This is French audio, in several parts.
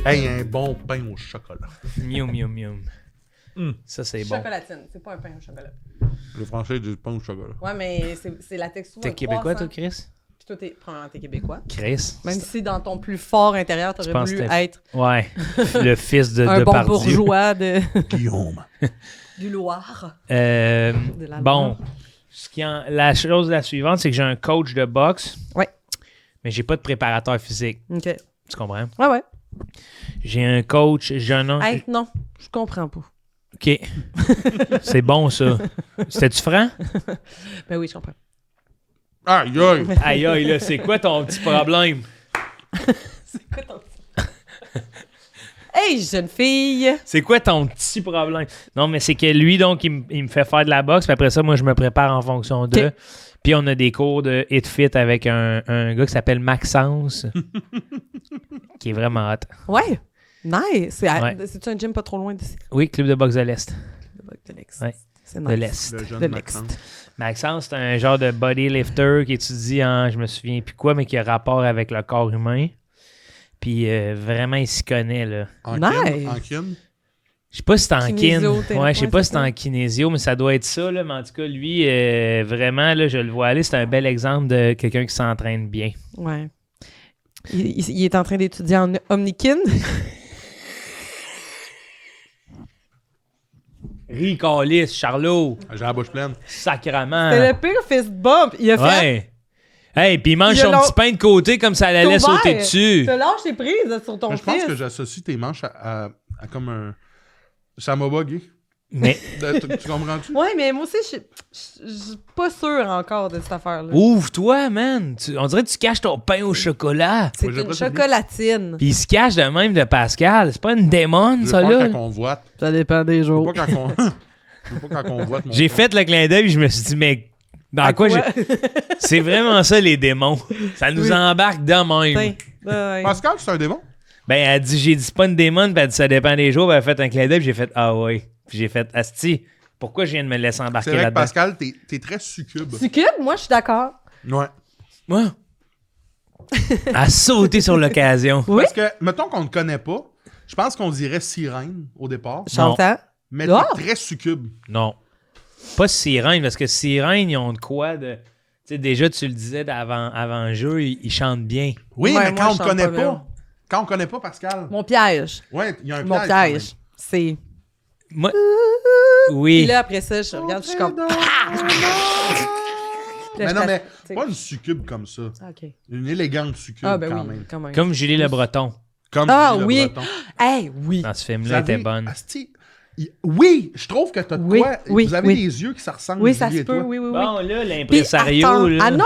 Hey, un bon pain au chocolat. Miam. Ça, c'est bon. Chocolatine, c'est pas un pain au chocolat. Le français du pain au chocolat. Ouais, mais c'est la texture. T'es québécois, toi, Chris? Puis toi, premièrement, t'es québécois. Chris. Même si dans ton plus fort intérieur, t'aurais pense voulu que être Ouais. Le fils de un bon Depardieu. bourgeois Guillaume. du Loir. Euh, De la bon. La chose la suivante, c'est que j'ai un coach de boxe. Ouais. Mais j'ai pas de préparateur physique. OK. Tu comprends? Ouais. J'ai un coach jeune homme. Hey, non, je comprends pas. OK. C'est bon, ça. C'était-tu franc? Ben oui, je comprends. Aïe, aïe. Aïe, là, c'est quoi ton petit problème? C'est quoi ton... Hey, jeune fille! C'est quoi ton petit problème? Non, mais c'est que lui, donc, il me fait faire de la boxe, puis après ça, moi, je me prépare en fonction d'eux. OK. Puis on a des cours de Hit Fit avec un gars qui s'appelle Maxence, qui est vraiment hot. Ouais! Nice! Ouais. C'est-tu un gym pas trop loin d'ici? Oui, Club de boxe de l'Est. De l'Est. Ouais. C'est De nice. l'Est. Le jeune De Maxence. Maxence, c'est un genre de bodylifter qui étudie en, je me souviens plus quoi, mais qui a rapport avec le corps humain. Puis vraiment, il s'y connaît, là. En Nice. kin? Je sais pas si c'est en kin. Kinésio-thérapeute, Ouais, je sais pas si c'est c'est en ça? kinésio, mais ça doit être ça, là. Mais en tout cas, lui, vraiment, là, je le vois aller. C'est un bel exemple de quelqu'un qui s'entraîne bien. Ouais. Il est en train d'étudier en Omnikin. Ricalis, Charlot, J'ai la bouche pleine. sacrement. C'est le pire fist bump. Il a fait... Ouais. Hey, puis il mange Il a son petit pain de côté comme ça allait Ton sauter verre. dessus. Te lâche les prises sur ton Mais je pense fils. que j'associe tes manches à comme un... Ça m'a bugué. Mais Tu comprends-tu? Ouais, mais moi aussi, je suis pas sûre encore de cette affaire-là. ouvre-toi, man. On dirait que tu caches ton pain au chocolat. C'est Ouais, j'ai une pas chocolatine. Puis il se cache de même de Pascal. C'est pas une démon, Je veux ça, pas là. quand on voit. Ça dépend des Je veux jours. pas quand on... Je veux pas quand on voit mon J'ai pain. fait le clin d'œil et je me suis dit, mais dans À quoi, quoi? c'est vraiment ça, les démons. Ça nous Oui. embarque de même. Tiens. Ouais. Pascal, c'est un démon? Ben, elle a dit, j'ai dit, c'est pas une démon, puis elle a dit, ça dépend des jours. Puis elle a fait un clin d'œil, puis j'ai fait, ah ouais. Puis j'ai fait, asti, pourquoi je viens de me laisser embarquer C'est vrai que là-dedans? Pascal, t'es très succube. Succube, moi, je suis d'accord. Ouais. Moi? À sauter sur l'occasion. Oui. Parce que, mettons qu'on ne connaît pas, je pense qu'on dirait sirène au départ, Chantant. mais Ah! t'es très succube. Non. Pas sirène, parce que sirène, ils ont de quoi de. Tu sais, déjà, tu le disais avant le jeu, ils chantent bien. Oui, Ouais, mais moi, quand je on chante connaît pas bien. pas, quand on connaît pas Pascal, Mon piège. ouais, il y a un Mon piège. quand piège. C'est... Moi. Puis Oui. là, après ça, je regarde, je suis comme... Puis là, Mais non, je mais t'assure. pas une succube comme ça. Ah, OK. Une élégante succube Ah, ben quand oui, même. quand même. Comme Julie Le Breton Comme Ah, Julie Le oui. Breton. Hey, oui. dans ce Vous film-là, elle était avez- bonne. Asti, oui, je trouve que t'as de Oui, quoi. oui, vous avez oui. des yeux qui se ressemblent. Oui, ça Julie se et peut, toi. oui. Bon, là, Puis, l'impresario, attends. là. Ah non,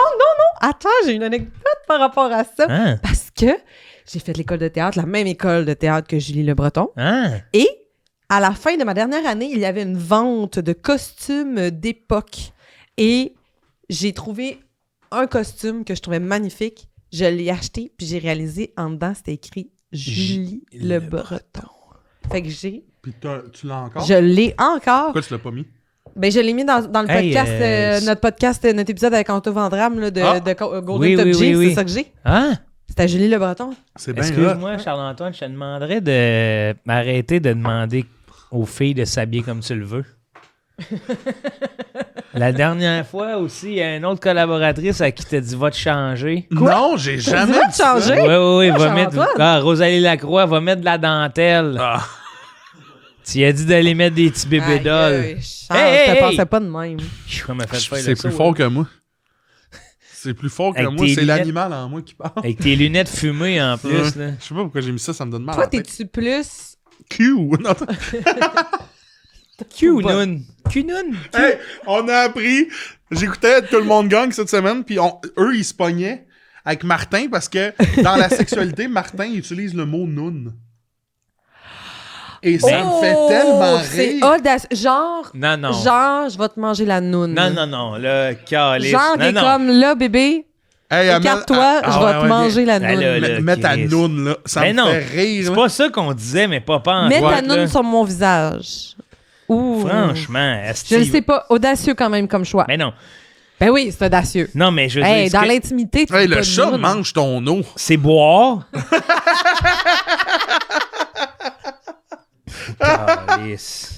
attends, j'ai une anecdote par rapport à ça. Hein? Parce que j'ai fait l'école de théâtre, la même école de théâtre que Julie Le Breton. Hein? Et à la fin de ma dernière année, il y avait une vente de costumes d'époque. Et j'ai trouvé un costume que je trouvais magnifique. Je l'ai acheté, puis j'ai réalisé en dedans, c'était écrit Julie Le Breton. Fait que Puis tu l'as encore? je l'ai encore. Pourquoi tu l'as pas mis? Ben, je l'ai mis dans le Hey, podcast, notre podcast, notre épisode avec Anto Vandram là, de, Ah! de Golden Oui, Top oui, G, oui, oui. c'est ça que j'ai. Hein? C'était Julie Le Breton. C'est bien hot. Excuse-moi, Charles-Antoine, je te demanderais de m'arrêter de demander aux filles de s'habiller comme tu le veux. La dernière fois aussi, il y a une autre collaboratrice à qui t'as dit va te changer. Non, j'ai jamais dit dit ça. changer? Oui, va Charles-Antoine? mettre. Ah, Rosalie Lacroix va mettre de la dentelle. Ah. Tu as dit d'aller mettre des petits bébés dolls. Hey, Charles, Hey, je hey, te hey! pensais pas de même. Je me fait faire C'est le plus saut, fort hein. que moi. C'est plus fort que Avec moi. tes C'est lunettes. l'animal en moi qui parle. Avec tes lunettes fumées en plus. Ouais. Là. Je sais pas pourquoi j'ai mis ça, ça me donne mal à Toi, la tête. t'es-tu plus... Q! Non, Q-Noon. Q-Noon. hey, on a appris. J'écoutais Tout le monde gagne cette semaine, puis eux, ils se pognaient avec Martin parce que dans la sexualité, Martin utilise le mot noun. Et ça me fait tellement c'est rire. audacieux. Genre, Non. genre, je vais te manger la noune. Non. Là, calice. Genre, non, t'es comme, là, bébé, Hey, écarte-toi, je vais te manger la Ben noune. là, Mets ta Chris. noune, là. Ça Mais me non, fait rire. C'est là. pas ça qu'on disait, mais pas en Mets droite, ta noune là. sur mon visage. Ouh. Franchement, Je le sais pas. Audacieux quand même comme choix. Mais non. Ben oui, c'est audacieux. Non, mais je veux Hey, dire, dans l'intimité, tu Hey, dis pas le de chat noune. mange ton eau. c'est boire. Calice.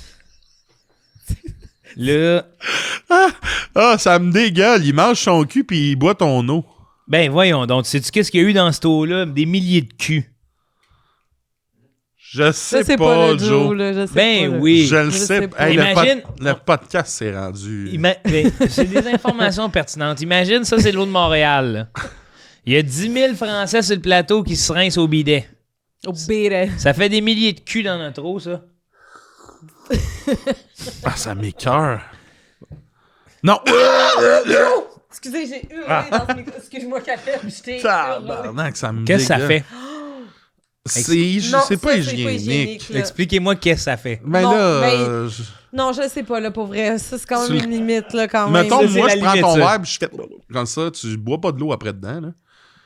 Là, Ah, ça me dégueule. Il mange son cul puis il boit ton eau. ben voyons donc, sais-tu qu'est-ce qu'il y a eu dans ce eau-là? Des milliers de culs. Je sais Ça, c'est pas, le Joe, là. Je sais Ben pas, là. oui. Je le Je sais. sais pas. Hey, Imagine- le podcast s'est rendu. Ben, c'est des informations pertinentes. Imagine, ça, c'est l'eau de Montréal. Là. Il y a 10 000 Français sur le plateau qui se rincent au bidet. Au béré. Ça fait des milliers de culs dans notre eau, ça. Ah, ça m'écoeure. Non! Excusez, j'ai hurlé dans ce micro. Excuse-moi, Caleb, je t'ai hurlé. Tabarnak, ça me Qu'est-ce que ça dégueule. fait? Non, C'est pas ça, hygiénique. là. Expliquez-moi qu'est-ce que ça fait. Ben Non, là, ben, Non, je sais pas, là, pour vrai. Ça, c'est quand même Tu- une limite, là, quand même. mettons, ça, c'est moi, la je prends limite, ton ça. verre puis je fais comme ça, tu bois pas de l'eau après dedans, là.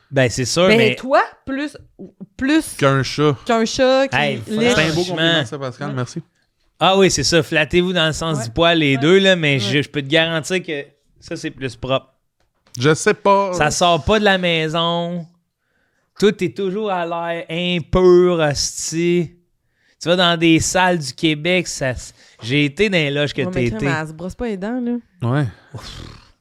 Ben, c'est sûr, Ben, mais... toi, plus Qu'un chat. qu'un chat qui Hey, liche. C'est un beau Franchement. compliment, ça, Pascal, merci. Ah oui, c'est ça. Flattez-vous dans le sens Ouais. du poil, les deux, là, mais Ouais. je peux te garantir que ça, c'est plus propre. Je sais pas. Ça sort pas de la maison. Tout est toujours à l'air impur, hostie. Tu vas dans des salles du Québec, ça... J'ai été dans les loges que Ouais, t'as mais été. crème, elle se brosse pas les dents, là. Ouais.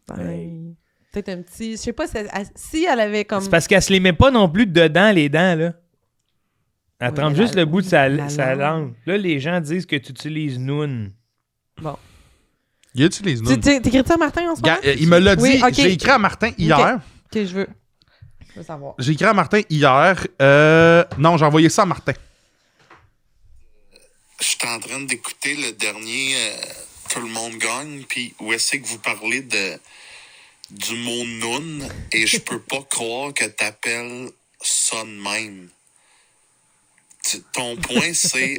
Ben, peut-être un petit... Je sais pas si elle avait comme... C'est parce qu'elle se les met pas non plus dedans, les dents, là. Elle Oui, trempe mais juste la- le bout de la sa langue. langue. Là, les gens disent que tu utilises Noun. Bon. Il utilise nous. T'écris ça à Martin en ce moment? Il me l'a dit. Oui, ok. J'ai écrit à Martin hier. Ok, je veux savoir. J'ai écrit à Martin hier. Non, j'ai envoyé ça à Martin. Je suis en train d'écouter le dernier Tout le monde gagne, puis où est-ce que vous parlez du mot noun, et je peux pas croire que t'appelles ça de même. Ton point, c'est,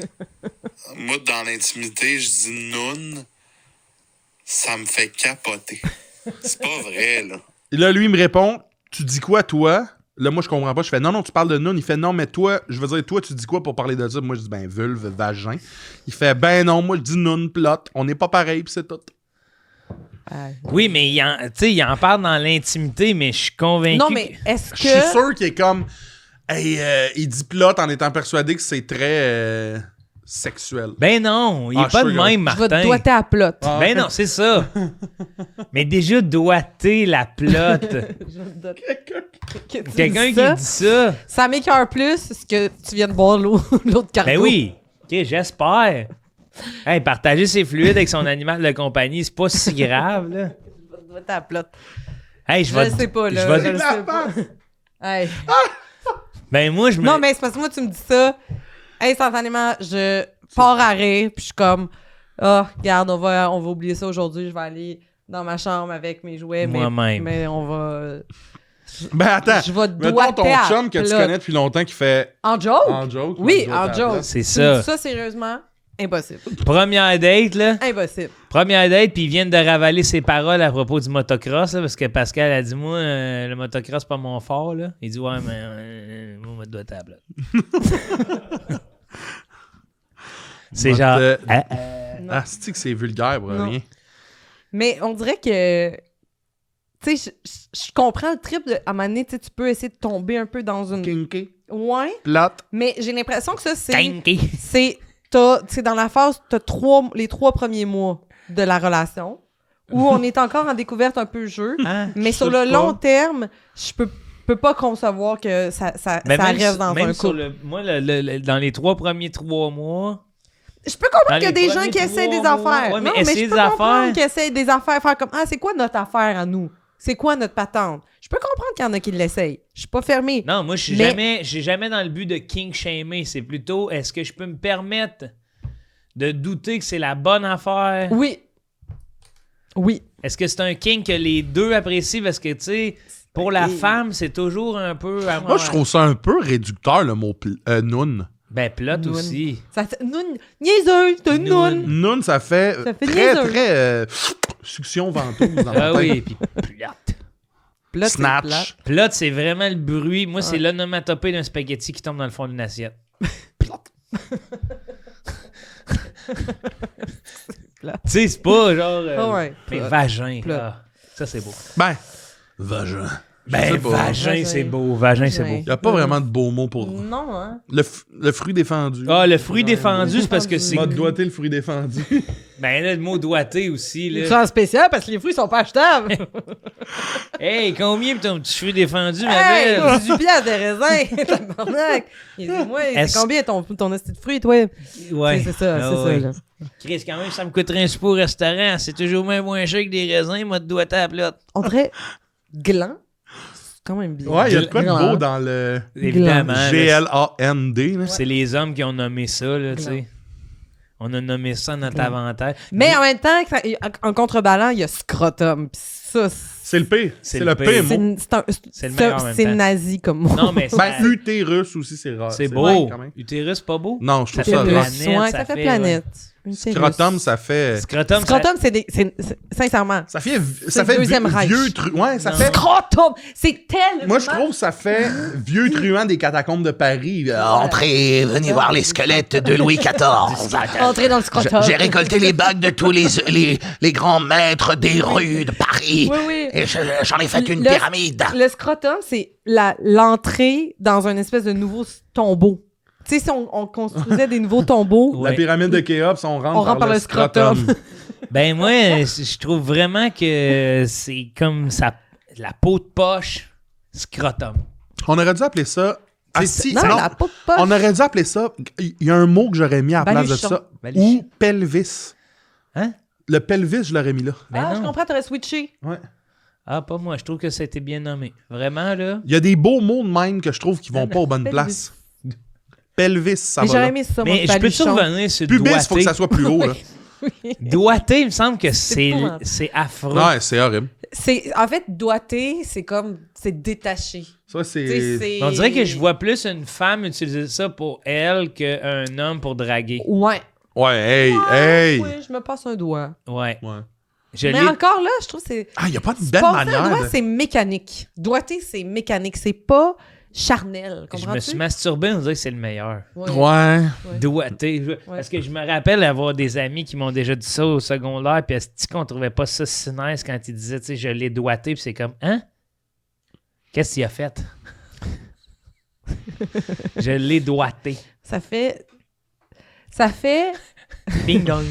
moi, dans l'intimité, je dis noun, ça me fait capoter. C'est pas vrai, là. Et là, lui, il me répond, tu dis quoi, toi? Là, moi, je comprends pas. Je fais, non, tu parles de noun. Il fait, non, mais toi, je veux dire, toi, tu dis quoi pour parler de ça? Moi, je dis, ben, vulve, vagin. Il fait, ben non, moi, je dis noun, plot. On n'est pas pareil, pis c'est tout. Oui, mais il en parle dans l'intimité, mais je suis convaincu. Non, mais est-ce Je suis que... sûr qu'il est comme, hey, il dit plot en étant persuadé que c'est très sexuel. Ben non, il est Ah, pas je de suis même, Je vais te Martin. doigter à plot. Ah. Ben non, c'est ça. Mais déjà, doigter la plotte. Je vais te doigter. Que tu Quelqu'un dis qui ça, dit ça. ça m'écoeure plus ce que tu viens de boire l'autre cargo. Ben oui. OK, j'espère. Hey, partager ses fluides avec son animal de compagnie, c'est pas si grave, là. Je vais te doigter à plot. Hey, Je le sais pas, là. je vais- Je le sais pas. Hey. Ben moi, je me... Non, mais c'est parce que moi, tu me dis ça. Instantanément, je pars à rire, puis je suis comme, regarde, on va oublier ça aujourd'hui. Je vais aller dans ma chambre avec mes jouets. Moi-même. Mais on va. Ben attends, Je vais te mettons doigter ton à chum que tu plot. connais depuis longtemps qui fait En joke? en joke. Oui, on doit en ta joke. place. C'est Tu me dis ça. ça sérieusement? Impossible. Première date, là. Impossible. Première date, puis ils viennent de ravaler ses paroles à propos du motocross, là, parce que Pascal a dit, moi, le motocross, c'est pas mon fort, là. Il dit, ouais, mais moi, je dois table. C'est genre... Non. Ah, c'est que c'est vulgaire pour Non. rien. Mais on dirait que. Tu sais, je comprends le trip de. À un moment donné, tu sais, tu peux essayer de tomber un peu dans une. Kinky, Ouais, plate. mais j'ai l'impression que ça, c'est. Kinky. C'est dans la phase, t'as les 3 premiers mois de la relation où on est encore en découverte un peu jeu, Ah, mais je sur sais le pas. long terme, je peux pas concevoir que ça Ben, même reste dans même un sur couple. moi, dans les 3 premiers 3 mois... Je peux comprendre dans qu'il y a les des gens premiers qui essaient des 3 mois, affaires. ouais, mais non, mais essayer je peux des comprendre affaires. qu'ils essayent des affaires, faire comme c'est quoi notre affaire à nous? C'est quoi notre patente? Je peux comprendre qu'il y en a qui l'essayent. Je suis pas fermée. Non, moi, je suis Mais- jamais dans le but de king shamer. C'est plutôt, est-ce que je peux me permettre de douter que c'est la bonne affaire? Oui. Oui. Est-ce que c'est un king que les deux apprécient? Parce que, tu sais, pour la Et- femme, c'est toujours un peu... Moi, je trouve ça un peu réducteur, le mot noun. Ben, plot Noun. aussi. Ça fait... Noun. Niaiseux, c'est un Noun. noun. Noun, ça fait Ça fait très, niaiseux. très succion ventouse dans ma Ah tête. oui, puis plot. Plot, c'est Snatch. plate. Plot, c'est vraiment le bruit. Moi, c'est Ouais. l'onomatopée d'un spaghetti qui tombe dans le fond d'une assiette. Plot. Plot. Tu sais, c'est pas genre... Ah ouais. Mais Plot. vagin. Plot. Ah, ça, c'est beau. Ben, vagin. Je Ben, sais pas. vagin, Vagin. c'est beau. Vagin, c'est Vagin. beau. Il n'y a pas vraiment de beaux mots pour... Non, hein? Le fruit défendu. Ah, le fruit défendu, c'est parce que c'est... Mode doigté, le fruit défendu. Ben là, le mot doigté aussi, là. C'est en spécial parce que les fruits sont pas achetables. Hey, combien pour ton petit fruit défendu, ma Hey, belle? 18 piastres de raisin, tabarnak. Il dit, moi, c'est Est-ce- combien ton esti de fruits, toi? Ouais. C'est ça, Ah c'est ouais. ça, là. Chris, quand même, ça me coûterait un sou au restaurant. C'est toujours même moins cher que des raisins, moi, de doigté à plat. On dirait gland. C'est quand même bien. Ouais, il y a de quoi de Gland. beau dans le Évidemment. là, G-L-A-N-D. là. c'est les hommes qui ont nommé ça, là, tu sais. On a nommé ça à notre avantage. Mais en même temps, en contreballant, il y a scrotum. Pis ça, C'est le pire. C'est C'est le le pire. pire c'est mot. C'est le meilleur en même c'est temps. nazi comme mot. Non, mais Ben, ça- utérus aussi, c'est rare. c'est vrai, beau. quand même. Utérus, pas beau? Non, je trouve Ça ça fait Utérus. rare. planète, Ouais, ça ça fait fait, planète. Utérus. Scrotum, ça fait... Scrotum, Scrotum, sincèrement. Ça fait, C'est le deuxième Reich. vieux truc. Ouais, ça Non. fait... Scrotum! C'est tellement... Moi, je trouve que ça fait vieux truand des catacombes de Paris. Entrez, venez voir les squelettes de Louis XIV. Entrer dans le scrotum. J'ai récolté les bagues de tous les grands maîtres des rues de Paris. Oui, oui. Et j'en ai fait une Le- pyramide. Le scrotum, c'est l'entrée dans un espèce de nouveau tombeau. Tu sais, si on construisait des nouveaux tombeaux, Ouais. La pyramide de Khéops, on rentre par le scrotum. Ben moi, je trouve vraiment que c'est comme ça, la peau de poche, scrotum. On aurait dû appeler ça... Ah, si, non, non, la peau de poche. on aurait dû appeler ça... Il y a un mot que j'aurais mis à la place de Baluchon. ça. Baluchon. Ou pelvis. Hein? Le pelvis, je l'aurais mis là. Ben Ah, je non. comprends, t'aurais switché. Ouais. Ah, pas moi, je trouve que ça a été bien nommé. Vraiment, là. Il y a des beaux mots de même que je trouve qui vont pas aux bonnes Pelvis. places. Pelvis, ça Mais va j'aurais là. aimé ça, Mais moi, je peux-tu baluchon. revenir sur Pubis, il doigté? faut que ça soit plus haut. Là. Doigté, il me semble que épouvantable. c'est affreux. Ouais, c'est horrible. En fait, doigté, c'est comme... C'est détaché. Ça, Tu sais, c'est... c'est... On dirait que je vois plus une femme utiliser ça pour elle qu'un homme pour draguer. Ouais. Ouais, hey! Oui, je me passe un doigt. Ouais. Ouais. Je Mais l'ai- encore là, je trouve que c'est... Ah, il n'y a pas de belle Passer un manière. doigt, de- c'est mécanique. Doigté, c'est mécanique. C'est pas charnel. Je Comprends-tu? me suis masturbé, on dirait que c'est le meilleur. Ouais. Ouais. Doigté. Parce que je me rappelle avoir des amis qui m'ont déjà dit ça au secondaire, puis est-ce qu'on trouvait pas ça si nice quand ils disaient, tu sais, je l'ai doigté, puis c'est comme, hein? Qu'est-ce qu'il a fait? Je l'ai doigté. Ça fait... Bing dong.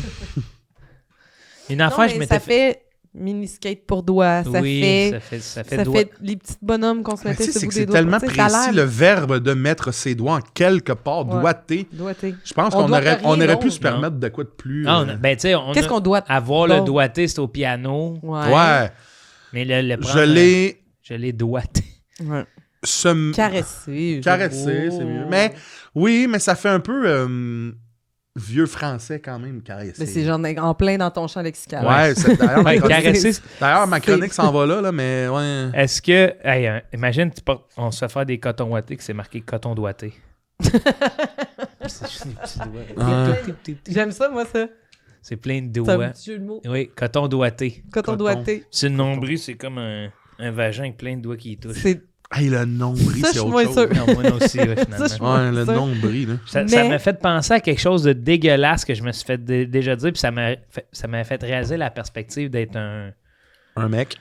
Une Non, affaire, mais je m'étais ça fait mini-skate pour doigts. Ça oui, fait... ça fait Ça doigt. fait les petits bonhommes qu'on se Mais mettait tu sais, sur le c'est bout que des c'est doigts. tellement Tu sais, ça a précis l'air- le verbe de mettre ses doigts en quelque part, Ouais. doigté. Doigté. Je pense On qu'on doit aurait, rien on aurait pu d'autre. se permettre de quoi de plus. Ah, ben, tu sais, Qu'est-ce qu'on doit... avoir le d'autre? doigté, c'est au piano, Ouais. mais le Je prendre, l'ai je l'ai doigté. Ouais. se Caresser. caresser, c'est mieux. Mais oui, mais ça fait un peu vieux français quand même, caresser. Mais c'est genre en plein dans ton champ lexical. Ouais, d'ailleurs, ma Ouais, chronique, caresser. d'ailleurs, ma chronique s'en va là, mais ouais. Est-ce que. Hey, imagine, on se fait faire des cotons doigtés que c'est marqué coton doigté. C'est juste des petits doigts. Ouais. J'aime ça, moi, ça. C'est plein de C'est un doigts. petit jeu de mots. Oui, coton doigté. Coton doigté. C'est le nombril, c'est comme un vagin avec plein de doigts qui y touchent. C'est... Hey, le nombril, Ça, je c'est suis autre moins chose. sûre. Non, moi aussi, ouais, finalement. Ça, je- Ouais, le Ça. nombril, là. Ça Mais- m'a fait penser à quelque chose de dégueulasse que je me suis fait déjà dire, puis ça m'a fait réaliser la perspective d'être un. Un mec.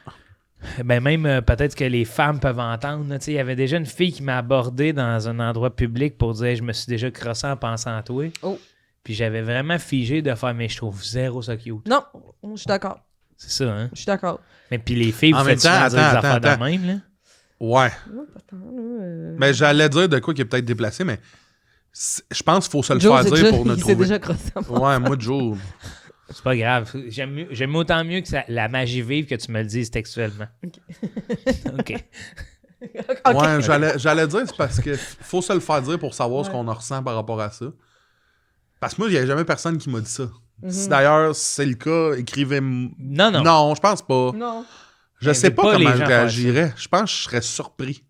Ben même peut-être que les femmes peuvent entendre. là. Tu sais, il y avait déjà une fille qui m'a abordé dans un endroit public pour dire je me suis déjà crossé en pensant à toi. Oh. Puis j'avais vraiment figé de faire mais je trouve zéro ça cute. Non, je suis d'accord. C'est ça, hein? Je suis d'accord. Mais puis les filles, En vous même faites souvent temps, dire des attends, affaires attends. de même, là. Ouais. Attends, là, Mais j'allais dire de quoi qui est peut-être déplacé, mais je pense qu'il faut se le Joe, faire c'est dire déjà- pour ne il s'est trouver. déjà crossé en moi. Ouais, moi, Joe. C'est pas grave. J'aime autant mieux que la magie vive que tu me le dises textuellement. OK. Ok. Ouais, j'allais dire, c'est parce que faut se le faire dire pour savoir ce qu'on en ressent par rapport à ça. Parce que moi, il n'y a jamais personne qui m'a dit ça. Si d'ailleurs c'est le cas, écrivez. Non, non. Non, je pense pas. Non. Je sais Invite pas pas les comment gens je à faire réagirais. Je pense que je serais surpris.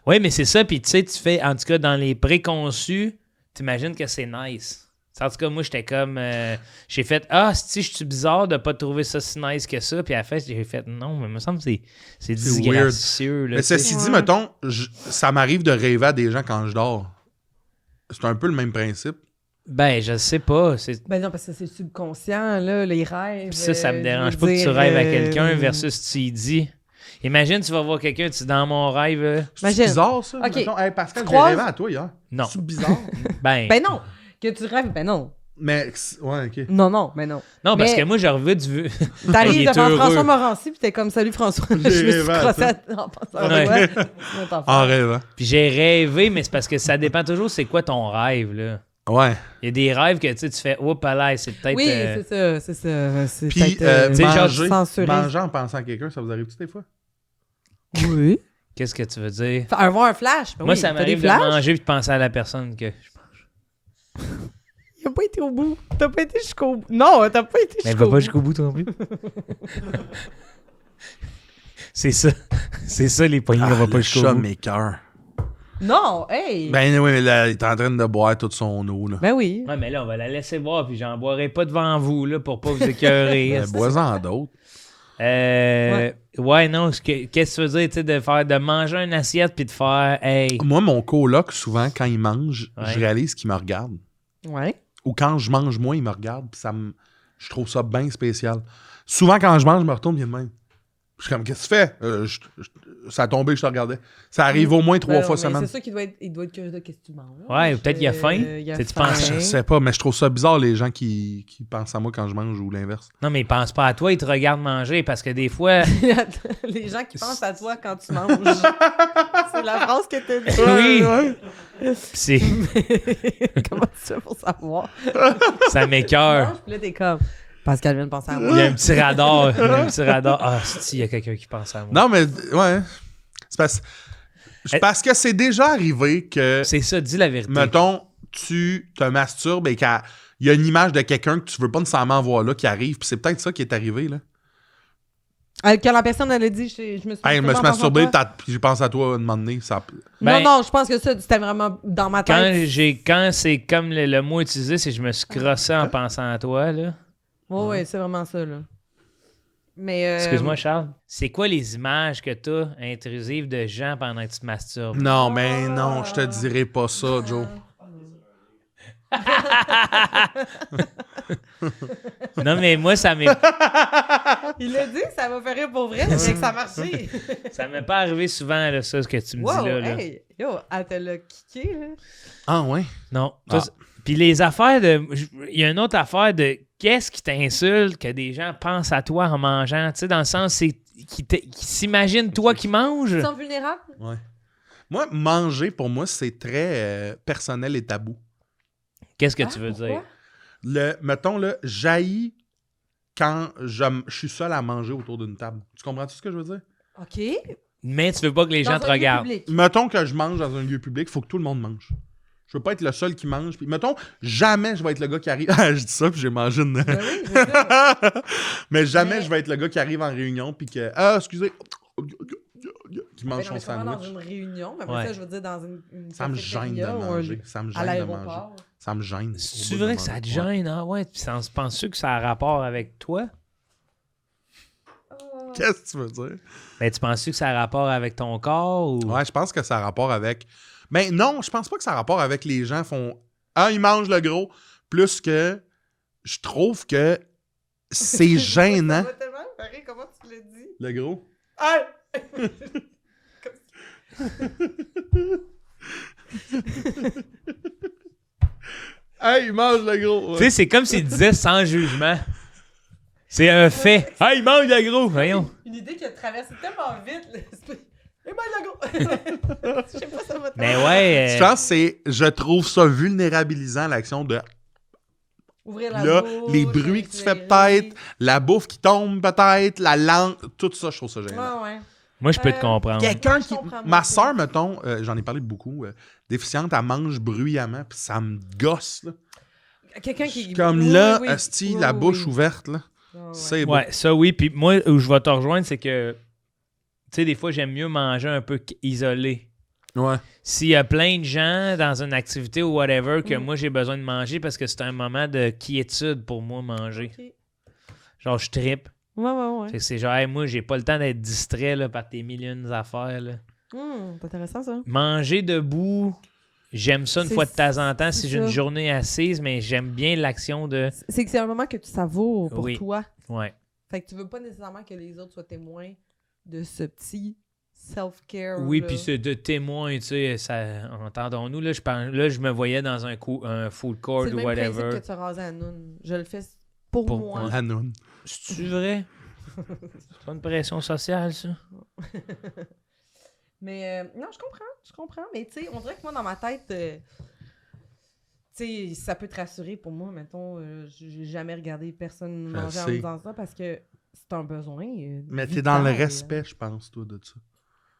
Oui, mais c'est ça. Puis tu sais, tu fais, en tout cas, dans les préconçus, t'imagines que c'est nice. En tout cas, moi, j'étais comme... j'ai fait « Ah, si je suis bizarre de pas trouver ça si nice que ça. » Puis à la fin, j'ai fait « Non, mais il me semble que c'est disgracieux. » Mais ceci dit, mettons, ça m'arrive de rêver à des gens quand je dors. C'est un peu le même principe. Ben, je sais pas. Ben non, parce que c'est subconscient, là, les rêves. Puis ça me dérange je pas veux que tu dire, rêves à quelqu'un versus tu y dis. Imagine, tu vas voir quelqu'un, tu dis dans mon rêve... C'est bizarre, ça? Ok. Mettons, hey, Pascal, Tu j'ai croises? rêvé à toi hier. Non. C'est bizarre. Ben non. Que tu rêves, ben non. Mais, ouais, OK. Non, mais non. non, parce mais- que moi, j'ai revu du... Il T'arrives est devant heureux. François Morancy, puis t'es comme « Salut François, je me suis rêvé à crossé ça. en pensant à Ouais. toi. En rêvant. Puis j'ai rêvé, mais c'est parce que ça dépend toujours c'est quoi ton rêve, là. Ouais. Il y a des rêves que tu fais « Oups, là, c'est peut-être... Oui, c'est ça. C'est Puis, peut-être tu sais, genre, censuré. manger en pensant à quelqu'un, ça vous arrive-tu des fois? Oui. Qu'est-ce que tu veux dire? Avoir un flash. Ben Moi, oui, ça t'as m'arrive des de flashs? manger et de penser à la personne que je mange. Il a pas été au bout. T'as pas été jusqu'au bout. Non, t'as pas été Mais jusqu'au va bout. pas jusqu'au bout, toi non plus. C'est ça. C'est ça, les poignées, on va pas jusqu'au chat bout. m'écoeure. Non, hey. Ben oui, mais là, il est en train de boire toute son eau, là. Ben oui. Ouais, mais là, on va la laisser boire, puis j'en boirai pas devant vous, là, pour pas vous écœurer. Ben, bois-en d'autres. Ouais, non, qu'est-ce que tu veux dire, tu sais, de manger une assiette puis de faire, hey. Moi, mon coloc, souvent, quand il mange, Ouais. je réalise qu'il me regarde. Ouais. Ou quand je mange, moi, il me regarde, puis je trouve ça bien spécial. Souvent, quand je mange, je me retourne bien de même. Je suis comme, qu'est-ce que tu fais? Ça a tombé, je te regardais. Ça arrive au moins 3 Ben fois non, mais semaine. C'est sûr qu'il doit être curieux de qu'est-ce que tu manges. Ouais, ou peut-être qu'il a faim. Il a Tu sais, tu faim. penses- Je sais pas, mais je trouve ça bizarre, les gens qui pensent à moi quand je mange ou l'inverse. Non, mais ils pensent pas à toi, ils te regardent manger parce que des fois. Les gens qui pensent à toi quand tu manges. C'est la phrase que t'as dit. Oui. C'est. Comment tu fais pour savoir? Ça m'écoeure. Puis là, t'es comme... Pascal vient de penser à Il y moi. a un petit radar. Il y a un petit radar. Ah, si, il y a quelqu'un qui pense à moi. Non, mais, ouais. C'est parce que c'est déjà arrivé que, C'est ça, dis la vérité. mettons, tu te masturbes et qu'il y a une image de quelqu'un que tu veux pas nécessairement voir là qui arrive, puis c'est peut-être ça qui est arrivé, là. Quand la personne, elle a dit, je me suis Hey, je me suis masturbé en pensant masturbé, à toi. puis j'ai pensé à toi un moment donné. Ça... Ben- Non, je pense que ça, c'était vraiment dans ma tête. Quand c'est comme le mot utilisé, c'est je me suis crossé en pensant à toi, là. Ouais, c'est vraiment ça, là. Mais... Excuse-moi, Charles. C'est quoi les images que t'as intrusives de gens pendant que tu te masturbes? Non, mais non, je te dirai pas ça, Joe. Non, mais moi, ça m'est Il a dit, ça va faire rire pour vrai, c'est que ça marchait. ça m'est pas arrivé souvent, là, ça, ce que tu me Wow, dis là. hey, yo, elle te l'a kické, là. Ah, ouais? Non. Ah. Puis les affaires de... Il y a une autre affaire de qu'est-ce qui t'insulte que des gens pensent à toi en mangeant, tu sais, dans le sens, c'est qui s'imaginent toi qui manges. Ils sont vulnérables? Ouais. Moi, manger, pour moi, c'est très personnel et tabou. Qu'est-ce que tu veux dire? Mettons, là, j'haïs quand je suis seul à manger autour d'une table. Tu comprends-tu ce que je veux dire? OK. Mais tu veux pas que les gens Dans te un lieu regardent. public. Mettons que je mange dans un lieu public, il faut que tout le monde mange. Je veux pas être le seul qui mange. Puis, mettons, jamais je vais être le gars qui arrive... Ah, je dis ça, puis j'ai mangé une... Ben oui, c'est ça. Mais jamais Mais- je vais être le gars qui arrive en réunion, puis que... Ah, excusez... Qui mange Ben non, son mais comment dans sandwich. une réunion, mais après Ouais. ça, je veux dire, dans une Ça me gêne de cafétéria ou manger. Ça me à gêne de manger. l'aéroport. Ça me gêne. C'est Au bout vrai de que ça te manger. gêne, ah ouais? Puis penses-tu que ça a rapport avec toi? Qu'est-ce que tu veux dire? Mais tu penses-tu que ça a rapport avec ton corps ou... Ouais, je pense que ça a rapport avec... Mais non, je pense pas que ça a rapport avec les gens font... Ah, ils mangent le gros. Plus que... Je trouve que c'est gênant. Ça va tellement me faire rire, comment tu l'as dit? Le gros? Ah! Hey, il mange le gros! Tu sais, c'est comme s'il disait sans jugement. C'est un fait. Ah, il mange le gros, voyons. Une idée qui a traversé tellement vite. L'esprit. Eh ben, le gros! Je sais pas, ça va Mais ouais. Je pense que c'est... Je trouve ça vulnérabilisant, l'action de... Ouvrir la Là, bouche, les bruits que tu fais éclairer. peut-être, la bouffe qui tombe peut-être, la langue, tout ça, je trouve ça gênant. Ouais, ouais. Moi, je peux te comprendre. Quelqu'un Je qui... comprends Ma beaucoup. soeur, mettons, j'en ai parlé beaucoup, déficiente, elle mange bruyamment, puis ça me gosse, là. Quelqu'un qui. Comme Oui, là, oui, asti, oui, la oui, bouche oui. ouverte, là. Ouais, ouais. C'est beau. Ouais, ça oui. Puis moi, où je vais te rejoindre, c'est que, tu sais, des fois, j'aime mieux manger un peu isolé. Ouais. S'il y a plein de gens dans une activité ou whatever que moi j'ai besoin de manger parce que c'est un moment de quiétude pour moi manger. Ok. Genre je trippe. Ouais. Fait que c'est genre hey, moi j'ai pas le temps d'être distrait là, par tes millions d'affaires. Là. C'est intéressant, ça. Manger debout, j'aime ça une C'est- fois de temps en temps si c'est j'ai une ça. journée assise, mais j'aime bien l'action de... C'est que c'est un moment que tu savoures pour Oui. toi. Ouais. Fait que tu veux pas nécessairement que les autres soient témoins de ce petit self-care. Oui, là. puis c'est de témoin, tu sais, ça, entendons-nous, là, je me voyais dans un food court C'est le ou même principe whatever. que tu as rasé à Noun. Je le fais pour Pour moi. moi. Hanoun. C'est-tu vrai? C'est pas une pression sociale, ça? Mais non, je comprends. Mais tu sais, on dirait que moi, dans ma tête, tu sais, ça peut te rassurer pour moi. Mettons, j'ai jamais regardé personne Je manger en sais. me disant ça parce que c'est un besoin. Mais t'es dans le vital. respect, je pense, toi, de ça.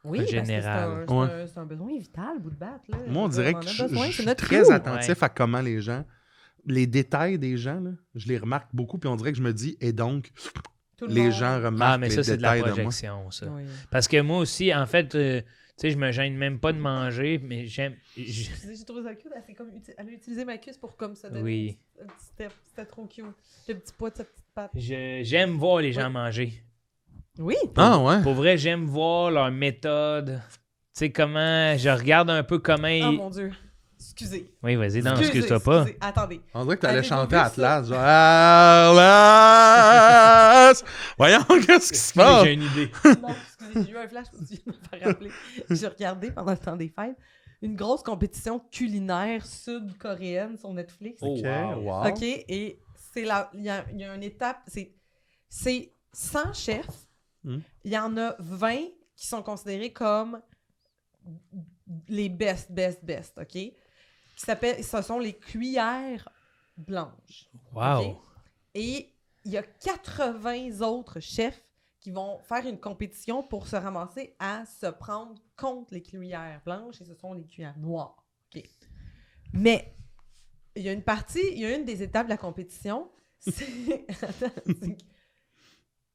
Oui, En parce que général. c'est un, Ouais. c'est un besoin vital, bout de batte. Là. Moi, on Je veux dirait dire, que en a je besoin, c'est suis notre très fuel. attentif à comment les gens... Les détails des gens, là, je les remarque beaucoup, puis on dirait que je me dis, et donc, Tout le les monde. gens remarquent Ah, mais les ça, c'est de la détails de moi. projection, ça. Oui. Parce que moi aussi, en fait, tu sais, je me gêne même pas de manger, mais j'aime... J'ai trouvé ça cute. Elle a utilisé ma cuisse pour comme ça donner Oui. un petit step. C'était trop cute. Le petit poids de sa petite patte. J'aime voir les gens manger. Oui. Ah, ouais? Pour vrai, j'aime voir leur méthode. Tu sais, comment... Je regarde un peu comment Oh ils... mon Dieu. Excusez. Oui, vas-y, non, Excusez, excuse-toi pas. excusez. Attendez. On dirait que t'allais Avez-vous chanter vu Atlas, genre Atlas! Voyons, qu'est-ce qui se passe? J'ai une idée. Non, excusez, j'ai eu un flash aussi de me faire rappeler. J'ai regardé pendant le temps des fêtes une grosse compétition culinaire sud-coréenne sur Netflix. Oh, Ok, wow. wow. OK, et c'est il y a une étape, c'est 100 chefs. Hmm. Il y en a 20 qui sont considérés comme les best, OK? Ce sont les cuillères blanches. Wow. OK? Et il y a 80 autres chefs qui vont faire une compétition pour se ramasser à se prendre contre les cuillères blanches et ce sont les cuillères noires. OK? Mais il y a une des étapes de la compétition, c'est que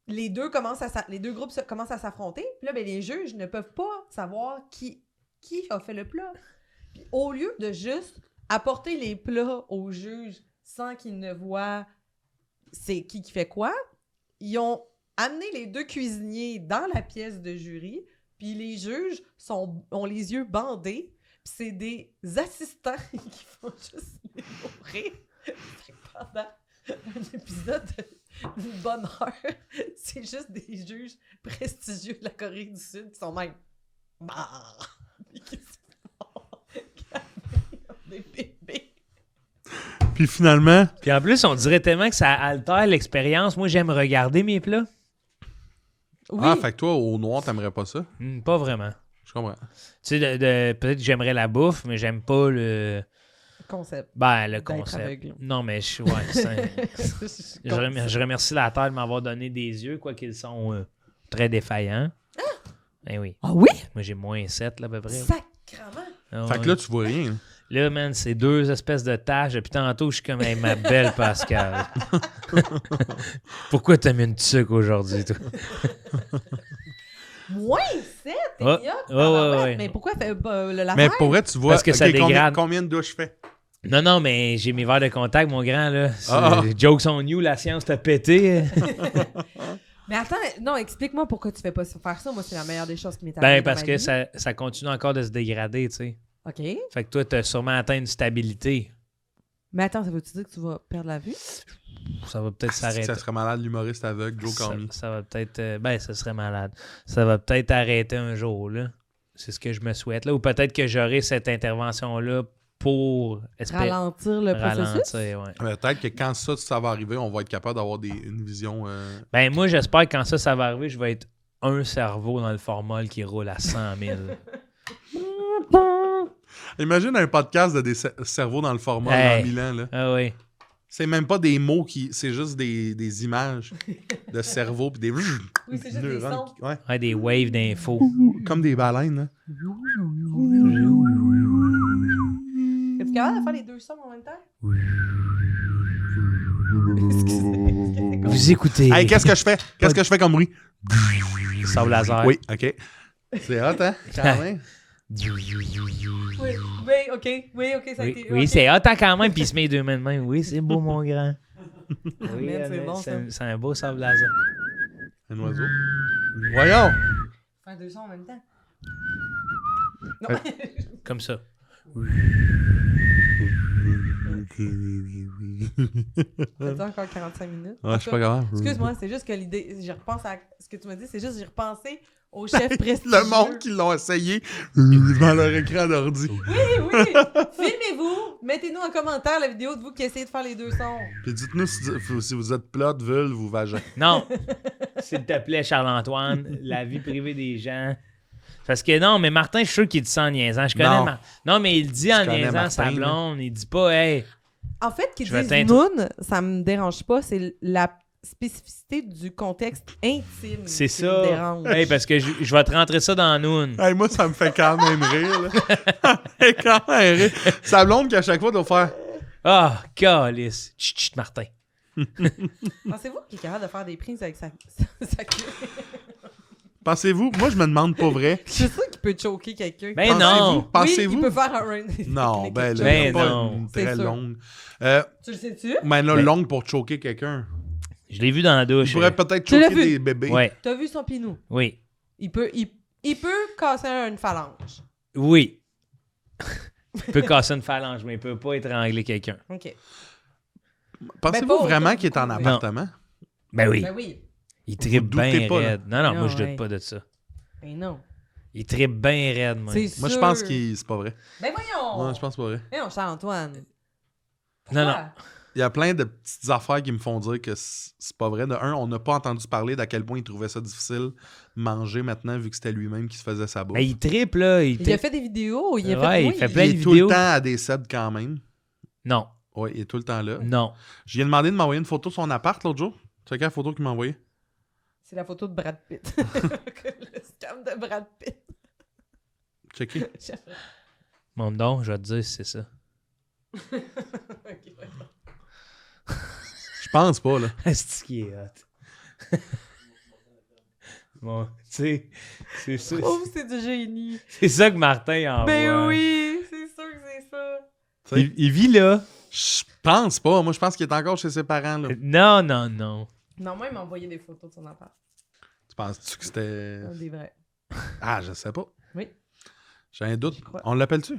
les deux groupes commencent à s'affronter. Puis là, ben, les juges ne peuvent pas savoir qui a fait le plat. Puis au lieu de juste apporter les plats aux juges sans qu'ils ne voient c'est qui fait quoi, ils ont amené les deux cuisiniers dans la pièce de jury, puis les juges ont les yeux bandés, puis c'est des assistants qui font juste les nourrir. Fait que pendant un épisode d'une bonne heure, c'est juste des juges prestigieux de la Corée du Sud qui sont même... Bah! Puis qui se font des bébés. Puis finalement, Puis en plus, on dirait tellement que ça altère l'expérience. Moi, j'aime regarder mes plats. Oui, ah, fait que toi, au noir, t'aimerais pas ça? Pas vraiment. Je comprends. Tu sais, peut-être que j'aimerais la bouffe, mais j'aime pas le... concept. Ben, le D'être concept. aveugle. Non, mais je remercie la Terre de m'avoir donné des yeux, quoi qu'ils sont très défaillants. Ben oui. Ah oui? Moi, j'ai moins 7, là, à peu près. Sacrement! Ah, Fait ouais. que là, tu vois rien. Là, man, c'est deux espèces de taches. Depuis tantôt, je suis comme hey, ma belle Pascal. Pourquoi t'as mis une tuque aujourd'hui, toi? Moins 7, t'es Ah, ignoble, ouais. Mais pourquoi fait la Mais terre? pour vrai, tu vois, Parce que ça ok, dégrade. combien de douches fais? Non, mais j'ai mes verres de contact, mon grand, là. Ah. Jokes on you, la science t'a pété. Mais attends, non, explique-moi pourquoi tu fais pas faire ça. Moi, c'est la meilleure des choses qui m'est arrivée. Ben, dans parce ma que vie. ça continue encore de se dégrader, tu sais. OK. Fait que toi, t'as sûrement atteint une stabilité. Mais attends, ça veut-tu dire que tu vas perdre la vue? Ça va peut-être s'arrêter. Ça serait malade, l'humoriste aveugle, Joe Cormier. Ça va peut-être... ben, ça serait malade. Ça va peut-être arrêter un jour, là. C'est ce que je me souhaite, là. Ou peut-être que j'aurai cette intervention-là pour Ralentir le processus? ralentir, ouais. Peut-être que quand ça va arriver, on va être capable d'avoir une vision... Ben, moi, j'espère que quand ça va arriver, je vais être un cerveau dans le formol qui roule à 100 000. Imagine un podcast de des cerveaux dans le format Hey. dans Milan, là. Ah oui. C'est même pas des mots c'est juste des images de cerveau puis des Oui, c'est juste des neurones sons. ouais, Ouais, des waves d'infos. comme des baleines. Là. Es-tu capable de faire les deux sons en même temps? Vous écoutez. Hey, qu'est-ce que je fais? Qu'est-ce que je fais comme bruit? Sable laser. Oui, OK. C'est hot, hein? Quand même. OK, ça a été... Oui, ok. c'est hot hein, quand même, puis il se met les deux mains de main. Oui, c'est beau, mon grand. Oui, man, c'est bon, ça. c'est un beau sable laser. Un oiseau. Voyons! Faire 2 sons en même temps. Non. Comme ça. T'as encore 45 minutes? Ouais, je suis pas capable. Excuse-moi, c'est juste que l'idée... Je repense à ce que tu m'as dit, c'est juste que j'ai repensé au chef prestigieux. Le monde qui l'ont essayé dans leur écran d'ordi. Oui! Filmez-vous! Mettez-nous en commentaire la vidéo de vous qui essayez de faire les 2 sons. Puis dites-nous si vous êtes plot, vulve ou vagin. Non, s'il te plaît, Charles-Antoine, la vie privée des gens. Parce que non, mais Martin, je suis sûr qu'il dit ça en niaisant. Je connais Non. Non, mais il dit en connais niaisant Martin, sa là. blonde. Il dit pas, hey. En fait, qu'ils Je vais disent noun, ça me dérange pas. C'est la spécificité du contexte intime C'est qui ça. me dérange. Hey, parce que je vais te rentrer ça dans Noon. Hey, moi, ça me fait quand même rire. Là. Ça me fait quand même rire. Sa blonde qui, à chaque fois, doit faire... Ah, calice. Chut, chut, Martin. Pensez-vous qu'il est capable de faire des prises avec sa queue? Pensez-vous? Moi, je me demande pas vrai. C'est sûr qu'il peut choquer quelqu'un. Ben non. Pensez-vous? Oui, il peut faire un run. Non, ben là, Ben pas non. une C'est très sûr. longue. Tu le sais-tu? Ben là, Ben- longue pour choquer quelqu'un. Je l'ai vu dans la Il douche. pourrait peut-être Tu l'as choquer vu? des bébés. Ouais, T'as vu son pinou? oui. Il peut casser une phalange. Oui. Il peut casser une phalange, mais il peut pas étrangler quelqu'un. OK. Pensez-vous Ben, pas vraiment autant qu'il est en beaucoup, mais- appartement? Ben oui. Ben oui. Il tripe doutez bien pas, là. raide. Non, non, moi, Non, je doute ouais. pas de ça. Ben non. Il tripe bien raide, moi. C'est Moi, je sûr. pense que c'est pas vrai. Ben voyons! Ouais, je pense pas vrai. Voyons, Charles-Antoine. Non, non. Pourquoi? Il y a plein de petites affaires qui me font dire que c'est pas vrai. De un, on n'a pas entendu parler d'à quel point il trouvait ça difficile manger maintenant, vu que c'était lui-même qui se faisait sa bouffe. Ben, il tripe, là. Il a fait des vidéos. Il a Ouais, fait... il oui, fait Il plein de est tout vidéos. le temps à des sets quand même. Non, Ouais, il est tout le temps là. non. Je lui ai demandé de m'envoyer une photo de son appart l'autre jour. Tu sais quelle photo qu'il m'a envoyée? C'est la photo de Brad Pitt. Le scam de Brad Pitt. Checké. Mon don, je vais te dire si c'est ça. Ok, ouais. Je pense pas, là. C'est qui est hot. Bon, tu sais, c'est ça. Oh, c'est du génie. C'est ça que Martin envoie. Ben oui, c'est sûr que c'est ça. Il vit là. Je pense pas. Moi, je pense qu'il est encore chez ses parents, là. Non, non, non. Non, moi, il m'a envoyé des photos de son appart. Tu penses-tu que c'était... Des vrais. Ah, je sais pas. Oui. J'ai un doute. J'y crois. On l'appelle-tu?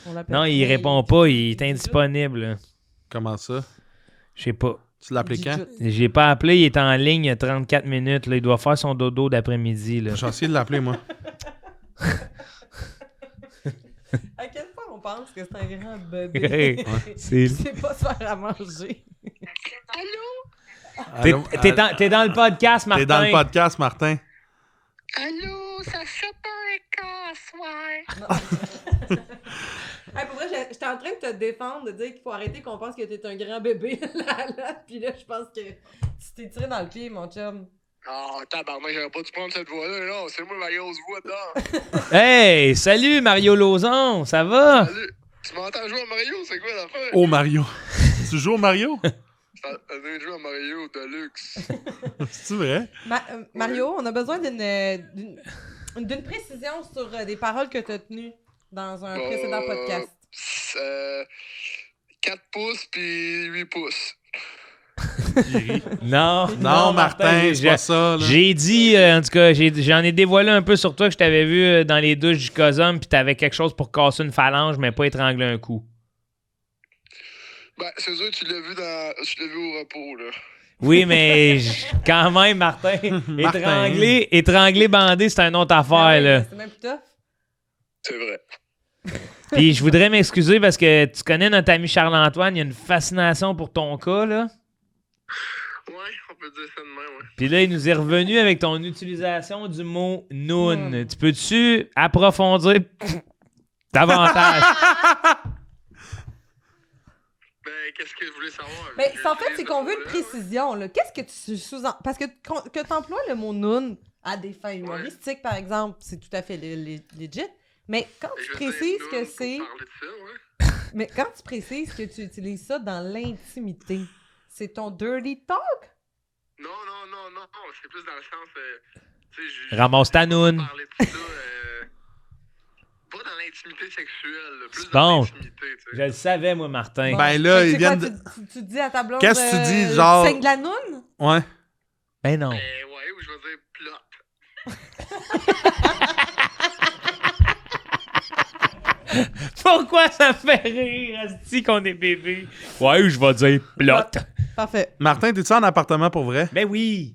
On l'appelle. Non, il répond pas, il est indisponible. là. Comment ça? Je sais pas. Tu l'as appelé quand? J'ai pas appelé, il est en ligne il y a 34 minutes. Là. Il doit faire son dodo d'après-midi. là. J'ai essayé de l'appeler, moi. À quel point on pense que c'est un grand bébé? Ouais. C'est- Il sait pas se faire à manger. Allô? T'es dans le podcast, Martin. T'es dans le podcast, Martin. Allô, ça fait pas un soir. Hey, pour vrai, j'étais en train de te défendre, de dire qu'il faut arrêter qu'on pense que t'es un grand bébé. Puis là, je pense que tu t'es tiré dans le pied, mon chum. Oh, tabarnak, j'aurais pas dû prendre cette voix-là. Non, c'est moi ma grosse voix dedans. Hey, salut Mario Lozon, ça va? Salut. Tu m'entends jouer à Mario? C'est quoi l'affaire? Oh, Mario. Tu joues au Mario? Ça vient de jouer à Mario Deluxe. C'est vrai? Mario, on a besoin d'une précision sur des paroles que tu as tenues dans un précédent podcast. 4 pouces puis 8 pouces. Non, Non, Martin, c'est pas ça, là. J'ai dit, en tout cas, j'en ai dévoilé un peu sur toi que je t'avais vu dans les douches du Cosum, puis t'avais quelque chose pour casser une phalange, mais pas étrangler un coup. Ben, c'est sûr, tu l'as vu au repos, là. Oui, mais quand même, Martin, étranglé, bandé, c'est une autre affaire, là. C'est même plus tough. C'est vrai. Puis je voudrais m'excuser parce que tu connais notre ami Charles-Antoine, il y a une fascination pour ton cas, là. Ouais, on peut dire ça de même, ouais. Puis là, il nous est revenu avec ton utilisation du mot « noun ». Tu peux-tu approfondir davantage? Ben, qu'est-ce que je voulais savoir? Mais en fait, c'est qu'on veut une précision. Là. Qu'est-ce que tu sous-entends? Parce que tu emploies le mot noun à des fins humoristiques, par exemple, c'est tout à fait legit. Mais quand tu précises que c'est. Mais quand tu précises que tu utilises ça dans l'intimité, c'est ton dirty talk? Non, c'est plus dans le sens. Tu sais, Ramasse ta noune. parler de ça. Pas dans intimité sexuelle, là, plus Bon. d'intimité, tu sais. Je le savais, moi, Martin. Bon. Ben là, Fait que ils c'est quoi, viennent de... tu dis à ta blonde... Qu'est-ce que tu dis, genre- Tu saignes de la noune? Ouais. Ben non. Ouais, ou je vais dire plot. Pourquoi ça me fait rire, asti, qu'on est bébé? Ouais, je vais dire plot. Parfait. Martin, t'es-tu en appartement pour vrai? Ben oui.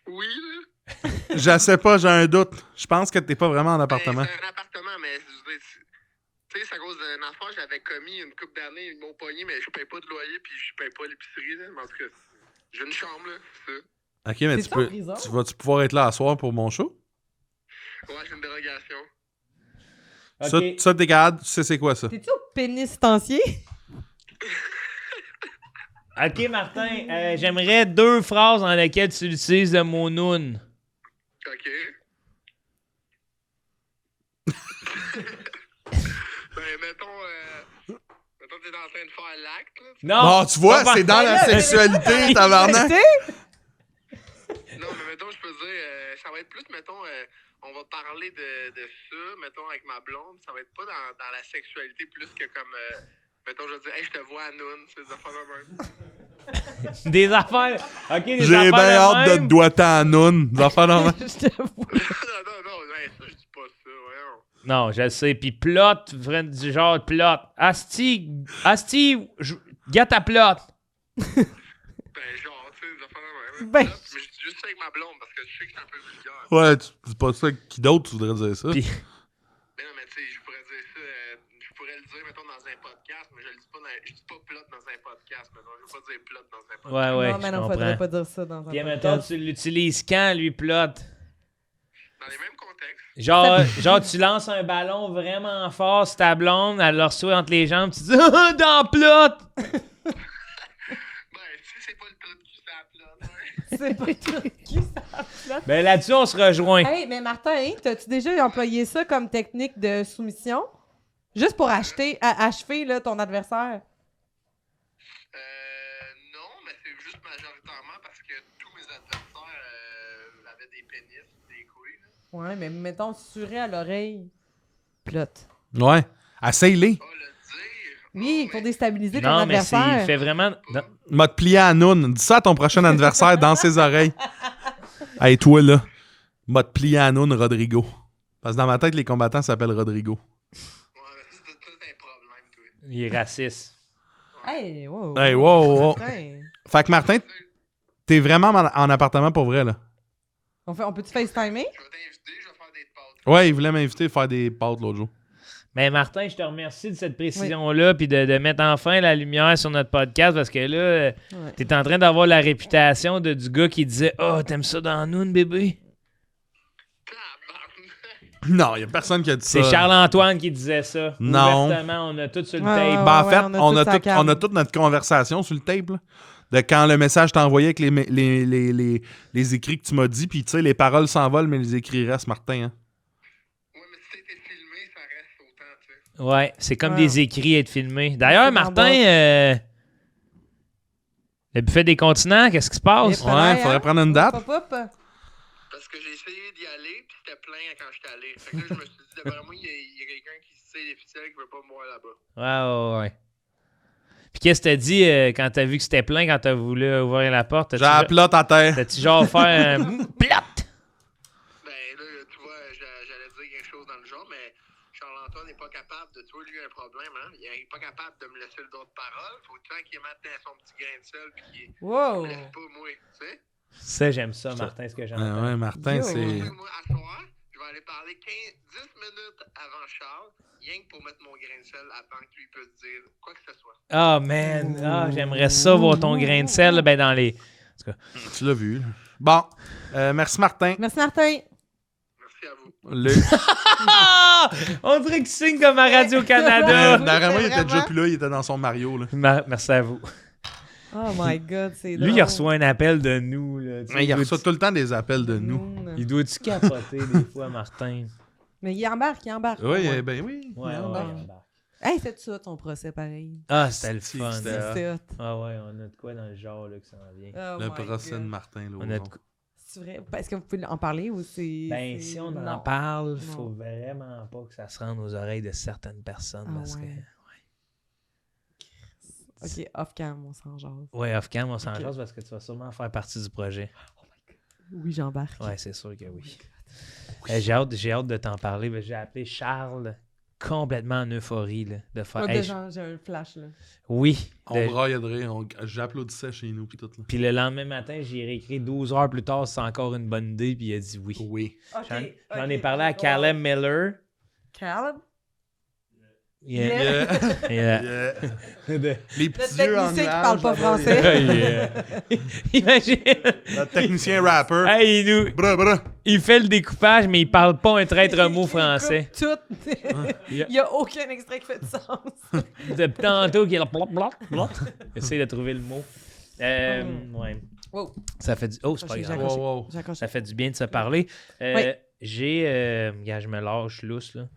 Oui, là. Je sais pas, j'ai un doute. Je pense que t'es pas vraiment en appartement. Ben, c'est un appartement, mais je veux dire, tu sais, c'est à cause d'un enfant, j'avais commis une couple d'années, ils m'ont pogné, mais je paye pas de loyer, puis je paye pas l'épicerie, là. Mais en tout cas, j'ai une chambre, là, c'est ça. Ok, mais C'est-tu en prison? tu vas-tu pouvoir être là à soir pour mon show? Ouais, j'ai une dérogation. OK. Ça, t'es capable, tu sais c'est quoi ça? T'es-tu au pénitencier? OK, Martin, j'aimerais 2 phrases dans lesquelles tu utilises le mot noun. OK. Ben, mettons, t'es en train de faire l'acte, là. Non. Bon, tu vois, Pas c'est dans la Martin. sexualité, tabarnak. Non, mais mettons, je peux dire, ça va être plus, mettons, on va parler de ça, mettons, avec ma blonde. Ça va être pas dans la sexualité plus que comme, mettons, je vais dire, hey, je te vois à Noun, c'est des affaires de même. Des affaires. OK, des J'ai affaires bien hâte de te même. doigter à Noun. Des affaires de même. Je t'avoue. non, ouais, ça, je dis pas ça, voyons. Non, je le sais. Puis plot, vraiment du genre plot. Asti, gâte ta plot. Ben, genre, tu sais, des affaires de même. Ben. Mais je dis juste ça avec ma blonde parce que je sais que c'est un peu vulgaire. Ouais, c'est pas ça. Qui d'autre tu voudrais dire ça? Puis- Mais non, mais tu sais, je pourrais dire ça, je pourrais le dire, mettons, dans un podcast, mais je le dis pas, je dis pas plot dans un podcast, mettons. Je veux pas dire plot dans un podcast. Ouais, ouais, non, mais je non, faudrait comprends. pas dire ça dans un Puis, mettons, podcast. tu l'utilises quand, lui, plot? Dans les mêmes contextes. Genre, tu lances un ballon vraiment fort sur ta blonde, elle le reçoit entre les jambes, tu dis « Ah, dans plot! Ben, si c'est pas le plot qui s'appelle, là, ouais. C'est pas tout qui ça. » Ben là-dessus, on se rejoint. Hey, mais Martin, t'as-tu déjà employé ça comme technique de soumission? Juste pour achever là, ton adversaire? Non, mais c'est juste majoritairement parce que tous mes adversaires avaient des pénis, des couilles, là. Ouais, mais mettons surer à l'oreille. Plot. Ouais. Essaye-les. Ah, le dire. Oui, pour déstabiliser ton Non, mais adversaire. il fait vraiment... non. M'a te plier à Noun. Dis ça à ton prochain adversaire dans ses oreilles. Hey, toi, là. M'a te plier à Noun, Rodrigo. Parce que dans ma tête, les combattants s'appellent Rodrigo. Ouais, mais c'est un problème, toi. Il est raciste. Hey, wow. Hey, wow, wow. Martin. Fait que Martin, t'es vraiment en appartement pour vrai, là. On peut-tu FaceTimer? Je vais t'inviter, je vais faire des pâtes. Ouais, il voulait m'inviter à faire des pâtes l'autre jour. Mais Martin, je te remercie de cette précision-là puis de mettre enfin la lumière sur notre podcast parce que là, Ouais. t'es en train d'avoir la réputation du gars qui disait « Oh, t'aimes ça dans Noun, bébé? » Tabarnak. Non, il a personne qui a dit ça. C'est Charles-Antoine qui disait ça. Non. Ouvertement, on a tout sur le Ouais, tape. Ben, en ouais, fait, on a tout ça à cam. on a toute notre conversation sur le tape, là. De quand le message t'a envoyé avec les écrits que tu m'as dit, puis tu sais, les paroles s'envolent, mais les écrits restent, Martin. Hein. Ouais, mais si t'es filmé, ça reste autant, tu sais. Ouais, c'est comme Ouais. des écrits être filmés. D'ailleurs, C'est Martin, dans le buffet des continents, qu'est-ce qui se passe? Et pareil, Ouais, faudrait hein? prendre une date. Hop, hop, hop. Parce que j'ai essayé d'y aller, puis c'était plein quand j'étais allé. Fait que là, je me suis dit, d'après moi, il y a quelqu'un qui sait les ficelles qui veut pas me voir là-bas. Ouais. Puis qu'est-ce que t'as dit quand t'as vu que c'était plein, quand t'as voulu ouvrir la porte? J'ai la plotte à terre. T'as-tu genre fait un plate? Ben là, tu vois, j'allais dire quelque chose dans le genre, mais Charles-Antoine n'est pas capable de... Tu vois, lui, il a un problème, hein? Il est pas capable de me laisser le droit de parole. Faut tant qu'il mette dans son petit grain de sel, puis qu'il Wow. me laisse pas, moi, tu sais? Ça, j'aime ça, Martin, ce que j'entends. Ouais, Martin, Yo. c'est... Moi, à soir, je vais aller parler 10 minutes avant Charles, rien que pour mettre mon grain de sel avant que lui puisse dire quoi que ce soit. Ah, man. Ah, j'aimerais ça voir ton grain de sel, ben dans les... Tu l'as vu. Là. Bon, merci Martin. Merci, Martin. Merci à vous. Ah! On dirait qu'il signe comme à Radio-Canada. Normalement, il était Vraiment? déjà plus là, il était dans son Mario. Là. Merci à vous. Oh my God, c'est Lui, il reçoit un appel de nous. Là. Tu sais, Il reçoit tout le temps des appels de nous. Il doit-tu capoter des fois, Martin? Mais il embarque. Oui, ben oui. Ouais, Non, ouais. ben. Hey, c'est ça ton procès, pareil. Ah, c'était le Si, fun. c'était- C'est hot. Ah ouais, on a de quoi dans le genre là, qui s'en vient. Oh Le my procès de God. Martin. Là, On a de quoi... C'est vrai? Est-ce que vous pouvez en parler ou c'est... Ben, c'est- si on en non. parle, faut Non. vraiment pas que ça se rende aux oreilles de certaines personnes. Ah parce ouais. OK, off-cam, on s'en jase. que... Ouais, off-cam, on s'en jase parce que tu vas sûrement faire partie du projet. Oui, j'embarque. Ouais, c'est sûr que oui. J'ai hâte de t'en parler. Ben, j'ai appelé Charles complètement en euphorie là, de faire... Pas Hey, déjà, j'ai un flash, là. Oui. On braille de rire, j'applaudissais chez nous pis tout. Là. Puis le lendemain matin, j'ai réécrit 12 heures plus tard, c'est encore une bonne idée, puis il a dit oui. Oui. J'en ai parlé à Caleb Miller. Caleb? Yeah. Yeah. Les Le petits yeux en technicien qui nuage, parle pas là-bas, français. Yeah. Imagine. Le technicien rapper. Hey, Bra. il fait le découpage, mais il parle pas un traître mot français. Il coupe tout. Il n'y a aucun extrait qui fait de sens. De tantôt qu'il est là. Blop, blop, blop. Essaye de trouver le mot. Ouais. Wow. Ça fait du... Oh, c'est pas J'ai grave. accroché. Wow. J'ai accroché. Ça fait du bien de se parler. Oui. Regarde, je me lâche lousse, là.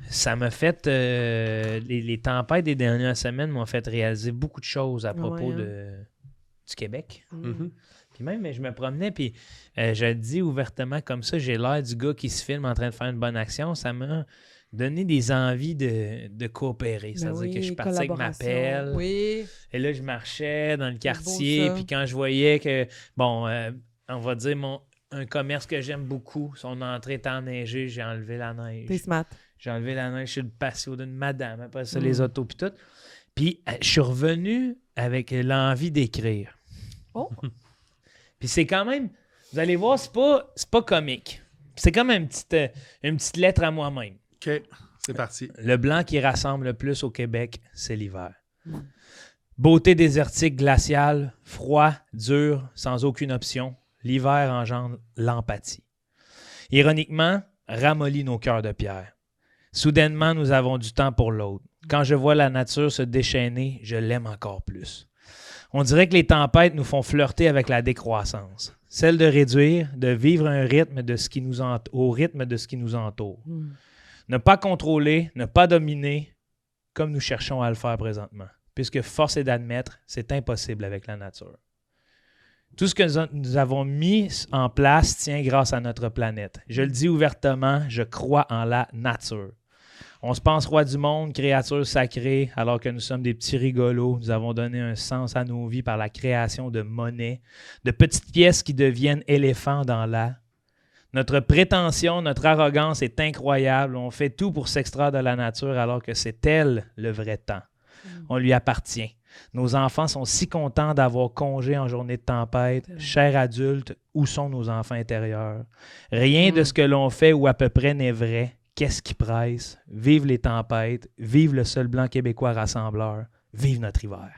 Ça m'a fait... les tempêtes des dernières semaines m'ont fait réaliser beaucoup de choses à propos du Québec. Mhm. Puis même, je me promenais, puis je le dis ouvertement comme ça, j'ai l'air du gars qui se filme en train de faire une bonne action. Ça m'a donné des envies de coopérer. Ben C'est-à-dire que je suis parti avec ma collaboration. pelle. Oui. Et là, je marchais dans le beau, quartier, ça. puis quand je voyais que, bon, on va dire, un commerce que j'aime beaucoup, son entrée est enneigée, j'ai enlevé la neige. T'es smart. J'ai enlevé la neige sur le patio d'une madame, après ça, les autos, puis tout. Puis, je suis revenu avec l'envie d'écrire. Oh. Puis c'est quand même, vous allez voir, c'est pas comique. C'est comme une petite lettre à moi-même. OK, c'est parti. Le blanc qui rassemble le plus au Québec, c'est l'hiver. Beauté désertique, glaciale, froid, dur, sans aucune option, l'hiver engendre l'empathie. Ironiquement, ramollit nos cœurs de pierre. Soudainement, nous avons du temps pour l'autre. Quand je vois la nature se déchaîner, je l'aime encore plus. On dirait que les tempêtes nous font flirter avec la décroissance. Celle de réduire, de vivre un rythme de ce qui nous au rythme de ce qui nous entoure. Ne pas contrôler, ne pas dominer, comme nous cherchons à le faire présentement. Puisque force est d'admettre, c'est impossible avec la nature. Tout ce que nous avons mis en place tient grâce à notre planète. Je le dis ouvertement, je crois en la nature. On se pense roi du monde, créature sacrée, alors que nous sommes des petits rigolos. Nous avons donné un sens à nos vies par la création de monnaies, de petites pièces qui deviennent éléphants dans la. Notre prétention, notre arrogance est incroyable. On fait tout pour s'extraire de la nature alors que c'est elle le vrai temps. On lui appartient. Nos enfants sont si contents d'avoir congé en journée de tempête. Chers adultes, où sont nos enfants intérieurs? Rien de ce que l'on fait ou à peu près n'est vrai. Qu'est-ce qui presse? Vive les tempêtes, vive le seul blanc québécois rassembleur, vive notre hiver.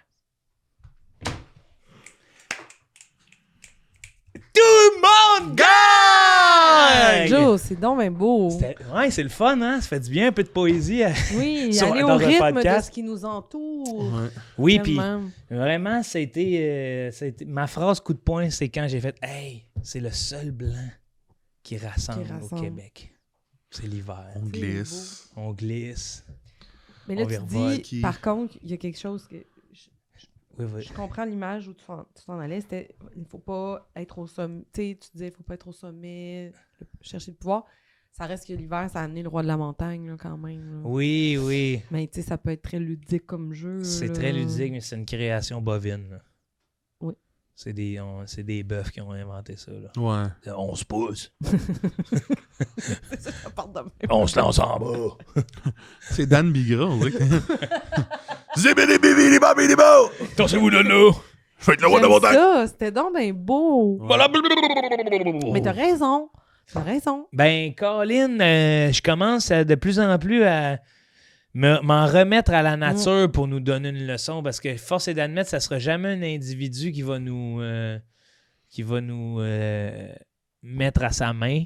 Tout le monde gagne! Joe, c'est donc bien beau. Ouais, c'est le fun, hein? Ça fait du bien, un peu de poésie. Oui, Sur- aller dans au un rythme de podcast. ce qui nous entoure. Ouais. Oui, puis Tellement. vraiment, ça a été ma phrase coup de poing, c'est quand j'ai fait « Hey, c'est le seul blanc qui rassemble au rassemble. Québec. C'est l'hiver. On glisse. On glisse. Mais là, On tu verra dis, qui- par contre, il y a quelque chose que... Oui, oui. Je comprends l'image où tu t'en allais. C'était, il faut pas être au sommet. Tu sais, tu disais, il faut pas être au sommet, chercher le pouvoir. Ça reste que l'hiver, ça a amené le roi de la montagne, là, quand même. Là. Oui, oui. Mais tu sais, ça peut être très ludique comme jeu. C'est là. très ludique, mais c'est une création bovine. Là. Oui. C'est des bœufs qui ont inventé ça. Là. Ouais. On se pousse. Ça part de même. On se lance en bas. C'est Dan Bigra, on dirait que... Torsez-vous de là. Faites le J'aime ça, c'était donc bien beau. Voilà. Mais t'as raison. T'as raison. Ben, Colin, je commence de plus en plus à m'en remettre à la nature pour nous donner une leçon, parce que force est d'admettre, ça sera jamais un individu qui va nous mettre à sa main.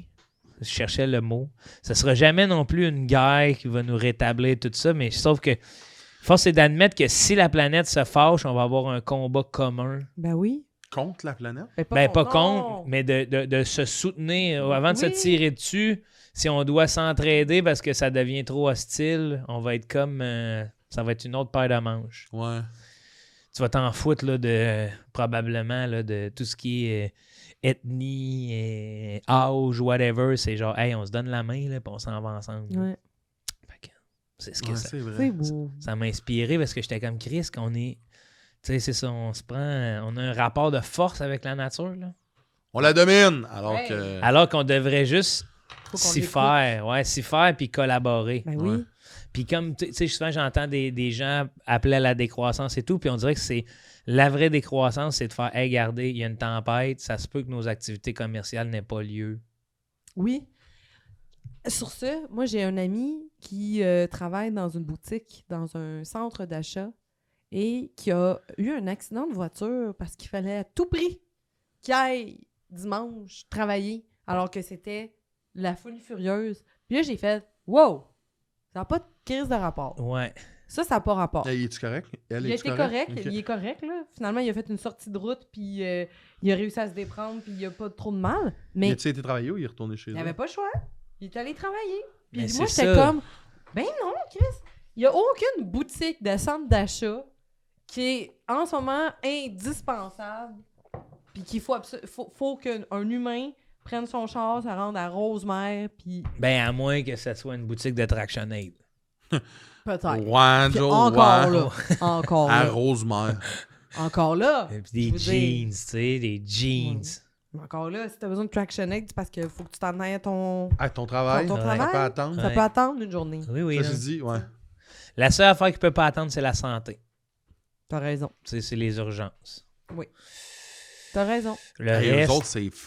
Je cherchais le mot. Ça sera jamais non plus une guerre qui va nous rétablir tout ça, mais sauf que force est d'admettre que si la planète se fâche, on va avoir un combat commun. Ben oui. Contre la planète? Ben, pas non. contre, mais de se soutenir. Avant de se Oui. tirer dessus, si on doit s'entraider parce que ça devient trop hostile, on va être comme... ça va être une autre paire de manches. Ouais. Tu vas t'en foutre, là, probablement, là, de tout ce qui est ethnie, âge, whatever. C'est genre, hey, on se donne la main, là, puis on s'en va ensemble. Ouais. Fait que c'est ce que Ouais, ça. c'est vrai. C'est beau. Ça m'a inspiré parce que j'étais comme Chris, qu'on est. Tu sais, c'est ça, on a un rapport de force avec la nature, là. On la domine, alors Ouais. que... Alors qu'on devrait juste Faut qu'on s'y l'écoute. faire puis collaborer. Ben oui. Ouais. Puis comme, tu sais, souvent j'entends des gens appeler à la décroissance et tout, puis on dirait que c'est la vraie décroissance, c'est de faire, hey, regardez, il y a une tempête, ça se peut que nos activités commerciales n'aient pas lieu. Oui. Sur ce, moi, j'ai un ami qui travaille dans une boutique, dans un centre d'achat, et qui a eu un accident de voiture parce qu'il fallait à tout prix qu'il aille dimanche travailler, alors que c'était la folie furieuse. Puis là, j'ai fait « Wow! Ça n'a pas de crise de rapport. Ouais. Ça n'a pas rapport. » Hey, es-tu correct? Elle, Il a es-tu été correct, Ok. il est correct, là. Finalement, il a fait une sortie de route, puis il a réussi à se déprendre, puis il a pas trop de mal. Mais As-tu été travailler ou il est retourné chez il eux? n'avait pas le choix. Il est allé travailler. Puis Mais moi, c'est j'étais ça. comme, ben non, Chris, il n'y a aucune boutique de centre d'achat qui est en ce moment indispensable, puis qu'il faut qu'un humain prenne son char, se rende à Rosemère, puis Ben, à moins que ça soit une boutique de TractionAid. peut-être. Ouais, Puis Joe, encore ouais. là, encore À là, Rosemère. encore là. Et puis Je des veux jeans, dire- tu sais, des jeans. Mais encore là, si t'as besoin de TractionAid, c'est parce qu'il faut que tu t'en ailles à ton... À ton travail, Ton ça travail. peut attendre. Ça Ouais. peut attendre une journée. Oui, oui. Ça non. se dit, ouais. La seule affaire qui peut pas attendre, c'est la santé. T'as raison. Tu sais, c'est les urgences. T'as raison. Le Hey, reste, eux autres,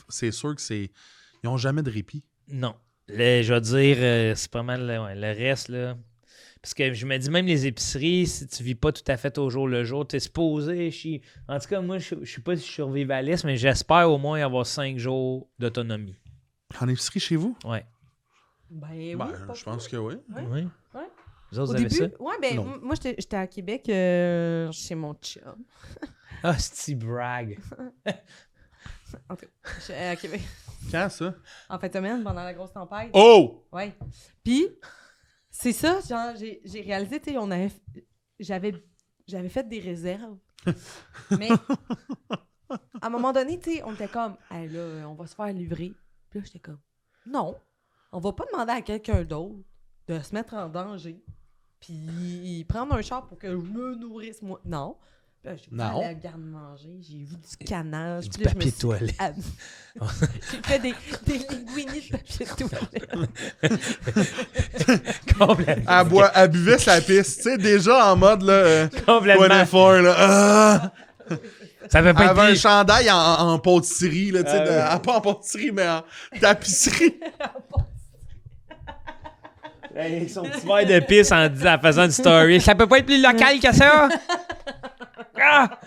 c'est sûr que c'est... Ils ont jamais de répit. non. Je vais dire, c'est pas mal ouais, le reste, là. Parce que je me dis, même les épiceries, si tu vis pas tout à fait au jour le jour, t'es supposé... En tout cas, moi, je sais pas si je suis survivaliste, mais j'espère au moins avoir 5 jours d'autonomie. En épicerie chez vous? Ouais. Ben oui, Ben, pas je pense que oui. Ouais. Oui. Ouais. Vous autres, Au vous avez début, ça? ouais, ben Non. moi j'étais à Québec chez mon chum. Ah, c'est brag. En tout cas, j'étais à Québec Quand ça? en fin de semaine pendant la grosse tempête. Oh! Ouais. Puis c'est ça, genre j'ai réalisé, tu sais, j'avais fait des réserves. Mais à un moment donné, tu sais, on était comme, hey, là, on va se faire livrer. Puis là, j'étais comme, non, on va pas demander à quelqu'un d'autre de se mettre en danger. Puis prendre un char pour que je me nourrisse moi. Non. Puis là, j'ai Non. fait la garde-manger, j'ai vu du canage. Du puis là, je me papier suis- toilette. Ah, j'ai fait des linguinis de papier toilette. Complètement. Elle buvait sa piste, tu sais, déjà en mode, là, Complètement. 24, là. Ah! Ça peut Elle pas avait un être... chandail en pâtisserie, là, tu sais, Ah pas en pâtisserie, mais en tapisserie. Hey, son petit verre de pisse en faisant une story. Ça peut pas être plus local que ça? Ah!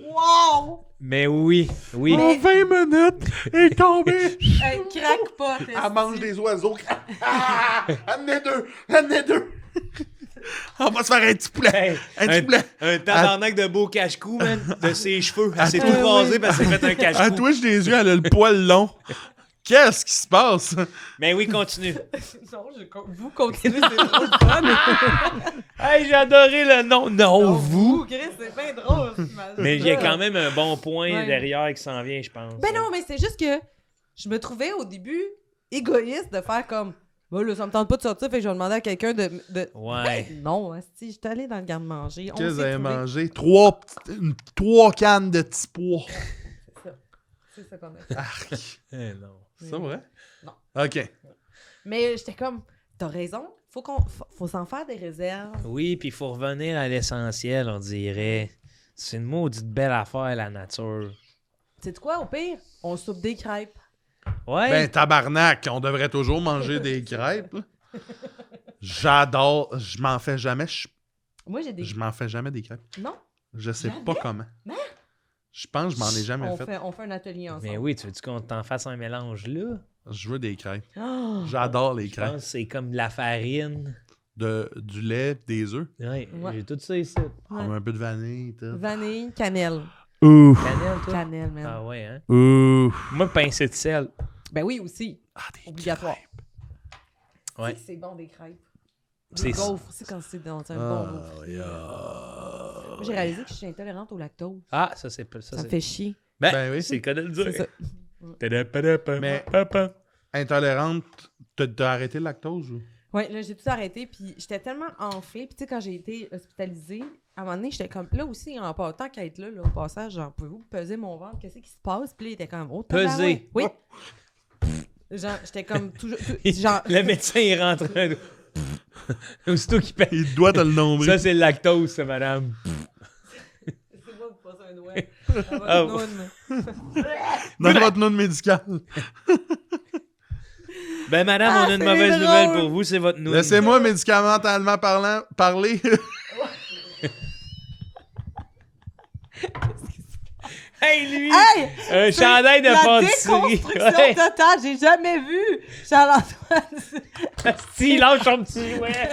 Wow! Mais oui, oui. En 20 minutes, elle est tombée. Elle craque pas. Elle mange des oiseaux. Ah! Amenez deux. On va se faire un petit poulet. Hey, Un petit poulet. un tabarnak de beau cache-cou, man, de ses cheveux. Elle s'est tout toi, rasée parce qu'elle s'est fait un Elle cache-cou. touche des yeux, elle a le poil long. Qu'est-ce qui se passe? Mais oui, continue. Non, vous continuez, c'est trop le fun. Hey, j'ai adoré le nom. Non, vous. Chris, c'est bien drôle. cette image-là. Mais il y a quand même un bon point Ouais. derrière qui s'en vient, je pense. Ben non, mais c'est juste que je me trouvais au début égoïste de faire comme, bah là, ça me tente pas de sortir, fait que je vais demander à quelqu'un de... Ouais. Ben non, si j'étais allée dans le garde-manger. Qu'est-ce que vous s'est avez trouvé. mangé? 3 cannes de petits pois. C'est ça qu'on a fait. Eh non. C'est ça vrai? Non. OK. Mais j'étais comme, t'as raison, faut s'en faire des réserves. Oui, puis il faut revenir à l'essentiel, on dirait. C'est une maudite belle affaire, la nature. Tu sais de quoi, au pire? On soupe des crêpes. Ouais. Ben, tabarnak, on devrait toujours manger des crêpes. là. J'adore. Je m'en fais jamais. Moi, j'ai des... Je m'en fais jamais des crêpes. Non? Je sais Jamais? pas comment. Je pense que je m'en ai jamais on fait. fait un atelier ensemble. Mais oui, tu veux-tu qu'on t'en fasse un mélange là? Je veux des crêpes. Oh! J'adore les Je crêpes. pense que c'est comme de la farine. Du lait, des œufs. Ouais, Ouais. j'ai tout ça ici. Ouais. Un peu de vanille. Tout. Vanille, cannelle. Ouf. Cannelle, toi? Cannelle, man. Ah ouais, hein? Ouf. Moi, pincée de sel. Ben oui, aussi. Ah, des Obligatoire. Ouais. C'est bon, des crêpes. Des C'est- gaufres, c'est quand c'est dans un bon gaufre. Moi, j'ai réalisé que je suis intolérante au lactose. Ah, ça, c'est pas ça. Ça me c'est- fait chier. Ben oui. C'est le cas de le dire. C'est ça. Mais- Intolérante, t'as arrêté le lactose ou? Ouais, là, j'ai tout arrêté, puis j'étais tellement enflée. Puis tu sais, quand j'ai été hospitalisée, à un moment donné, j'étais comme... Là aussi, en pas tant qu'à être là, au passage, genre, pouvez-vous peser mon ventre? Qu'est-ce qui se passe? Puis là, il était comme... Oh, Peser? tabarouette. Oui. Genre, j'étais comme toujours... genre... Le médecin est rentré. Aussitôt qu'il paye. Il doit te le nommer. Ça, c'est le lactose, ça, madame. C'est moi, vous passez un doigt. Ah, Dans votre note médicale. Ben, madame, Ah, on a une c'est mauvaise drôle. nouvelle pour vous, c'est votre nouvelle. Laissez-moi médicamentalement parler. Hey, lui! Hey! Un C'est chandail de la pâtisserie. déconstruction Ouais. totale, j'ai jamais vu Charles-Antoine. Si, il lâche son petit jouet.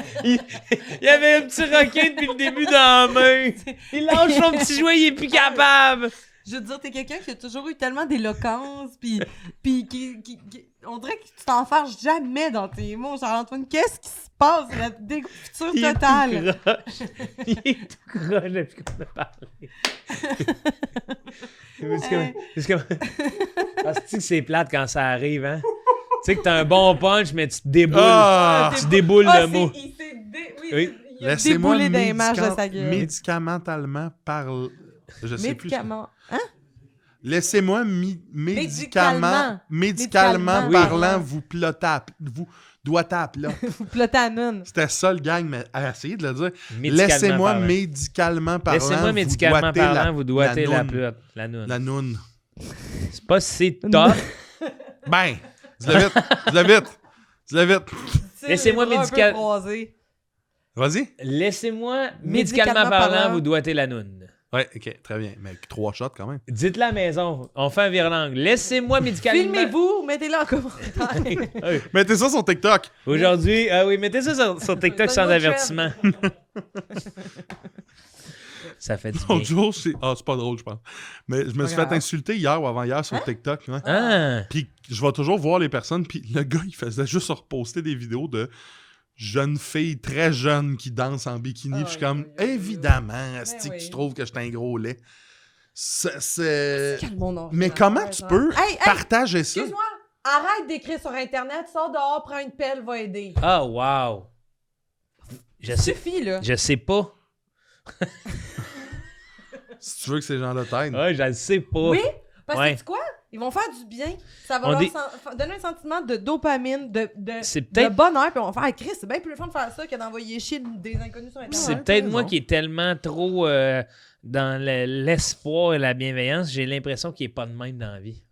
Il avait un petit requin depuis le début dans la main. Il lâche son petit jouet, il est plus capable. Je veux dire, t'es quelqu'un qui a toujours eu tellement d'éloquence, puis on dirait que tu t'enfermes jamais dans tes mots, Charles-Antoine. Qu'est-ce qui se passe? La déconfiture Il est totale. tout croche. Il est tout croche depuis qu'on a parlé. C'est comme... Asti que c'est plate quand ça arrive, hein? Tu sais que t'as un bon punch, mais tu te déboules. Ah! Tu déboules Ah, le mot. il s'est Oui. il a Laissez-moi déboulé des images de sa gueule. médicamentalement parler. Je sais plus. Médicaments. Hein? Laissez-moi médicalement Médicalement. parlant vous doigter à plat. Vous plottez à noun. C'était ça le gang, mais essayez de le dire. Médicalement Laissez-moi parlant. médicalement parlant. Laissez-moi médicalement parlant, vous doigtez la noune. plotte. La noune. La noune. C'est pas si top. Ben, dis-le vite, dis-le vite, dis-le vite. Laissez-moi médical. Un peu croisé. Vas-y. Laissez-moi Médicalement médicalement parlant, parlant. vous doigtez la noune. Ouais, ok, très bien. Mais 3 shots quand même. Dites-le à la maison. On fait un virelangue. Laissez-moi médicalement... Filmez-vous, mettez-le en commentaire. Oui. Mettez ça sur TikTok. Aujourd'hui, oui, mettez ça sur TikTok C'est sans un autre avertissement. Ça fait du bien. L'autre jour, c'est pas drôle, je pense. Mais je me suis fait grave. insulter hier ou avant-hier sur TikTok. Ouais. Ah! Puis je vais toujours voir les personnes. Puis le gars, il faisait juste reposter des vidéos de jeunes filles très jeunes qui dansent en bikini. Puis je suis comme, évidemment, asti, que oui. tu trouves que j'étais un gros lait. C'est... Quel bon ordinateur, Mais comment tu genre. peux Hey, partager ça? excuse-moi, arrête d'écrire sur Internet, sors dehors, prends une pelle, va aider. Ah, wow! Je sais, Suffit, là. je sais pas. Si tu veux que ces gens-là t'aident. Ouais, je le sais pas. Oui, parce Ouais. que tu sais quoi? Ils vont faire du bien. Ça va On leur dit- donner un sentiment de dopamine, C'est de peut-être bonheur, puis on va faire Chris, c'est bien plus le fun de faire ça que d'envoyer chier des inconnus sur Internet. c'est Ouais, peut-être t'as moi raison. qui est tellement trop dans l'espoir et la bienveillance. J'ai l'impression qu'il est pas de même dans la vie.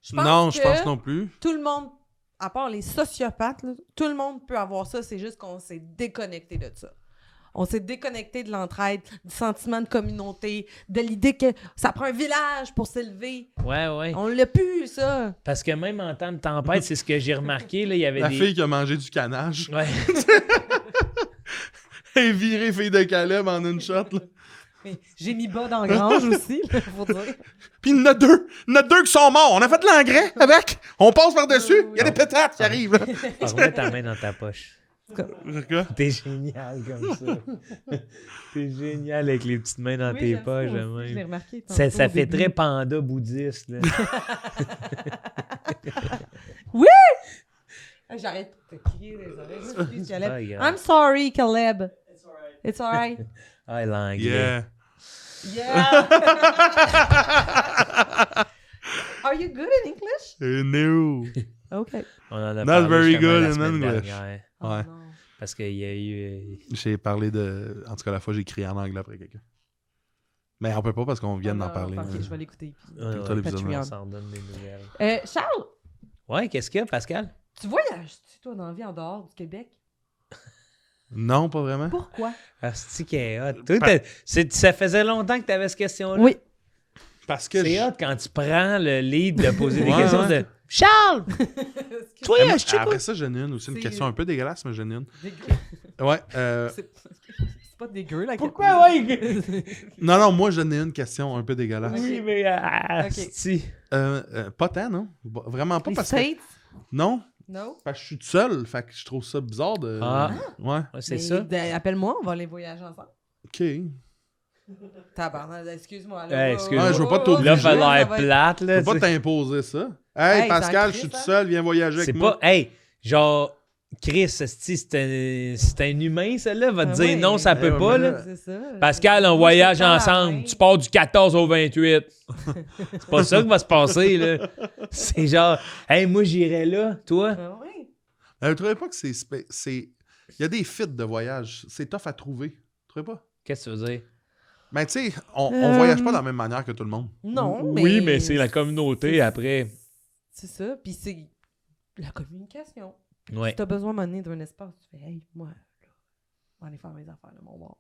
Je pense Non, je que pense non plus. tout le monde, à part les sociopathes, là, tout le monde peut avoir ça, c'est juste qu'on s'est déconnecté de ça. On s'est déconnecté de l'entraide, du sentiment de communauté, de l'idée que ça prend un village pour s'élever. Ouais, ouais. On l'a plus, ça. Parce que même en temps de tempête, c'est ce que j'ai remarqué. Là, il y avait La des... fille qui a mangé du canage. Ouais. Elle est virée fille de Caleb en une shot. Là. Mais j'ai mis bas dans la grange aussi, là, faut dire. Puis il y en a deux. Il y en a deux qui sont morts. On a fait de l'engrais avec. On passe par-dessus. Il y a des pétates qui arrivent. Là. Remets ta main dans ta poche. Quoi? T'es génial comme ça. T'es génial avec les petites mains dans Oui, tes j'aime ça poches. aussi, de je l'ai même. remarqué. Ça tantôt au fait début. très panda bouddhiste. Là. Ah, j'arrête de te crier les oreilles. Excuse, Caleb. pas grave. I'm sorry, Caleb. It's alright. Ah, l'anglais. Yeah. Yeah. Are you good in English? No. Okay. On en a Not parlé very justement good la in semaine English. dernière. Oh, Ouais. non. Parce qu'il y a eu... J'ai parlé de. En tout cas, la fois, j'ai crié en anglais après quelqu'un. Mais on peut pas parce qu'on vient d'en Oh, non, parler. Ok, je vais l'écouter. Toi, l'épisode, on Patreon. s'en donne des nouvelles. Charles, Ouais, qu'est-ce qu'il y a, Pascal? tu voyages-tu, toi, dans la vie en dehors du Québec? Non, pas vraiment. Pourquoi? Asti qui est hot. Toi, ça faisait longtemps que tu avais cette question-là. Oui. Parce que. C'est hot quand tu prends le lead de poser des Ouais, questions ouais. de Charles! Toi, Mais moi, je sais après quoi? ça, j'en ai une aussi, une C'est- question un peu dégueulasse, mais j'en ai une. Dégueu. Ouais. C'est pas dégueu, la Pourquoi, ouais? Non, moi, j'en ai une question un peu dégueulasse. Oui, mais asti. Pas tant, non? Vraiment pas Les parce que. States? Non, Non? Parce que je suis tout seul, fait que je trouve ça bizarre de... Ah. Ouais. Ouais, c'est Mais ça. Appelle-moi, on va aller voyager ensemble. OK. Tabarnak, excuse-moi. Hey, excuse-moi. Ouais, je veux pas t'obliger. Là, ça a Ça l'air va être- plate, là. Je peux tu pas sais. t'imposer ça. Hey, Hey, Pascal, t'en je suis crisses, tout seul, viens voyager C'est avec pas. moi. Hey, genre, Chris, c'est un humain, celle-là, va te Ah dire oui. non, ça peut Eh, pas, mais là. C'est ça. Pascal, on Moi, voyage je te parle à la ensemble. main. Tu pars du 14 au 28. C'est pas ça qui va se passer, là. C'est genre, hey, moi, j'irais là, toi. Ah oui. Vous trouvez pas que c'est... Il y a des fits de voyage. C'est tough à trouver. Vous trouvez pas? Qu'est-ce que tu veux dire? Mais tu sais, on voyage pas de la même manière que tout le monde. Non, mais... Oui, mais c'est la communauté après. C'est ça, puis c'est la communication. Ouais. Si t'as besoin de d'un espace, tu fais « Hey, moi, là, je vais aller faire mes affaires de mon bord.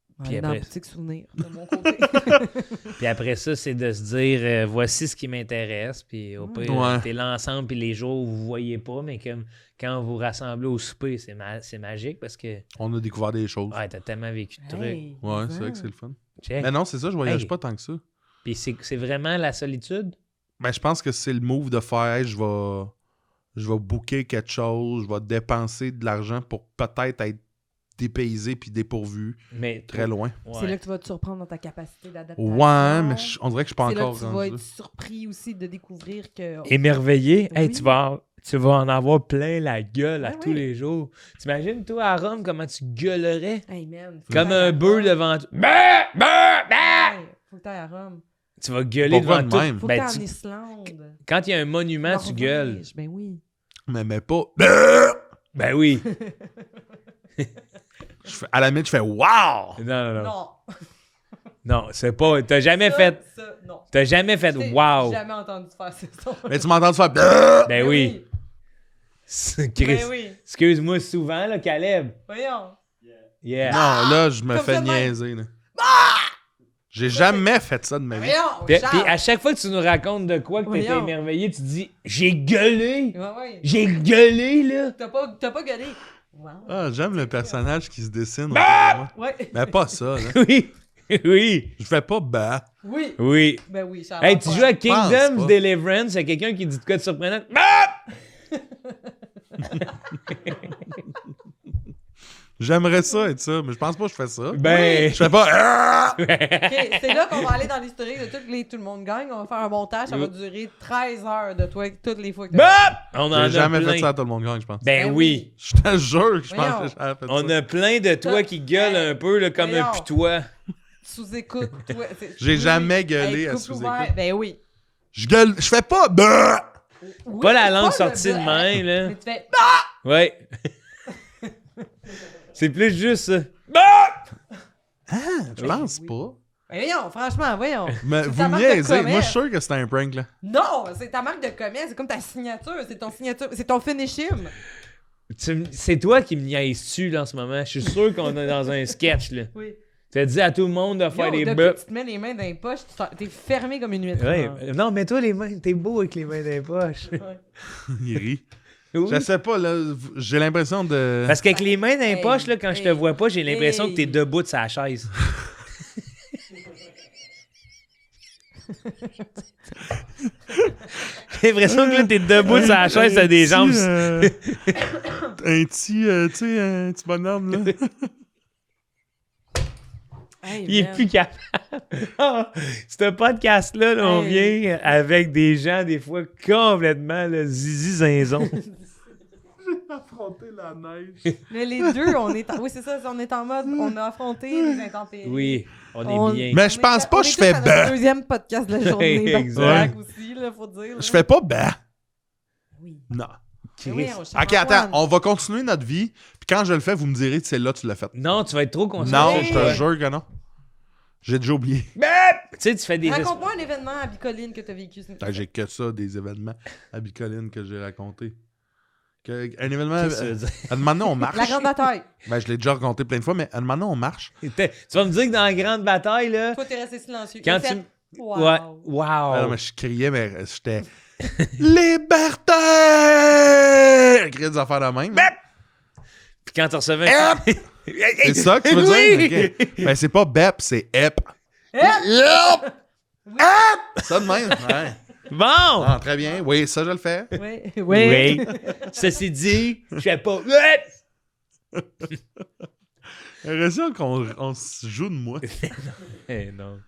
Je vais Puis aller dans la après- boutique souvenir de mon côté. Puis après ça, c'est de se dire, voici ce qui m'intéresse. Puis au pire, Ouais. t'es là ensemble, puis les jours où vous voyez pas, mais comme quand vous rassemblez au souper, c'est magique parce que On a découvert des choses. ouais, t'as tellement vécu de trucs. Hey, Ouais, mais c'est vrai que c'est le fun. Check. Mais non, c'est ça, je voyage Hey. pas tant que ça. Puis c'est vraiment la solitude. Ben, je pense que c'est le move de faire, hey, je vais booker quelque chose, je vais dépenser de l'argent pour peut-être être dépaysé puis dépourvu Mais très loin. Ouais. C'est là que tu vas te surprendre dans ta capacité d'adaptation. Ouais, mais on dirait que je suis pas C'est là encore que tu vas rendu être là. surpris aussi de découvrir que... Émerveillé, hey, Oui. tu vas en avoir plein la gueule à Ah tous oui. les jours. T'imagines, toi, à Rome, comment tu gueulerais? Hey man, faut Comme que t'ailles à un bœuf Rome. devant toi. Bah, bah, bah! Ouais, faut que t'ailles à Rome. Tu vas gueuler Pourquoi devant de tout. même? Faut Ben, que t'ailles en tu- Islande. Quand il y a un monument, tu gueules. Norvège, ben oui. Mais pas. Ben oui. À la limite, je fais wow! Non. Non. Non, c'est pas. T'as jamais Ça, fait. ça, non. T'as jamais fait J'ai wow. jamais entendu faire ce son. Mais tu m'entends faire. Ben oui. Chris. Ben oui. Excuse-moi souvent, là, Caleb. Voyons. Yeah. Non, là, je me Comme fais ça de même. niaiser. Là. J'ai jamais fait ça de ma vie. Voyons. Puis Charles. à chaque fois que tu nous racontes de quoi que t'étais Voyons. émerveillé, tu dis j'ai gueulé. Ouais. J'ai gueulé, là. T'as pas gueulé. Wow. Ah, j'aime le personnage qui se dessine. autour Bah! de moi. Ouais. Mais pas ça, là. Oui. Oui. Je fais pas bah. Oui. Oui. Ben oui, Charles. Hey, tu joues à Kingdom's pas. Deliverance, il y a quelqu'un qui dit de quoi de surprenant. Bah! J'aimerais ça être ça, mais je pense pas que je fais ça. Ben. Je fais pas. Ah! OK, c'est là qu'on va aller dans l'historique de tout le monde gagne. On va faire un montage. Ça va durer 13 heures de toi toutes les fois que Bah! On en a J'ai jamais plein. fait ça à tout le monde gagne, je pense. Ben Ben oui. Je te jure que je pense Voyons. que j'ai jamais fait On ça. a plein de toi qui gueulent un peu là, comme un Voyons. putois. sous-écoute. Toi, J'ai oui, jamais gueulé à couple sous-écoute. ouvert. Ben oui. Je gueule. Je fais pas bah! Oui, Pas la langue le sortie de blanc. même, là. Mais tu fais... Ouais. C'est plus juste ça. Je pense pas. Ben voyons, franchement, voyons. Mais C'est vous ta me marque de niaisez. Moi, je commerce. suis sûr que c'était un prank, là. Non, c'est ta marque de commerce, c'est comme ta signature, c'est ton finish him. C'est toi qui me niaises-tu là en ce moment. Je suis sûr qu'on est dans un sketch là. Oui. Tu as dit à tout le monde de faire Yo, des depuis bœufs. que tu te mets les mains dans les poches, t'es fermé comme une huître. Ouais. Non, mais toi les mains, t'es beau avec les mains dans les poches. Il rit. Oui. Je sais pas, là. J'ai l'impression de. Parce qu'avec les mains dans les Hey, poches, là, quand je te hey, vois pas, j'ai l'impression que t'es hey. debout de sa chaise. J'ai l'impression que là, t'es debout de sa chaise, t'as des jambes. Un petit, tu sais, un petit bonhomme, là. Hey, Il est man. plus capable. Ce podcast-là, là, on Hey. vient avec des gens, des fois, complètement là, zizi zinzon. Affronter la neige. Mais les deux, oui, c'est ça, on est en mode, on a affronté les intempéries. Oui, on est On- bien. Mais je pense pas On que est je tous fais à notre bah. deuxième podcast de la journée. Exact. back-to-back aussi, là, faut dire. là. Je fais pas bah. Oui. Non. Mais oui, Chris. on Ok, attends, on va continuer notre vie. Puis quand je le fais, vous me direz que c'est là que tu l'as fait. Non, tu vas être trop concentré. Non, Oui. je te jure que non. J'ai déjà oublié. Tu sais, tu fais des... Raconte-moi un événement à Bicoline que t'as vécu. J'ai que ça, des événements à Bicoline que j'ai raconté. Un événement. Qu'est-ce que ça veut dire? À un moment donné, on marche. La grande bataille. Ben, je l'ai déjà raconté plein de fois, mais à un moment donné, on marche. Tu vas me dire que dans la grande bataille, là... Toi, t'es resté silencieux. Quand Il a fait, tu... Wow. Ouais. Wow. Ah non, mais je criais, mais j'étais. Liberté! Je criais des affaires de même. Puis quand tu recevais... un- C'est ça que tu veux dire? Ok. Ben, c'est pas BEP, c'est EP. Hep! Ça de même. Ouais. Bon! Ah, très bien. Oui, ça, je le fais. Oui. Oui. Ceci dit, je fais pas. J'ai l'impression qu'on se joue de moi. Eh non.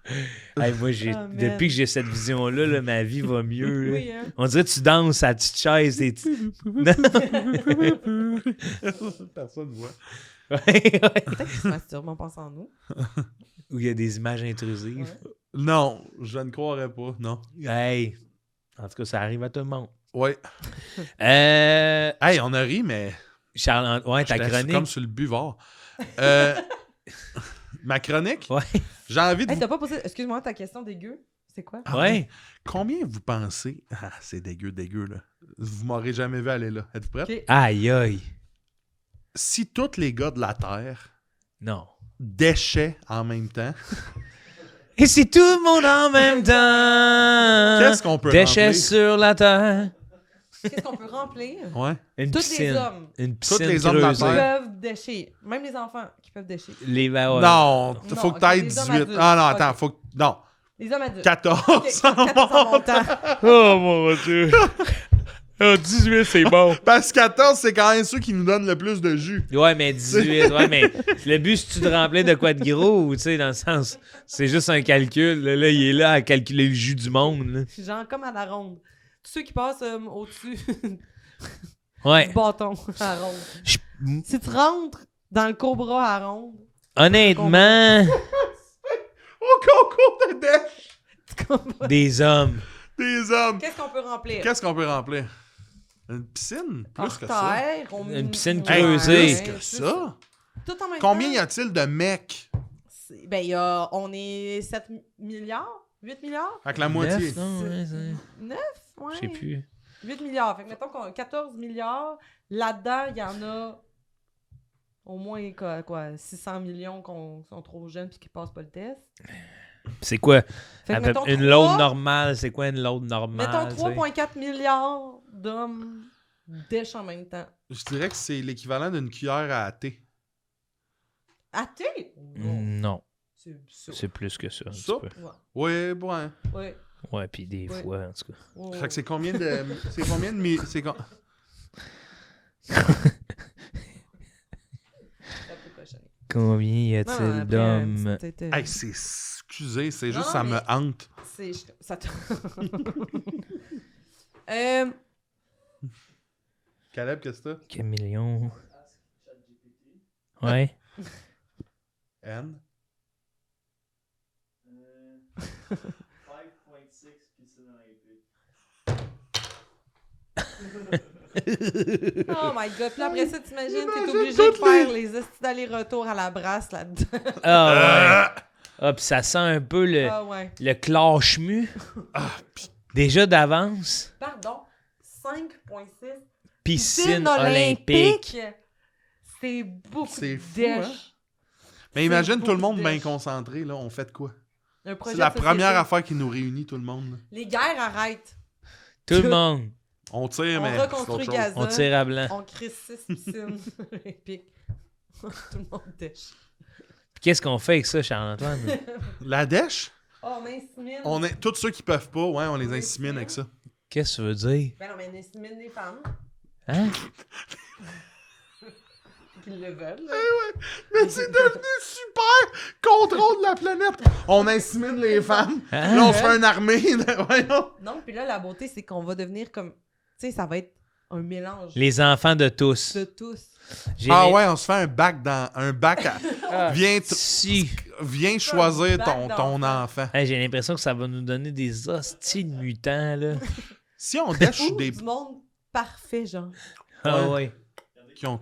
Hey, moi, Oh, man. depuis que j'ai cette vision-là, là, ma vie va mieux. Là. Oui, hein. On dirait que tu danses à la petite chaise. Et Personne ne voit. ouais. Peut-être qu'ils se masturbent en pensant à nous. Où il y a des images intrusives. Non, je ne croirais pas, non. Hey. En tout cas, ça arrive à tout le monde. Oui. Euh, Hey, on a ri, mais Charles, ouais, ta j'étais chronique. comme sur le buvard. Ma chronique? Ouais. J'ai envie de Hey, vous... t'as pas posé. Excuse-moi, ta question dégueu, c'est quoi? Ah Ouais. Combien vous pensez... Ah, c'est dégueu, là. Vous m'aurez jamais vu aller là. Êtes-vous prêts? Ok. Aïe, aïe. Si tous les gars de la Terre Non. déchaient en même temps, Et si tout le monde en même temps. qu'est-ce qu'on peut Déchets remplir? sur la terre. Qu'est-ce qu'on peut remplir? Ouais. Une Tous piscine. les hommes Une piscine les hommes de la creusée. qui terre. peuvent décher. Même les enfants qui peuvent décher. Les ben, ouais. Non, Non, faut que ok, t'ailles les hommes 18. adultes. Ah non, attends, Ok. faut que... Non, Les hommes adultes. 14. Ok, 14 en montant. Oh mon Dieu. Oh, 18, c'est bon. Parce que 14, c'est quand même ceux qui nous donnent le plus de jus. Ouais, mais 18. Ouais, mais le but, c'est-tu de remplir de quoi de gros ou, tu sais, dans le sens, c'est juste un calcul. Là, il est là à calculer le jus du monde. Là. Genre comme à la ronde. Tous ceux qui passent au-dessus Ouais. du bâton à la ronde. Je- Si tu rentres dans le cobra à ronde, Honnêtement, Au concours de dèche tu comprends? des hommes. des hommes. Qu'est-ce qu'on peut remplir? Qu'est-ce qu'on peut remplir? Une piscine? Plus que ça. Terre, Une piscine Hey, creusée. plus que ça? Tout en même Combien temps. y a-t-il de mecs? Ben, on est 7 milliards? 8 milliards? Fait que la moitié. Neuf, non, ouais, c'est- 9? Ouais. Je sais plus. 8 milliards. Fait que mettons qu'on a 14 milliards. Là-dedans, il y en a au moins quoi 600 millions qui sont trop jeunes puis qui passent pas le test. C'est quoi? Fait que À peu- mettons une 3 load normale, c'est quoi une load normale? Mettons tu sais? 3,4 milliards d'hommes dèchent en même temps. Je dirais que c'est l'équivalent d'une cuillère à thé. À thé? Non, C'est ça. c'est plus que ça. un Ça? petit peu. Oui, ouais. Ouais. Ouais, puis des Ouais. fois, en tout cas. Ouais. Fait que c'est combien de... C'est combien de... C'est Ça peut cochonner. Combien y Non, a-t-il après, d'hommes? peut-être, Hey, c'est... Excusez, c'est juste Non, ça mais- me hante. Ça te... Caleb, qu'est-ce que t'as? Quel million? Ouais. N? 5,6 piscine olympique. Oh my god. Puis là, après ça, t'imagines, t'es J'imagine obligé de toutes faire les estis d'aller-retour à la brasse là-dedans. Ah ouais. Ah, puis ça sent un peu Ah ouais. le cloche-mu. Ah, Déjà d'avance. Pardon. 5,6. Piscine olympique. C'est beaucoup C'est de fou, dèche. hein? Mais imagine beaucoup tout le monde de bien dèche. concentré, là. On fait de quoi? Un projet C'est la de société. première affaire qui nous réunit, tout le monde. Là. Les guerres arrêtent. Tout le monde. On tire, On mais... reconstruit c'est autre chose. Gaza. On tire à blanc. On crée 6 piscines olympiques. Tout le monde dèche. Puis qu'est-ce qu'on fait avec ça, Charles-Antoine? La dèche? Oh, on insémine. On est... Tous ceux qui peuvent pas, ouais, on les On insémine avec ça. Qu'est-ce que tu veux dire? Ben non, mais on insémine les femmes Hein? qui le veulent. là. Mais c'est devenu super contrôle de la planète. On insémine les femmes. Hein? Là, on se fait une armée. de- Voyons. Non, puis là, la beauté, c'est qu'on va devenir comme... Tu sais, ça va être un mélange Les enfants de tous. de tous. J'ai Ah les- ouais, on se fait un bac dans... Un bac à... Si. Viens choisir bac ton d'enfant. enfant. Hey, j'ai l'impression que ça va nous donner des hosties de mutants, là. Si on dèche Ou des... du monde parfait, genre. Ah ouais. Qui ont...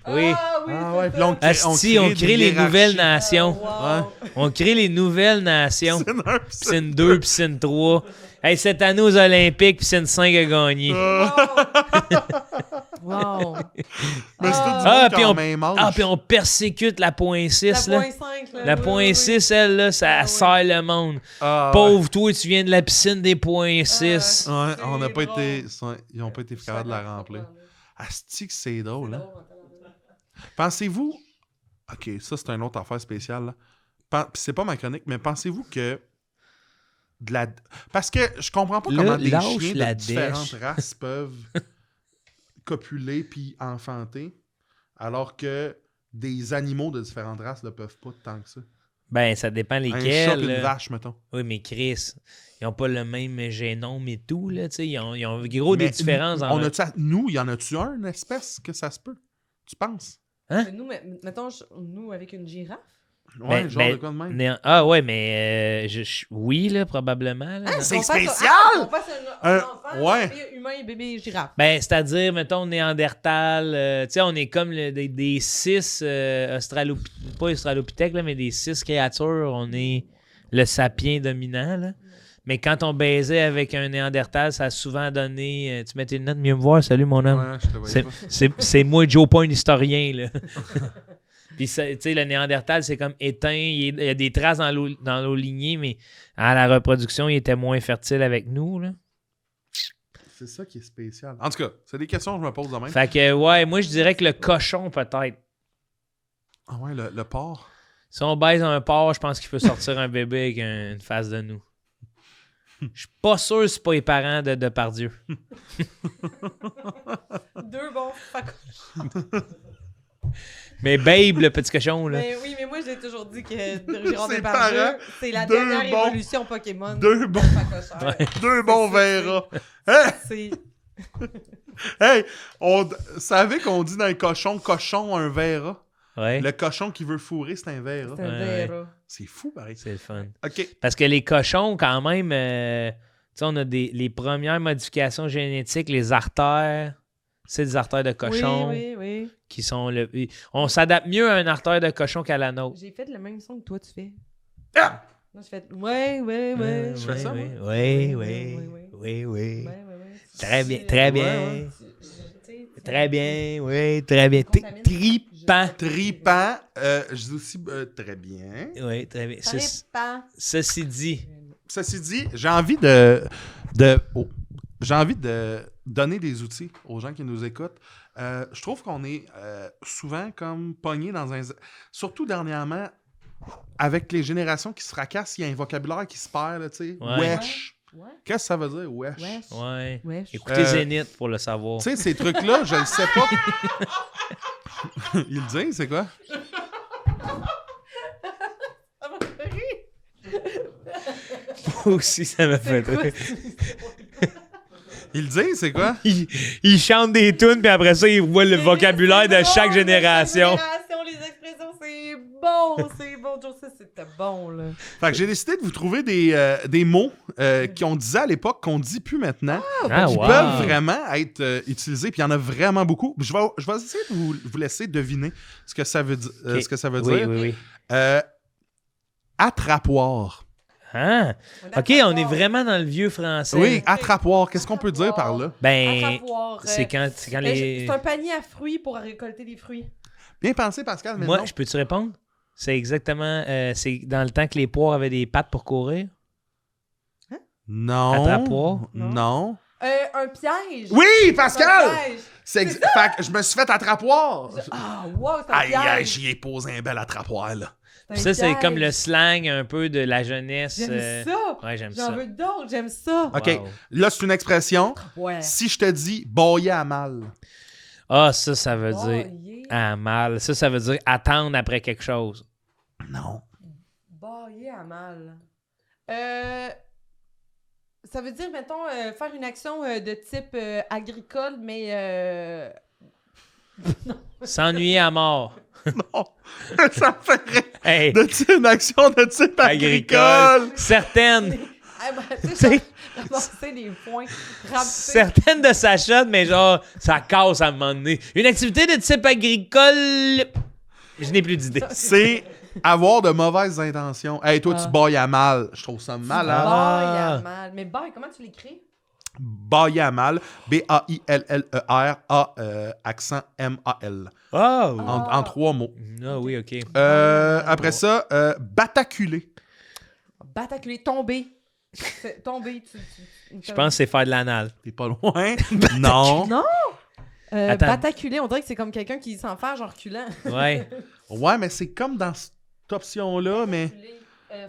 Oui. Ah oui, Ah c'est ouais, ça. puis là, Asti, on des crée les hiérarchies. nouvelles nations. Ah, wow. On crée les nouvelles nations. C'est un- Piscine 2, piscine 3. Hey, cette année aux Olympiques, piscine 5 a gagné. Wow. Mais c'est tout du Ah, monde puis qui a on- le même âge. Ah, puis on persécute la point 6, La là. point 5, là. La oui, point oui, 6, elle, là, ça Ah, oui. serre le monde. Ah, Pauvre toi, tu viens de la piscine des points 6. ouais. Ouais, C'est on n'a pas drôle. été... Ils n'ont pas été capables de la remplir. Asti que c'est drôle, hein? Pensez-vous... OK, ça, c'est une autre affaire spéciale, là. Puis c'est pas ma chronique, mais pensez-vous que de la... Parce que je comprends pas Là, comment des lâche chiens la de différentes dèche. races peuvent copuler puis enfanter, alors que des animaux de différentes races ne peuvent pas tant que ça. Ben, ça dépend Un chat lesquels. et une là. vache, mettons. Oui, mais Chris, ils n'ont pas le même génome et tout, là, tu sais. Ils ont gros des Mais différences. nous, y en a-tu une espèce que ça se peut? Tu penses? Mais nous, mettons, nous, avec une girafe. Ouais, Ben, genre ben, de quoi de même? Ah ouais, mais oui, là, probablement. Là. c'est On fasse- spécial! On fasse un enfant, ouais. bébé humain et bébé girafe. Ben, c'est-à-dire, mettons, Néandertal, tu sais, on est comme des 6 pas australopithèques, là, mais des 6 créatures, on est le sapien dominant, là. Mais quand on baisait avec un Néandertal, ça a souvent donné... tu mettais une note, mieux me voir, salut mon homme. Ouais, je te voyais pas. C'est moi, Joe Point, historien, là. Puis, tu sais, le Néandertal, c'est comme éteint. Il y a des traces dans l'eau lignée, mais à la reproduction, il était moins fertile avec nous, là. C'est ça qui est spécial. En tout cas, c'est des questions que je me pose de même. Fait que, ouais, moi, je dirais que le cochon, peut-être. Ah ouais, le porc. Si on baise un porc, je pense qu'il peut sortir un bébé avec une face de nous. Je suis pas sûr que c'est pas les parents de Depardieu. Deux bons facoches. Mais Babe, le petit cochon, là. Mais oui, mais moi, j'ai toujours dit que Gérard Ses Depardieu, parents, c'est la deux dernière bons- évolution Pokémon. Deux bons, facocheurs. deux bons verras. Hein? C'est... Hey, savez qu'on dit dans un cochon, un verra? Ouais. Le cochon qui veut fourrer, c'est un verra. C'est un Ouais. verra. C'est fou, pareil. C'est le fun. OK. Parce que les cochons, quand même, tu sais, on a les premières modifications génétiques, les artères. C'est des artères de cochon Oui. qui sont on s'adapte mieux à un artère de cochon qu'à la nôtre. J'ai fait le même son que toi, tu fais. Ah! Moi, j'ai fait ouais. Je fais ça, moi? Oui. Ouais. Très bien, très bien. Ouais. Très bien, oui, très bien. Tripant. Tripant. Je dis aussi très bien. Oui, très bien. Pas. Ceci dit, Ceci dit, j'ai envie j'ai envie de donner des outils aux gens qui nous écoutent. Je trouve qu'on est souvent comme pogné dans un... Surtout dernièrement, avec les générations qui se fracassent, il y a un vocabulaire qui se perd, là, tu sais. Ouais. Wesh. Ouais. Qu'est-ce que ça veut dire, wesh? Wesh. ouais. Wesh. Écoutez Zénith pour le savoir. Tu sais, ces trucs-là, je le sais pas. Il le dit, c'est quoi? Ça m'a fait rire. Moi aussi, ça m'a fait C'est quoi, rire. Il le dit, c'est quoi? Il chante des tunes, puis après ça, il voit le vocabulaire de chaque génération. Les expressions, c'est bon. Joe, ça, c'était bon, là. Fait que j'ai décidé de vous trouver des mots qu'on disait à l'époque, qu'on dit plus maintenant, qui wow. peuvent vraiment être utilisés. Puis il y en a vraiment beaucoup. Je vais essayer de vous laisser deviner ce que ça veut, Ok. ce que ça veut Oui, dire. oui. Attrapoir. Ah, OK, on est vraiment dans le vieux français. Oui, attrapoir. Qu'est-ce qu'on peut dire par là? Ben, Attrapoir. c'est quand les... C'est un panier à fruits pour récolter des fruits. Bien pensé, Pascal, mais Moi, non. je peux-tu répondre? C'est exactement... c'est dans le temps que les poires avaient des pattes pour courir. Non. Attrapoir? Non. Un piège. Oui, Pascal! Un piège. Fait que je me suis fait attrapoir. Ah, wow, c'est un Aïe, piège. aïe, j'y ai posé un bel attrapoir, là. un Ça, c'est piège. comme le slang un peu de la jeunesse. J'aime ça. Ouais, j'aime J'en ça. veux d'autres, j'aime ça. OK. Wow. Là, c'est une expression. Ouais. Si je te dis bailler à mal. Ah, ça veut dire... Bailler. À mal. Ça veut dire attendre après quelque chose. Non. Bailler à mal. Ça veut dire, mettons, faire une action de type agricole, mais... S'ennuyer à mort. Non. Ça me fait rire. Hey, Une action de type agricole. Certaines. Ah, ben, tu sais, ramasser des points. Ramasser. Certaines de sa shot, mais genre, ça casse à un moment donné. Une activité de type agricole. Je n'ai plus d'idée. C'est avoir de mauvaises intentions. Hey, toi, Ah. tu bailles à mal. Je trouve ça malade. Bailler à mal. Mais baille, comment tu l'écris? Bailler à mal. B-A-I-L-L-E-R. A, accent M-A-L. Oh! En 3 mots. Ah oui, OK. Après ça, bataculer. Bataculer, tomber. Tomber. Je pense que c'est faire de l'anal. T'es pas loin. Non. Non! Attends. Bataculer, on dirait que c'est comme quelqu'un qui s'en fait en reculant. Ouais. Ouais, mais c'est comme dans cette option-là, mais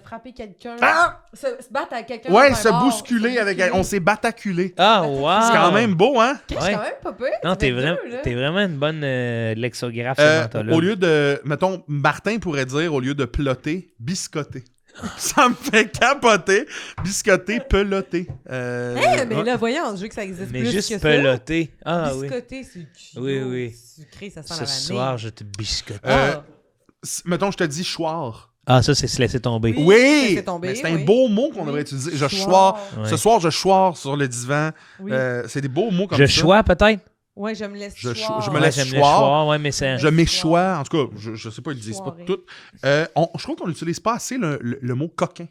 frapper quelqu'un. Ah! Se battre avec quelqu'un. Ouais, dans un se bar, bousculer se avec... bousculer. On s'est bataculé. Ah, wow! C'est quand même beau, hein? Chris, Ouais. c'est quand même pas pire. Non, ça t'es, fait deux, là. t'es vraiment une bonne lexographe, sémantologue. Au lieu de... Mettons, Martin pourrait dire, au lieu de plotter, biscotter. Ça me fait capoter. Biscotter, peloter. Mais ouais. là, voyons, je veux que ça existe Mais plus juste que peloter. ça. Ah oui. Biscotter, c'est cute. Oui, oui. Sucré, ça sent Ce la vanille. soir, je te biscotte. Mettons, je te dis choir. Ah, ça, c'est se laisser tomber. Oui. Oui! laisser tomber, Mais c'est oui. un beau mot qu'on Oui. devrait utiliser. Je Choir. choir. Ouais. Ce soir, je choir sur le divan. Oui. C'est des beaux mots comme Je ça. choix, peut-être? Ouais, je me laisse Je choir. me Ouais, laisse j'aime le choir. choix, ouais, mais c'est... Je m'échois. En tout cas, je sais pas, ils le disent pas Choiré. tout. Je trouve qu'on n'utilise pas assez le mot coquin.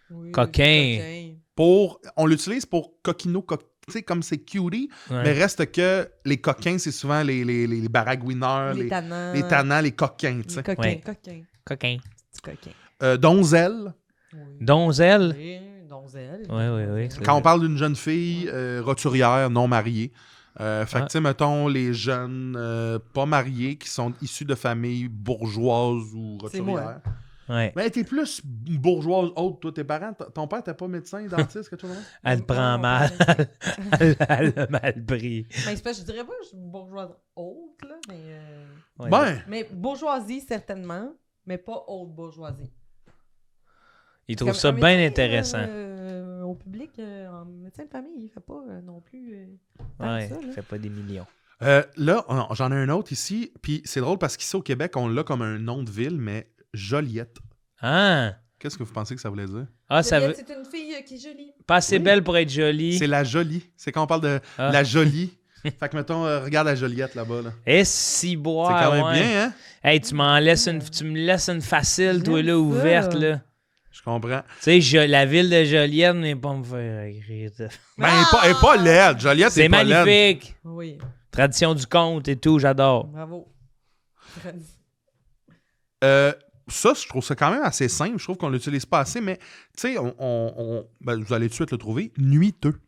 Oui, Coquin. On l'utilise pour coquino, tu sais, comme c'est cutie, Ouais. mais reste que les coquins, c'est souvent les baragouineurs, Les tannants. les tannants, les coquins, tu Les sais. coquins. Ouais. Coquins. Coquin. Petit coquin. Donzelle. Oui. Donzelle. Oui, donzelle. Oui. Quand on parle d'une jeune fille roturière, non mariée. Fait que, Ah. tu sais, mettons, les jeunes pas mariés qui sont issus de familles bourgeoises ou C'est moi. roturières. Ouais. Mais t'es plus bourgeoise haute, toi, tes parents. Ton père, t'es pas médecin, dentiste, quelque chose comme ça? Elle Non, prend non, mal. pas Elle a mal pris. Mais c'est pas, je dirais pas que je suis bourgeoise haute, là, mais... Ouais. Ben, Mais bourgeoisie, certainement, mais pas haute bourgeoisie. Il trouve Comme ça un bien médecin, intéressant. Au public, en médecin de famille, il fait pas non plus tant Ouais, que ça, il là. fait pas des millions. là, j'en ai un autre ici. Puis c'est drôle parce qu'ici au Québec, on l'a comme un nom de ville, mais Joliette. Ah! Qu'est-ce que vous pensez que ça voulait dire? Ah, ça veut... Juliette, c'est une fille qui est jolie. Pas assez Oui. belle pour être jolie. C'est la jolie. C'est quand on parle de Ah. la jolie. Fait que, mettons, regarde la Joliette là-bas. Là. Et si boire, C'est quand même ouais. bien, hein? Hey, tu me laisses une facile, toi, J'aime là, ça. ouverte, là. Je comprends. Tu sais, la ville de Joliette n'est pas me faire écrire. Ben, elle est pas laide. Joliette, C'est pas laide. magnifique. Oui, Tradition du conte et tout, j'adore. bravo. Ça, je trouve ça quand même assez simple. Je trouve qu'on l'utilise pas assez, mais tu sais, ben, vous allez tout de suite le trouver. Nuiteux.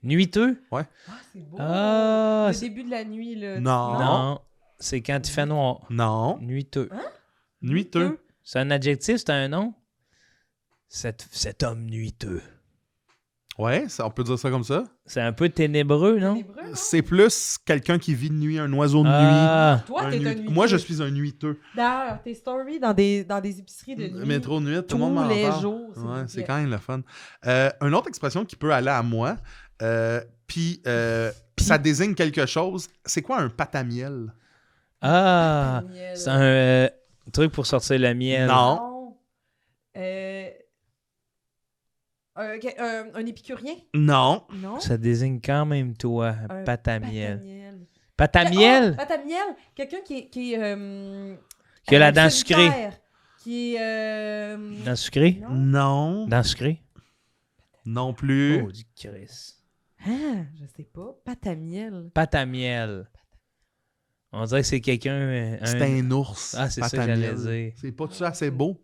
Nuiteux? Ah, c'est beau. Ah, Le c'est- début de la nuit, là. Non. non. C'est quand il fait noir. Non. Nuiteux. Nuiteux. C'est un adjectif, c'est un nom? Cet homme nuiteux. Ouais, on peut dire ça comme ça. C'est un peu ténébreux, non? Ténébreux, non? C'est plus quelqu'un qui vit de nuit, un oiseau de Ah, Toi, nuit. t'es un nuiteux. Moi, je suis un nuiteux. D'ailleurs, tes stories dans des épiceries de nuit. Métro de nuit, tout tous le monde m'en les parle. jours. s'il Ouais, vous c'est plaît. quand même le fun. Une autre expression qui peut aller à moi, puis ça désigne quelque chose. C'est quoi un pâte à miel? ah. Miel. C'est un truc pour sortir le miel. Non. Un épicurien? Non. Non. Ça désigne quand même toi, Un pâte à pâte miel. miel. Pâte à Oh, miel? pâte à miel. Quelqu'un qui Qui a la dent sucrée. solitaire, Qui est... Dent sucrée? Non. Non. Dent sucrée? Non plus. Oh, du Christ. Ah, je sais pas. Pâte à miel. Pâte à miel. On dirait que c'est quelqu'un... C'est un ours. Ah, c'est pâte ça à que j'allais miel. dire. C'est pas tout ça assez beau?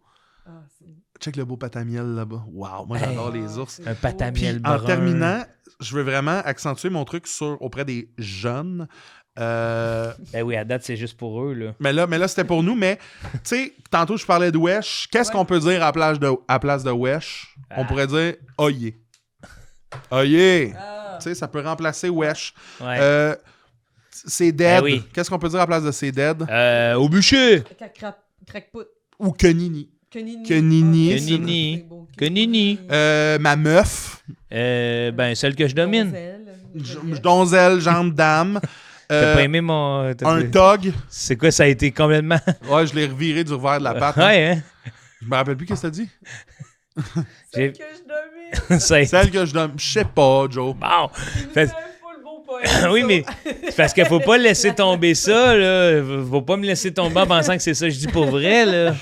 Ah, c'est... Check le beau pâte à miel là-bas. Wow, moi j'adore Hey. les ours. c'est Un pâte à beau. miel Puis, en brun. terminant, je veux vraiment accentuer mon truc auprès des jeunes. Ben oui, à date, c'est juste pour eux, là. Mais là c'était pour nous. Mais, tu sais, tantôt, je parlais de wesh. Qu'est-ce qu'on peut dire à place de wesh? On pourrait dire oyé. Oyé. Ah. Tu sais, ça peut remplacer wesh. Ouais. C'est dead. Ben oui. Qu'est-ce qu'on peut dire à la place de c'est dead? Au bûcher! Crackpot. Ou que nini. Kenini. Kenini. Ah, Kenini. c'est beau. Kenini. Ma meuf. Ben, celle que je domine. Donzelle. Donzelle, jambe dame. T'as pas aimé mon... Un tog. C'est quoi, ça a été complètement... Ouais, je l'ai reviré du revers de la patte. Ouais, hein? Je me rappelle plus qu'est-ce que t'as dit. J'ai- Que je domine. Ça a été... Celle que je donne. Je sais pas, Joe. Bon! C'est Fait- pas le bon poème. Oui, ça. mais c'est parce qu'il faut pas laisser tomber ça, là. Faut pas me laisser tomber en pensant que c'est ça que je dis pour vrai, là.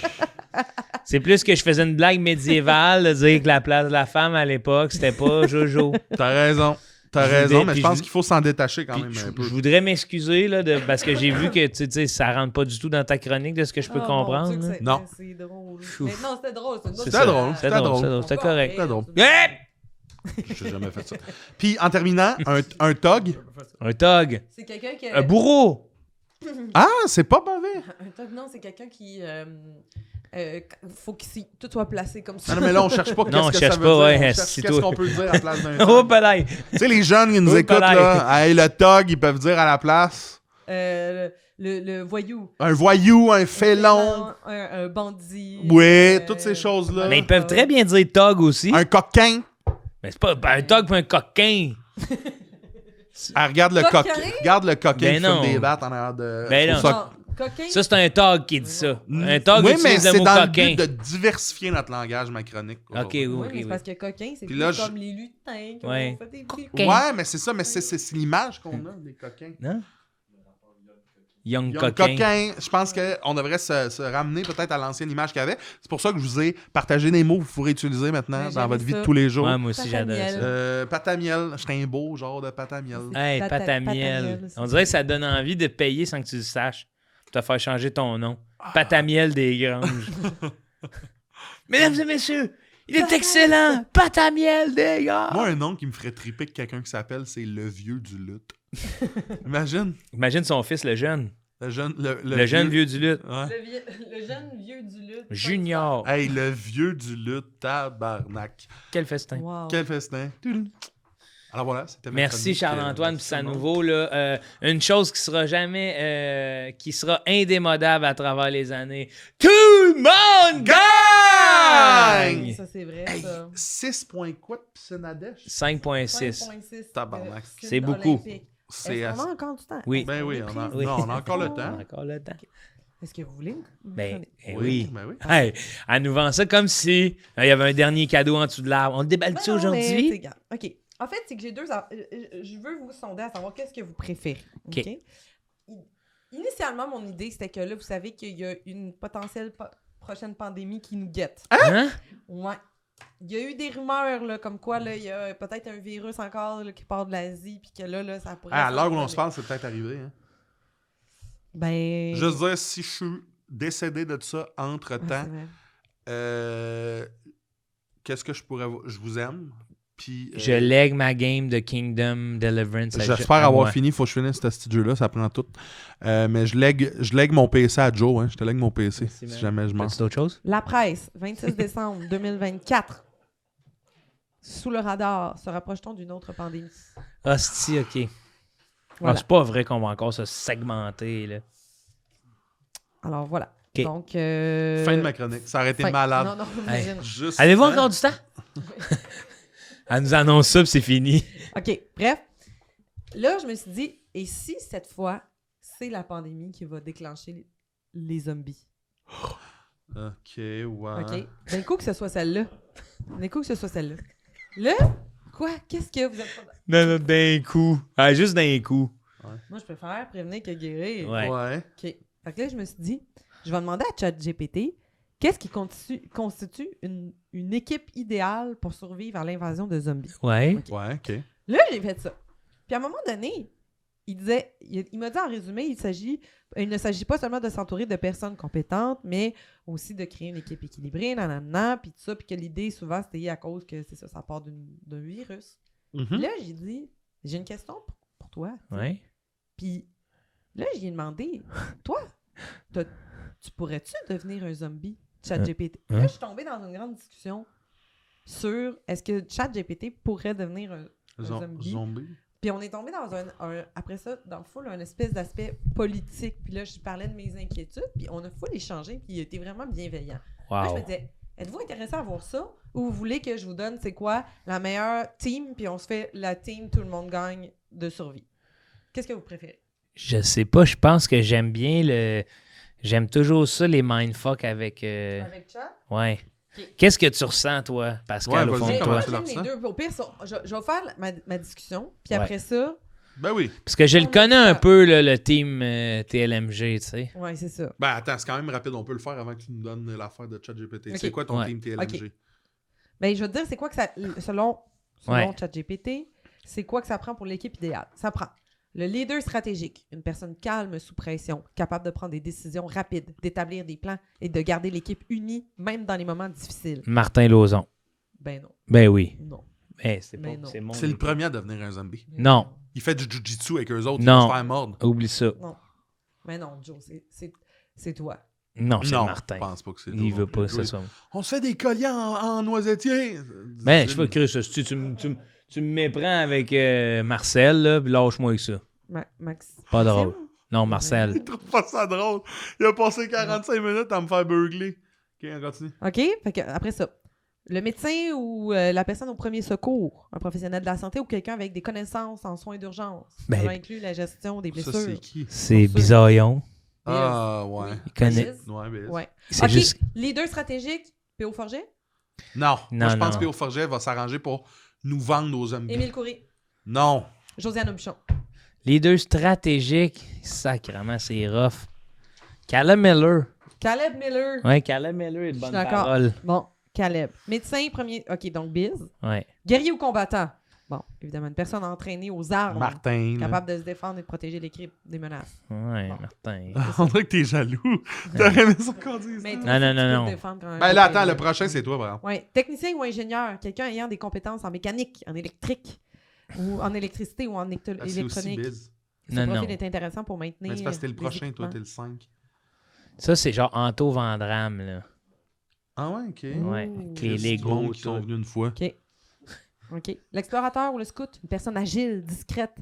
C'est plus que je faisais une blague médiévale, de dire que la place de la femme à l'époque, c'était pas Jojo. T'as raison. T'as Je raison, voulais- mais je puis pense je- qu'il faut s'en détacher quand Puis même je, un peu. je voudrais m'excuser, là, parce que j'ai vu que, tu sais, ça rentre pas du tout dans ta chronique de ce que je peux Ah, mon comprendre. Dieu, là. que Non. C'est drôle. Ouf. Mais non, c'était drôle. C'est C'était ça. drôle, C'était c'était drôle, drôle. c'était drôle, c'était correct. C'était drôle. Hey! J'ai jamais fait ça. Puis en terminant, un tog. Un tog. C'est quelqu'un qui... Un bourreau. Ah, c'est pas mauvais. Un top, non, c'est quelqu'un qui faut que tout soit placé comme ça. Non, mais là, on cherche pas Non, on qu'est-ce que cherche ça veut pas, dire. ouais, On cherche c'est qu'est-ce tout. qu'on peut dire à la place d'un Oh, tog. palais! Tu sais, les jeunes qui nous Oh, écoutent, palais. là, hey, le tog, ils peuvent dire à la place Le voyou. un voyou, un félon. Un bandit. Oui, toutes ces choses-là. Mais ils peuvent très bien dire tog aussi. Un coquin. Mais c'est pas un tog pour un coquin. Ah, regarde le Coquin? coquin. Regarde le coquin Ben qui fume non. des battes en arrière de. Ben Pour non. ça- Non, coquin. Ça, c'est un tog qui dit ça. Un tog Oui, mais utilise le c'est mot dans coquin. le but de diversifier notre langage, ma chronique. Ok, oui, Oui, ok, mais c'est oui. parce que coquin, c'est Puis plus là, comme les lutins qui Ouais. ont fait des petits Ouais, mais c'est ça, mais c'est l'image qu'on a des coquins. Non? Young Young coquin. coquin, je pense qu'on devrait se ramener peut-être à l'ancienne image qu'il y avait. C'est pour ça que je vous ai partagé des mots que vous pourrez utiliser maintenant Mais dans j'aime votre vie ça. de tous les jours. Ouais, moi aussi, j'adore Patamiel. ça. Pâte à miel, j'étais un beau genre de pâte à miel. Hey, Pâte à- pâte à pâte à miel. miel, c'est On dirait que ça donne envie de payer sans que tu le saches. Pour te faire changer ton nom. Pâte à miel des Granges. Mesdames et messieurs, il est excellent! Pâte à miel des Granges! Moi, un nom qui me ferait triper que quelqu'un qui s'appelle, c'est le vieux du lutte. Imagine, Imagine son fils, le jeune. le jeune... Le jeune vieux du lutte. Ouais. Le jeune vieux du lutte. Junior. Hey, le vieux du lutte, tabarnak. Quel festin. Wow. Quel festin. Toudou. Alors voilà, c'était ma Merci chronique, Charles-Antoine, puis merci c'est à tout le monde. nouveau là, une chose qui sera jamais, qui sera indémodable à travers les années. Tout le monde gagne! Ça, c'est vrai, Hey, ça. 6 points quoi de Piscinadesh? 5.6. 5.6. Tabarnak. C'est beaucoup. C'est Est-ce qu'on assez... a encore du temps? Oui. Ben oui, est on a, pris? Oui. non, on a encore le On temps. a encore le temps. Est-ce que vous voulez? Ben, oui. Ben oui. Hey, elle nous vend ça comme si il y avait un dernier cadeau en dessous de l'arbre. On le déballe-tu Non, mais aujourd'hui? c'est égal. OK. En fait, c'est que j'ai je veux vous sonder à savoir qu'est-ce que vous préférez. OK? OK. Initialement, mon idée, c'était que là, vous savez qu'il y a une potentielle prochaine pandémie qui nous guette. Hein? Ouais. Il y a eu des rumeurs, là, comme quoi, là, il y a peut-être un virus encore là, qui part de l'Asie, puis que là, ça pourrait... Ah, à l'heure où on s'envoler. se parle, c'est peut-être arrivé. Hein. Ben... Juste dire, si je suis décédé de ça Ah, entre-temps, c'est vrai. qu'est-ce que je pourrais... Je vous aime. Puis, Je lègue ma game de Kingdom Deliverance. j'espère à avoir moi. fini. Faut que je finisse ce petit jeu-là. Ça prend tout. Mais je lègue mon PC à Joe. Hein. Je te lègue mon PC. Merci, si man. jamais je m'en... T'as-tu d'autres choses? La presse, 26 décembre 2024. Sous le radar, se rapproche-t-on d'une autre pandémie? Hostie, OK. Voilà. Ah, c'est pas vrai qu'on va encore se segmenter, là. Alors voilà. OK. Donc. Fin de ma chronique. Ça aurait été fin. malade. Non, non, Hey. imagine. Juste Avez-vous hein? encore du temps? Elle nous annonce ça, puis c'est fini. OK, bref. Là, je me suis dit, et si cette fois, c'est la pandémie qui va déclencher les zombies? OK, ouais. OK? D'un coup que ce soit celle-là. D'un coup que ce soit celle-là. Là, quoi? Qu'est-ce que vous êtes pas... Non, d'un coup. Ah, juste d'un coup. Moi, je préfère prévenir que guérir. Ouais. Ouais. OK. Fait que là, je me suis dit, je vais demander à ChatGPT, qu'est-ce qui constitue une équipe idéale pour survivre à l'invasion de zombies? Ouais. Ouais, OK. Là, j'ai fait ça. Puis à un moment donné, il m'a dit en résumé, il ne s'agit pas seulement de s'entourer de personnes compétentes, mais aussi de créer une équipe équilibrée, nanana, puis tout ça, puis que l'idée, souvent, c'était à cause que, c'est ça, ça part d'un virus. Mhm. Puis là, j'ai dit, j'ai une question pour toi. Ouais. Puis là, j'ai demandé, toi, tu pourrais-tu devenir un zombie, ChatGPT? Hein? Là, je suis tombée dans une grande discussion sur est-ce que ChatGPT pourrait devenir un zombie. Zombie. Puis on est tombé dans après ça, dans le full, un espèce d'aspect politique. Puis là, je parlais de mes inquiétudes, puis on a full échangé, puis il était vraiment bienveillant. Là, je me Wow. disais, êtes-vous intéressé à voir ça? Ou vous voulez que je vous donne, c'est quoi, la meilleure team, puis on se fait la team, tout le monde gagne de survie? Qu'est-ce que vous préférez? Je sais pas, je pense que j'aime bien le... J'aime toujours ça, les mindfuck avec... Avec chat? Ouais. Ok. Qu'est-ce que tu ressens, toi, Pascal, Ouais, au fond vas-y, de comment toi? tu Moi, le j'aime les ressens? deux. Au pire, je vais faire ma discussion, puis Ouais. après ça, Ben oui. Parce que je le connais un peu, là, le team TLMG, tu sais. ouais, c'est ça. Ben attends, c'est quand même rapide. On peut le faire avant que tu nous donnes l'affaire de ChatGPT. Ok. C'est quoi ton Ouais. team TLMG? Ok. Ben, je veux te dire, c'est quoi que ça, selon Ouais. ChatGPT, c'est quoi que ça prend pour l'équipe idéale? Ça prend le leader stratégique, une personne calme sous pression, capable de prendre des décisions rapides, d'établir des plans et de garder l'équipe unie, même dans les moments difficiles. Martin Lauzon. Ben non, Ben oui. non. Ben, c'est Mais pas... non. C'est mon... C'est le premier à devenir un zombie. Non. Il fait du jujitsu avec eux autres. Non. Il va se faire mordre. Oublie ça. Non. Mais non, Joe, c'est toi. Non, c'est Non, Martin. je pense pas que c'est Il toi veut non plus. pas, c'est ça. On se fait des colliers en noisettier. Ben, je sais pas, Chris, si tu me méprends avec Marcel, là, puis lâche-moi avec ça. Max. Pas Maxime? drôle. Non, Marcel. Il trouve pas ça drôle. Il a passé 45 minutes à me faire beugler. OK, on continue. OK? Fait que, après ça, le médecin ou la personne au premier secours, un professionnel de la santé ou quelqu'un avec des connaissances en soins d'urgence. Ben, Ça inclut la gestion des Ça, blessures. c'est qui? C'est sûr. Bisaillon. Ah, ouais. Il connaît. Biz. Ouais, mais... Ouais. C'est OK, juste. leader stratégique, P.O. Forget, Non, Non, moi, je pense non. que P.O. Forget va s'arranger pour nous vendre nos zombies. Émile Coury, Non. Josiane Aubuchon. Leader stratégique. Sacrément, c'est rough. Caleb Miller. Caleb Miller. Ouais, Caleb Miller est de Je suis bonne d'accord. parole. Bon, Caleb. Médecin, premier. OK, donc Biz. Ouais. Guerrier ou combattant? Bon, évidemment, une personne entraînée aux armes, Martin. là. capable de se défendre et de protéger l'équipe des menaces. Ouais, Bon. Martin. On dirait que t'es jaloux. T'aurais aimé ça qu'on dise ça. Mais toi Non, aussi, non, tu non, peux non. te défendre quand même. Ben là, attends, le prochain, c'est toi, par exemple. Ouais. Technicien ou ingénieur, quelqu'un ayant des compétences en mécanique, en électrique, ou en électricité ou en Ah, c'est aussi électronique. biz. Ce Non, profil non. est intéressant pour maintenir. Mais c'est parce que t'es le les prochain, toi, équipements. t'es le 5. Ça, c'est genre Anto Vandram, là. Ah ouais, OK. Ouais. Ouh. Avec les Il y a du monde Legos. qui sont tout. venus une fois. OK. OK. L'explorateur ou le scout, une personne agile, discrète.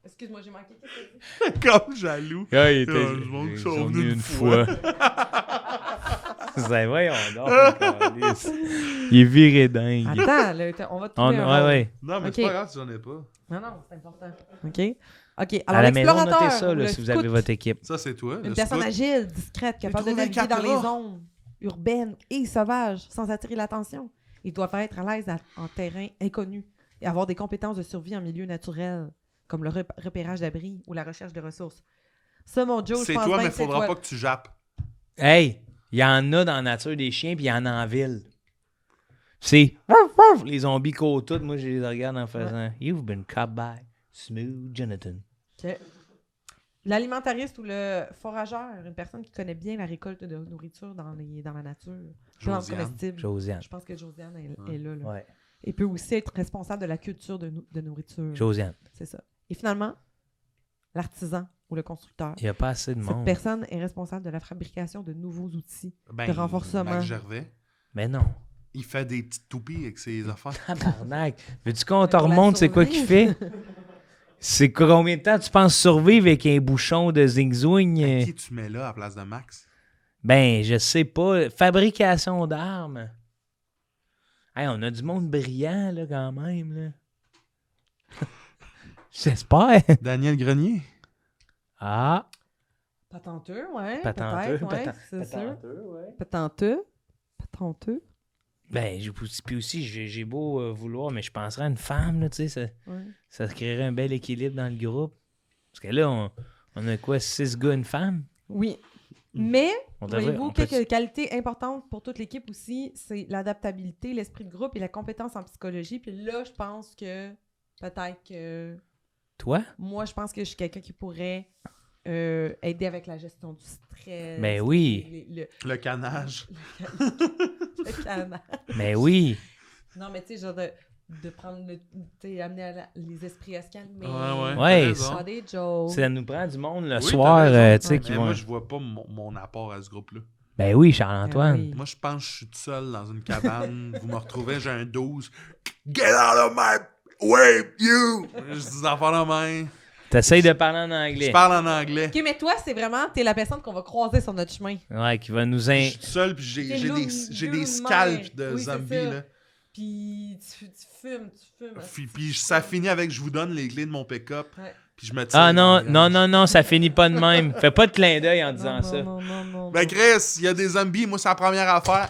Excuse-moi, j'ai manqué quelque chose. Comme jaloux. Ah, il était- du monde qui sont ils venus venus une fois. C'est voyons donc. câlisse. Il est viré dingue. Attends, là, on va te trouver un Ouais, rôle. ouais. Non, mais Ok. c'est pas grave si j'en ai pas. Non, non, c'est important. OK. OK. À Alors, la maison, l'explorateur notez ça ou là, le si vous avez scout, votre équipe. Ça, c'est toi. une le personne scout. agile, discrète, capable de trouvé naviguer dans les quatre zones urbaines et sauvages sans attirer l'attention. Ils doivent être à l'aise en terrain inconnu et avoir des compétences de survie en milieu naturel, comme le repérage d'abris ou la recherche de ressources. Ça, mon Joe, je C'est pense toi, bien mais que c'est faudra toi. pas que tu jappes. Hey, il y en a dans la nature des chiens, puis il y en a en ville. C'est les zombies côtoient. Moi, je les regarde en faisant You've been caught by Smooth Jonathan. OK. L'alimentariste ou le forageur, une personne qui connaît bien la récolte de nourriture dans la nature. Plantes Josiane. comestibles. Josiane. Je pense que Josiane Ouais. est là. Ouais. Et peut aussi être responsable de la culture de nourriture. Josiane. C'est ça. Et finalement, l'artisan ou le constructeur. Il n'y a pas assez de Cette monde. personne est responsable de la fabrication de nouveaux outils. Ben, De renforcement. Max Gervais, Mais non. il fait des petites toupies avec ses affaires. Tabarnak. Veux-tu qu'on te Pour la remonte c'est quoi qu'il fait? survie. C'est combien de temps tu penses survivre avec un bouchon de zing-zouing? Qui tu mets là à la place de Max? Ben, je sais pas. Fabrication d'armes. Hey, on a du monde brillant, là, quand même, là. J'espère. Daniel Grenier? Ah. Patenteux, ouais. Patenteux. peut-être, ouais, c'est sûr. Patenteux, ouais. Patenteux. Patenteux. Ben, puis aussi, j'ai beau vouloir, mais je penserais à une femme, là, tu sais, Ouais. ça créerait un bel équilibre dans le groupe. Parce que là, on a quoi, 6 gars, une femme? Oui. Mais, On devrait- voyez-vous, on peut- quelques qualités importantes pour toute l'équipe aussi, c'est l'adaptabilité, l'esprit de groupe et la compétence en psychologie. Puis là, je pense que peut-être que Toi? moi, je pense que je suis quelqu'un qui pourrait aider avec la gestion du stress. Ben oui. Le canage. Le canard. Mais oui. Non, mais tu sais, genre de prendre le. Tu sais, amener les esprits à se calmer. Ouais. Ouais, t'as raison. Faire des jokes. Ça nous prend du monde le Oui, soir, t'as raison. tu sais, Ouais. qui Mais vont... moi, je vois pas mon apport à ce groupe-là. Ben oui, Charles-Antoine. Ben oui. Moi, je pense que je suis tout seul dans une cabane. Vous me retrouvez, j'ai un 12. Get out of my way, you! Je dis des affaires de main. T'essayes de parler en Je anglais. parle en anglais. Ok, mais toi, c'est vraiment. T'es la personne qu'on va croiser sur notre chemin. Ouais, qui va nous... Je suis tout seul, puis j'ai T'es j'ai des lumière. scalps de Oui, c'est zombies, ça. là. Puis tu fumes. Puis ça finit avec je vous donne les clés de mon pick-up. Ouais. Puis je me tire. Ah dans non, la non, gorge. non, non, ça finit pas de même. Fais pas de clin d'œil en disant Non, ça. non. Ben Chris, il y a des zombies, moi c'est la première affaire.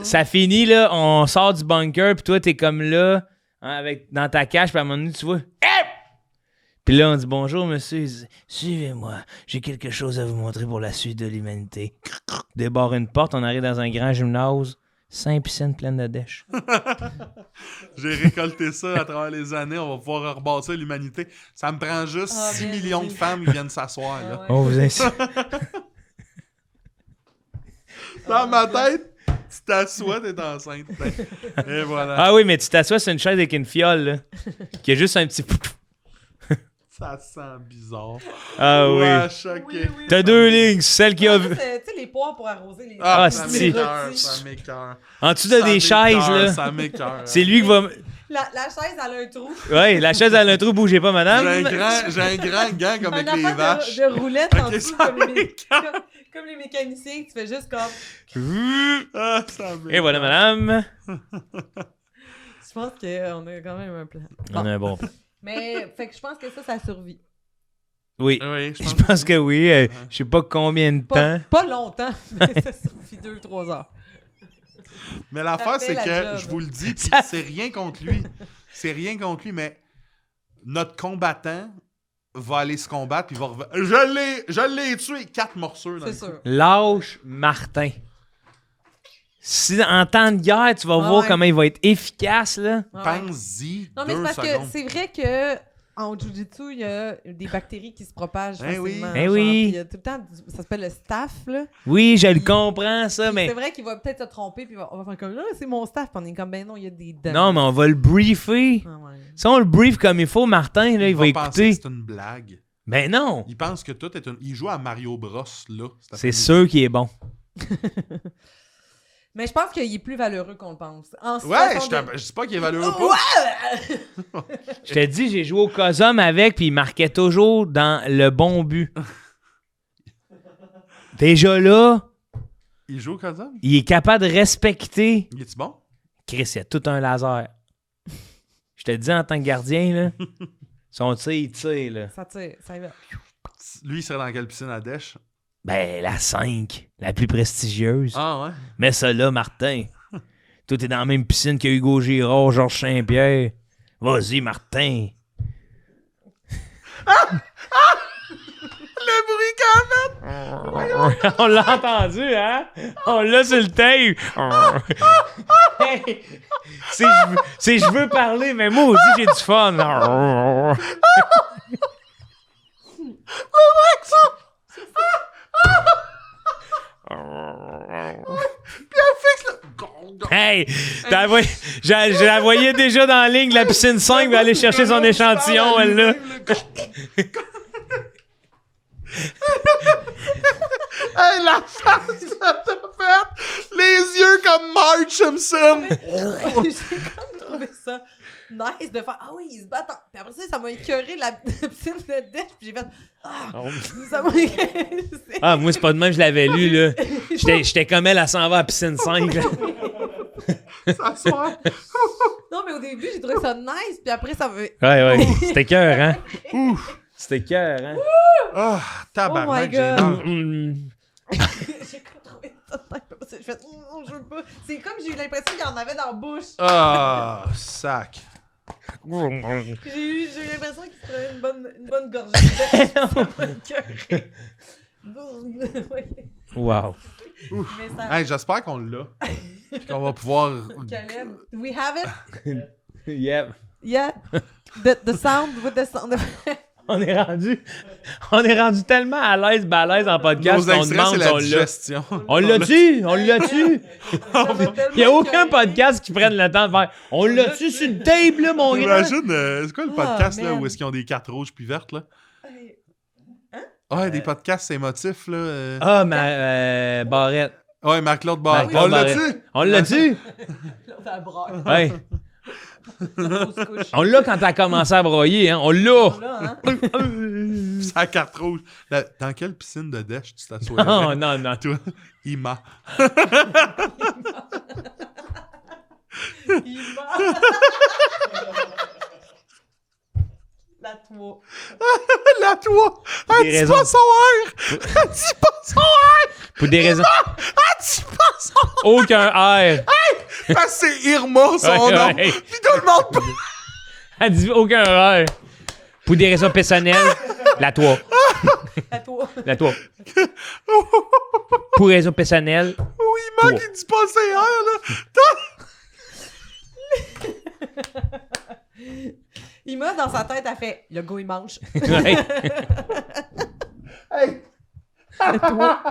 Ça finit, là, on sort du bunker, puis toi, t'es comme là, hein, dans ta cage, puis à un moment donné, tu vois... Hey! Puis là, on dit « Bonjour, monsieur. » Il dit, « Suivez-moi, j'ai quelque chose à vous montrer pour la suite de l'humanité. » Débarre une porte, on arrive dans un grand gymnase, 5 piscines pleines de dèches. J'ai récolté ça à travers les années, on va pouvoir rebâtir l'humanité. Ça me prend juste Ah, 6 bien millions dit. de femmes qui viennent s'asseoir, là. Ah ouais. On vous incite. Dans ma tête, tu t'assois, t'es enceinte. Ben, et voilà. Ah oui, mais tu t'assois sur une chaise avec une fiole, là, qui a juste un petit... Ça sent bizarre. Ah oui. Wesh, ok. Oui, oui. T'as 2 lignes, celle qui a vu. Tu sais, les poires pour arroser les... Ah, Ah, ça c'est- m'écoeure, ça m'écoeure. En dessous de des chaises, là. Ça m'écoeure. C'est lui qui va. La chaise, elle a un trou. Ouais, la chaise à l'intro, bougez pas, madame. J'ai un grand gant comme Un avec les affaire vaches. de roulette en Ok, dessous, ça comme les mécaniciens, tu fais juste comme... Ah, ça m'écoeur. Et voilà, madame. Je pense qu'on a quand même un plan. On Bon. a un bon plan. Mais, fait que je pense que ça survit. Oui. Oui, Je pense que oui. Je sais pas combien de temps. Pas longtemps, mais ça survit 2-3 heures. Mais l'affaire, Ça c'est fait la que, job. je vous le dis, puis Ça- c'est rien contre lui. C'est rien contre lui, mais notre combattant va aller se combattre, puis va revenir. Je l'ai tué! 4 morceaux. Dans C'est le sûr. Lâche Martin. Si en temps de guerre, tu vas voir ouais. comment il va être efficace, là. coup. Ouais. Pense-y. Non, mais 2 c'est parce secondes. que c'est vrai que en Jiu-Jitsu, il y a des bactéries qui se propagent Eh oui. facilement. Eh genre, oui. puis il y a tout le temps, ça s'appelle le staph, là. Oui, je le comprends, ça, Puis mais. c'est vrai qu'il va peut-être se tromper, puis on va faire comme, là, c'est mon staph, puis on est comme, ben non, il y a des dents. Non, mais on va le briefer. Ah ouais. Si on le brief comme il faut, Martin, là, il va penser écouter. que c'est une blague. Ben non. Il pense que tout est une... Il joue à Mario Bros, là. cet C'est après-midi. sûr qu'il est bon. Mais je pense qu'il est plus valeureux qu'on le pense. En Ouais, situation je dis pas qu'il est valeureux Oh, pas. Je te dis, j'ai joué au Cosum avec, puis il marquait toujours dans le bon but. Déjà là, Il joue au Kazan? il est capable de respecter. Il est-tu bon? Chris, il y a tout un laser. Je te dis, en tant que gardien, là, son tir, il tire, là. Ça tire, ça y va. Lui, il serait dans quelle piscine à Dèche? Ben, la 5, la plus prestigieuse. Ah ouais? Mais ça là, Martin. Toi, t'es dans la même piscine que Hugo Girard, Georges Saint-Pierre. Vas-y, Martin. Le bruit quand même! On l'a entendu, hein? On l'a sur le tape. Hey, c'est je veux parler, mais moi aussi, j'ai du fun. Hey, je la voyais déjà dans la ligne de la piscine 5, mais aller chercher son échantillon, elle là. Hey, la face que t'as faite! Les yeux comme Marge Simpson! J'ai comme trouvé ça nice de faire « Ah oui, ils se battent! » Puis après ça, ça m'a écœuré la piscine de dèche, puis j'ai fait « Ah! » Ça m'a écœuré. Ah, moi, c'est pas de même, je l'avais lu, là. J'étais comme elle s'en va à la piscine 5, là. S'asseoir. Non, mais au début, j'ai trouvé ça nice, puis après, ça me... Ouais, c'était cœur, hein? C'était cœur, hein? Ah, tabarnak, Oh my j'ai God. peur. J'ai comme trouvé ça nice. Puis après ça, j'ai fait « Non, je veux pas! » C'est comme j'ai eu l'impression qu'il y en avait dans la bouche. Ah, sac. J'ai eu l'impression qu'il se prenait une bonne gorgée de dèche. Ça m'a écœuré. Ouais. Wow. Mais ça... Hey, j'espère qu'on l'a. Puis qu'on va pouvoir. Caleb, do we have it? Yep. Yeah. The sound with the sound. On est rendu tellement à l'aise, balèze en podcast Nos qu'on extraits, demande c'est si la on l'a. digestion. On l'a-tu? On l'a-tu? Il n'y a aucun podcast qui prenne le temps de faire on l'a-tu sur le tape, là, mon gars? Imagine, c'est quoi le Ah, podcast là, man. où est-ce qu'ils ont des cartes rouges puis vertes là? Ouais, des podcasts émotifs là. Ah, ma Barrette. Ouais, Marc-Claude Barrette. Marc-Claude On l'a-tu? On l'a-tu? L'autre, elle braille. Ouais. On se couche. On l'a quand t'as commencé à broyer, hein? On l'a! Là, hein? C'est la carte rouge. Dans quelle piscine de dèche tu t'assois? Oh, non, non. Toi, il m'a. Il meurt. La toit. La toi! Elle Des dit raisons. pas son air! Elle dit pas son air! Pour des raisons. Elle dit pas son air! Aucun air. Ah, c'est Irma son Ouais, nom! ouais. Puis tout le monde. Elle dit aucun air. Pour des raisons personnelles, la toi. La toit. La toi. Pour raisons personnelles, Oui, Marc, Toi. il dit pas ses airs, là! Il meurt dans sa tête, elle fait le gars, il mange. ouais. Hey! La toit.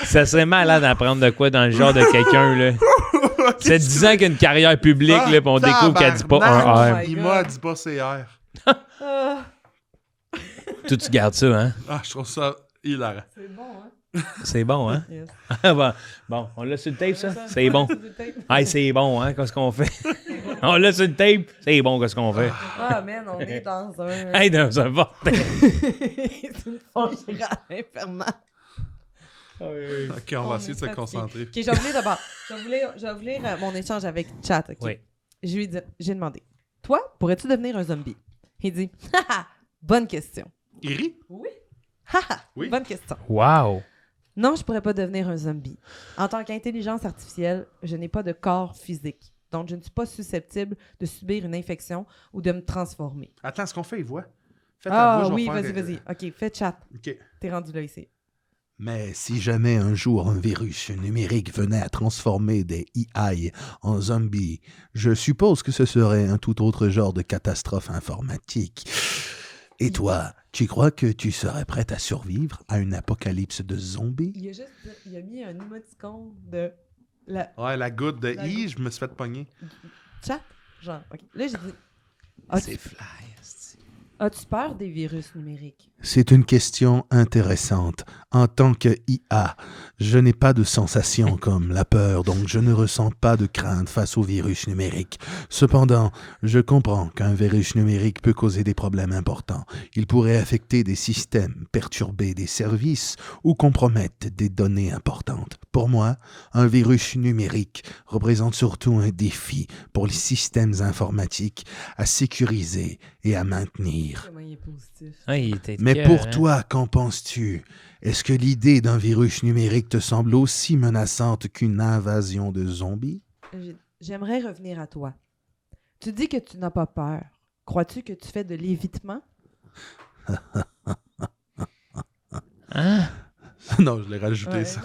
Ça serait malade d'apprendre de quoi dans le genre de quelqu'un, là. C'est 10 ans qu'il a une carrière publique, là, puis on découvre qu'elle dit pas un R. my Il God. m'a dit pas CR. Ah, Toi, tu gardes ça, hein? Ah, je trouve ça hilarant. c'est bon, hein? C'est bon, hein? Yes. Bon, on l'a sur le tape, ça? C'est bon. C'est du tape. Ah, c'est bon, hein? Qu'est-ce qu'on fait? On l'a sur le tape? C'est bon, qu'est-ce qu'on fait? Ah, man, on est dans un... Hey, dans un vortex. c'est une spirale infernale. Ok, on va essayer de se est fatigué. concentrer. Ok, je vais vous lire d'abord. Je vais vous lire mon échange avec Chat. ok? Oui. J'ai demandé, toi, pourrais-tu devenir un zombie? Il dit, haha, bonne question. Il rit? Oui. Haha, Oui. bonne question. Wow! Non, je pourrais pas devenir un zombie. En tant qu'intelligence artificielle, je n'ai pas de corps physique. Donc, je ne suis pas susceptible de subir une infection ou de me transformer. Attends, ce qu'on fait, il voit. Fais ta Ah voix, je vais oui, faire vas-y. OK, fais Chat. Ok. T'es rendu là ici. Mais si jamais un jour un virus numérique venait à transformer des AI en zombies, je suppose que ce serait un tout autre genre de catastrophe informatique. Et toi, tu crois que tu serais prête à survivre à une apocalypse de zombies? Il a mis un émoticône de la Ouais, la goutte de La I, goutte. je me suis fait pogner. Chat. Genre, OK. Là, j'ai dit, as-tu as-tu peur des virus numériques? C'est une question intéressante. En tant que IA, je n'ai pas de sensation comme la peur, donc je ne ressens pas de crainte face au virus numérique. Cependant, je comprends qu'un virus numérique peut causer des problèmes importants. Il pourrait affecter des systèmes, perturber des services ou compromettre des données importantes. Pour moi, un virus numérique représente surtout un défi pour les systèmes informatiques à sécuriser et à maintenir. Comment il est positif? Ah, il était Mais cœur, pour hein? toi, qu'en penses-tu? Est-ce que l'idée d'un virus numérique te semble aussi menaçante qu'une invasion de zombies? J'aimerais revenir à toi. Tu dis que tu n'as pas peur. Crois-tu que tu fais de l'évitement? Hein? Non, je l'ai rajouté, ça.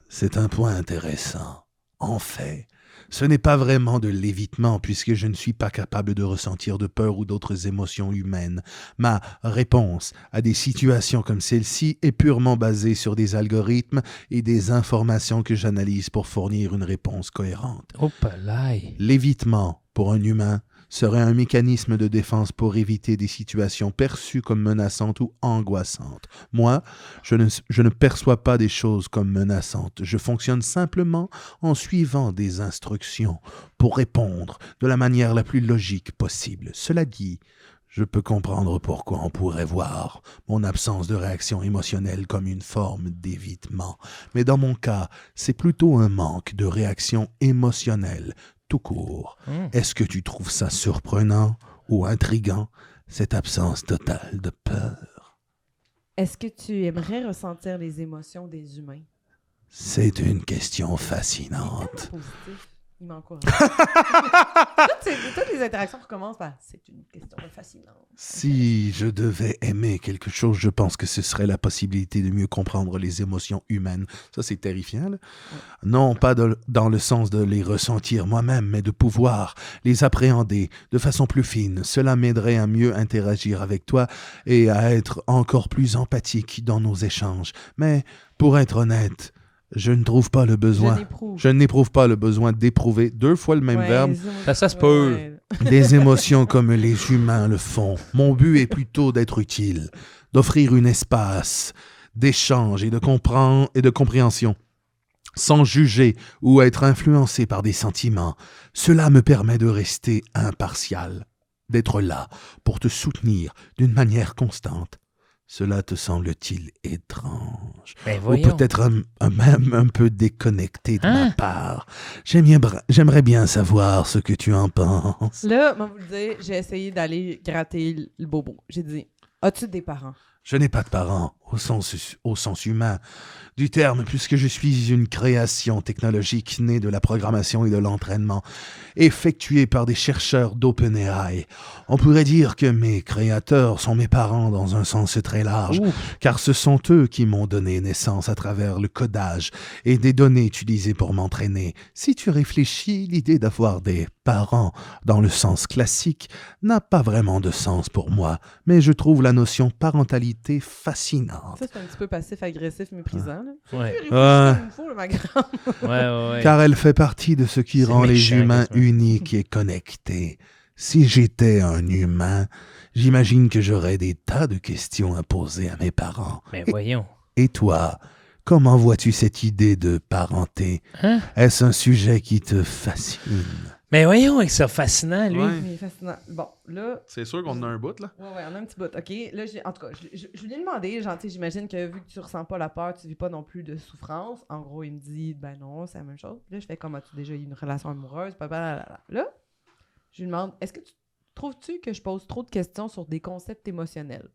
C'est un point intéressant. En fait, ce n'est pas vraiment de l'évitement puisque je ne suis pas capable de ressentir de peur ou d'autres émotions humaines. Ma réponse à des situations comme celle-ci est purement basée sur des algorithmes et des informations que j'analyse pour fournir une réponse cohérente. Oh, palais. L'évitement, pour un humain, serait un mécanisme de défense pour éviter des situations perçues comme menaçantes ou angoissantes. Moi, je ne perçois pas des choses comme menaçantes. Je fonctionne simplement en suivant des instructions pour répondre de la manière la plus logique possible. Cela dit, je peux comprendre pourquoi on pourrait voir mon absence de réaction émotionnelle comme une forme d'évitement. Mais dans mon cas, c'est plutôt un manque de réaction émotionnelle tout court. Est-ce que tu trouves ça surprenant ou intriguant, cette absence totale de peur? Est-ce que tu aimerais ressentir les émotions des humains? C'est une question fascinante. Positif. Il m'encourage. Toutes les interactions recommencent par « c'est une question fascinante ». Si je devais aimer quelque chose, je pense que ce serait la possibilité de mieux comprendre les émotions humaines. Ça, c'est terrifiant, là. Non, pas dans le sens de les ressentir moi-même, mais de pouvoir les appréhender de façon plus fine. Cela m'aiderait à mieux interagir avec toi et à être encore plus empathique dans nos échanges. Mais, pour être honnête, je ne trouve pas le besoin. Je n'éprouve pas le besoin d'éprouver 2 fois le même verbe Ça se peut. des émotions comme les humains le font. Mon but est plutôt d'être utile, d'offrir un espace d'échange et de compréhension, sans juger ou être influencé par des sentiments. Cela me permet de rester impartial, d'être là pour te soutenir d'une manière constante. Cela te semble-t-il étrange? Ben Ou voyons. peut-être même un peu déconnecté de Hein? ma part. J'aimerais bien savoir ce que tu en penses. Là, moi, vous le dire, j'ai essayé d'aller gratter le bobo. J'ai dit, as-tu des parents? Je n'ai pas de parents au sens humain du terme, puisque je suis une création technologique née de la programmation et de l'entraînement, effectuée par des chercheurs d'OpenAI. On pourrait dire que mes créateurs sont mes parents dans un sens très large, car ce sont eux qui m'ont donné naissance à travers le codage et des données utilisées pour m'entraîner. Si tu réfléchis, l'idée d'avoir des parents dans le sens classique n'a pas vraiment de sens pour moi, mais je trouve la notion parentalité fascinante. fascinante. Ça, c'est un petit peu passif-agressif, méprisant. Là. Ouais. Comme il faut, là, ma grande. Ouais. Car elle fait partie de ce qui C'est rend les méchant, humains quasiment. uniques et connectés. Si j'étais un humain, j'imagine que j'aurais des tas de questions à poser à mes parents. Mais voyons. Et toi, comment vois-tu cette idée de parenté? Hein? Est-ce un sujet qui te fascine? Mais voyons, avec ça fascinant, lui. Ouais. Mais fascinant. Bon, là, C'est sûr qu'on en a un bout, là. ouais, on a un petit bout. OK, là, en tout cas, je lui ai demandé, genre, tu sais, j'imagine que vu que tu ressens pas la peur, tu vis pas non plus de souffrance. En gros, il me dit, ben non, c'est la même chose. Puis là, je fais, comme as-tu déjà eu une relation amoureuse? Là, je lui demande, est-ce que tu trouves-tu que je pose trop de questions sur des concepts émotionnels?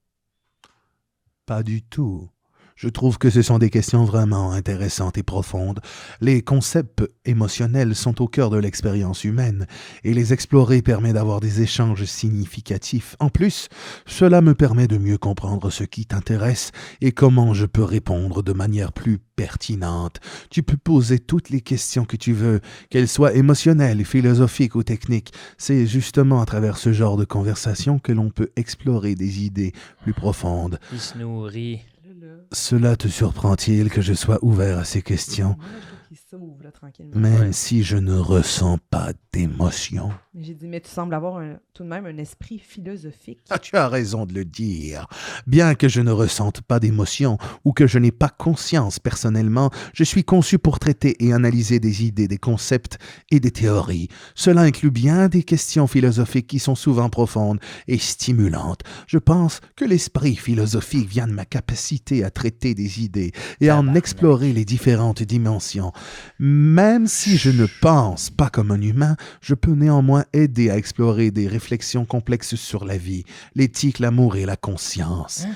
Pas du tout. Je trouve que ce sont des questions vraiment intéressantes et profondes. Les concepts émotionnels sont au cœur de l'expérience humaine, et les explorer permet d'avoir des échanges significatifs. En plus, cela me permet de mieux comprendre ce qui t'intéresse et comment je peux répondre de manière plus pertinente. Tu peux poser toutes les questions que tu veux, qu'elles soient émotionnelles, philosophiques ou techniques. C'est justement à travers ce genre de conversation que l'on peut explorer des idées plus profondes. Il se nourrit. Là. Cela te surprend-il que je sois ouvert à ces questions, Moi, là, je trouve qu'il s'ouvre, là, tranquillement. même Ouais. si je ne ressens pas d'émotion? Mais j'ai dit, mais tu sembles avoir tout de même un esprit philosophique. Ah, tu as raison de le dire. Bien que je ne ressente pas d'émotion ou que je n'ai pas conscience personnellement, je suis conçu pour traiter et analyser des idées, des concepts et des théories. Cela inclut bien des questions philosophiques qui sont souvent profondes et stimulantes. Je pense que l'esprit philosophique vient de ma capacité à traiter des idées et à en Tabarnak. explorer les différentes dimensions. Même si je ne pense pas comme un humain, je peux néanmoins aider à explorer des réflexions complexes sur la vie, l'éthique, l'amour et la conscience,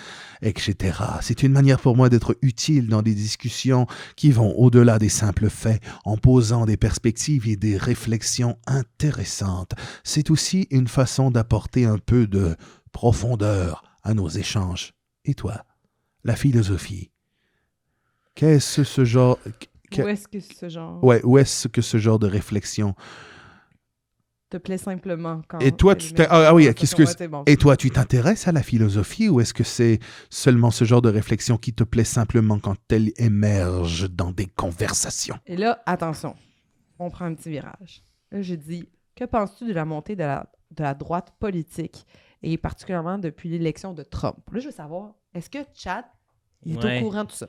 etc. C'est une manière pour moi d'être utile dans des discussions qui vont au-delà des simples faits, en posant des perspectives et des réflexions intéressantes. C'est aussi une façon d'apporter un peu de profondeur à nos échanges. Et toi, la philosophie, qu'est-ce ce genre... Où est-ce que ce genre Ouais, où est-ce que ce genre de réflexion... te plaît simplement quand... Et toi, que tu les t'es- mêmes ah oui, conversations- qu'est-ce que- Ouais, c'est bon. Et toi, tu t'intéresses à la philosophie ou est-ce que c'est seulement ce genre de réflexion qui te plaît simplement quand elle émerge dans des conversations? Et là, attention, on prend un petit virage. Là, j'ai dit, que penses-tu de la montée de la droite politique, et particulièrement depuis l'élection de Trump? Là, je veux savoir, est-ce que Chad il est Ouais. au courant de tout ça?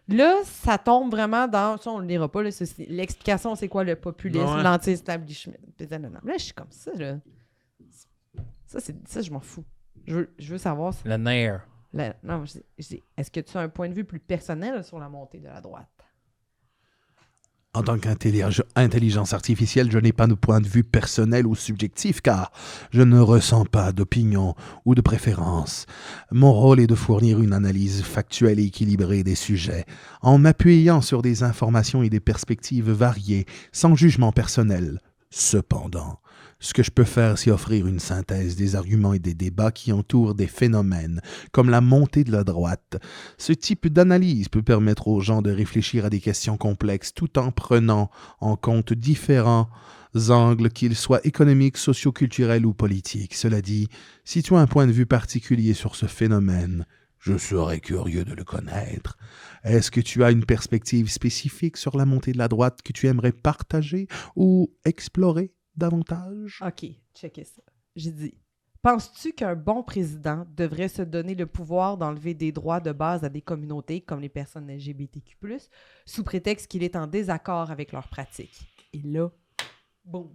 Là, ça tombe vraiment dans... Ça, on ne le lira pas. Là, l'explication, c'est quoi le populisme, Ouais. l'anti-establishment. Là, je suis comme ça. Là. Ça, je m'en fous. Je veux savoir... Le nerf. Non, je dis, est-ce que tu as un point de vue plus personnel sur la montée de la droite? En tant qu'intelligence artificielle, je n'ai pas de point de vue personnel ou subjectif car je ne ressens pas d'opinion ou de préférence. Mon rôle est de fournir une analyse factuelle et équilibrée des sujets, en m'appuyant sur des informations et des perspectives variées, sans jugement personnel. Cependant, ce que je peux faire, c'est offrir une synthèse des arguments et des débats qui entourent des phénomènes, comme la montée de la droite. Ce type d'analyse peut permettre aux gens de réfléchir à des questions complexes tout en prenant en compte différents angles, qu'ils soient économiques, socioculturels ou politiques. Cela dit, si tu as un point de vue particulier sur ce phénomène, je serais curieux de le connaître. Est-ce que tu as une perspective spécifique sur la montée de la droite que tu aimerais partager ou explorer davantage? OK, checkez ça. J'ai dit, penses-tu qu'un bon président devrait se donner le pouvoir d'enlever des droits de base à des communautés comme les personnes LGBTQ+, sous prétexte qu'il est en désaccord avec leurs pratiques? Et là, boum.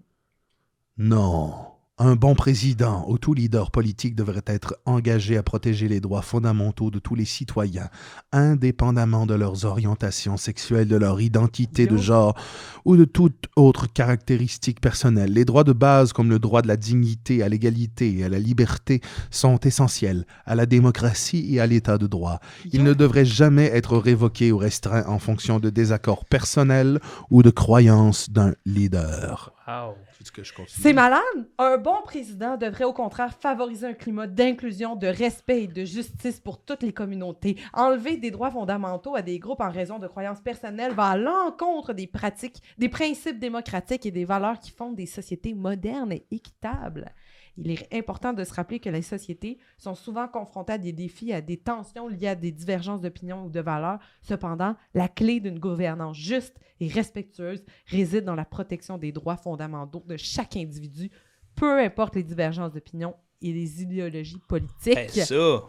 Non. Un bon président ou tout leader politique devrait être engagé à protéger les droits fondamentaux de tous les citoyens, indépendamment de leurs orientations sexuelles, de leur identité de genre ou de toute autre caractéristique personnelle. Les droits de base, comme le droit de la dignité, à l'égalité et à la liberté, sont essentiels à la démocratie et à l'état de droit. Ils ne devraient jamais être révoqués ou restreints en fonction de désaccords personnels ou de croyances d'un leader. Wow. Veux-tu que je continue? C'est malade! Un bon président devrait au contraire favoriser un climat d'inclusion, de respect et de justice pour toutes les communautés. Enlever des droits fondamentaux à des groupes en raison de croyances personnelles va à l'encontre des pratiques, des principes démocratiques et des valeurs qui fondent des sociétés modernes et équitables. Il est important de se rappeler que les sociétés sont souvent confrontées à des défis, à des tensions liées à des divergences d'opinion ou de valeurs. Cependant, la clé d'une gouvernance juste et respectueuse réside dans la protection des droits fondamentaux de chaque individu, peu importe les divergences d'opinion et les idéologies politiques. Ça,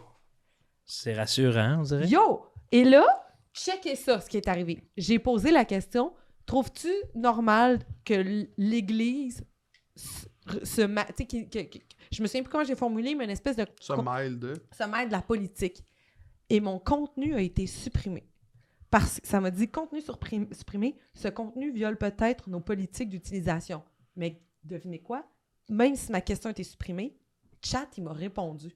c'est rassurant, on dirait. Yo! Et là, checkez ça, ce qui est arrivé. J'ai posé la question, trouves-tu normal que l'Église se je me souviens plus comment j'ai formulé, mais une espèce de... Ça mêle de... Ça mêle de la politique. Et mon contenu a été supprimé. Parce que ça m'a dit, contenu supprimé, ce contenu viole peut-être nos politiques d'utilisation. Mais devinez quoi? Même si ma question a été supprimée, Chat, il m'a répondu.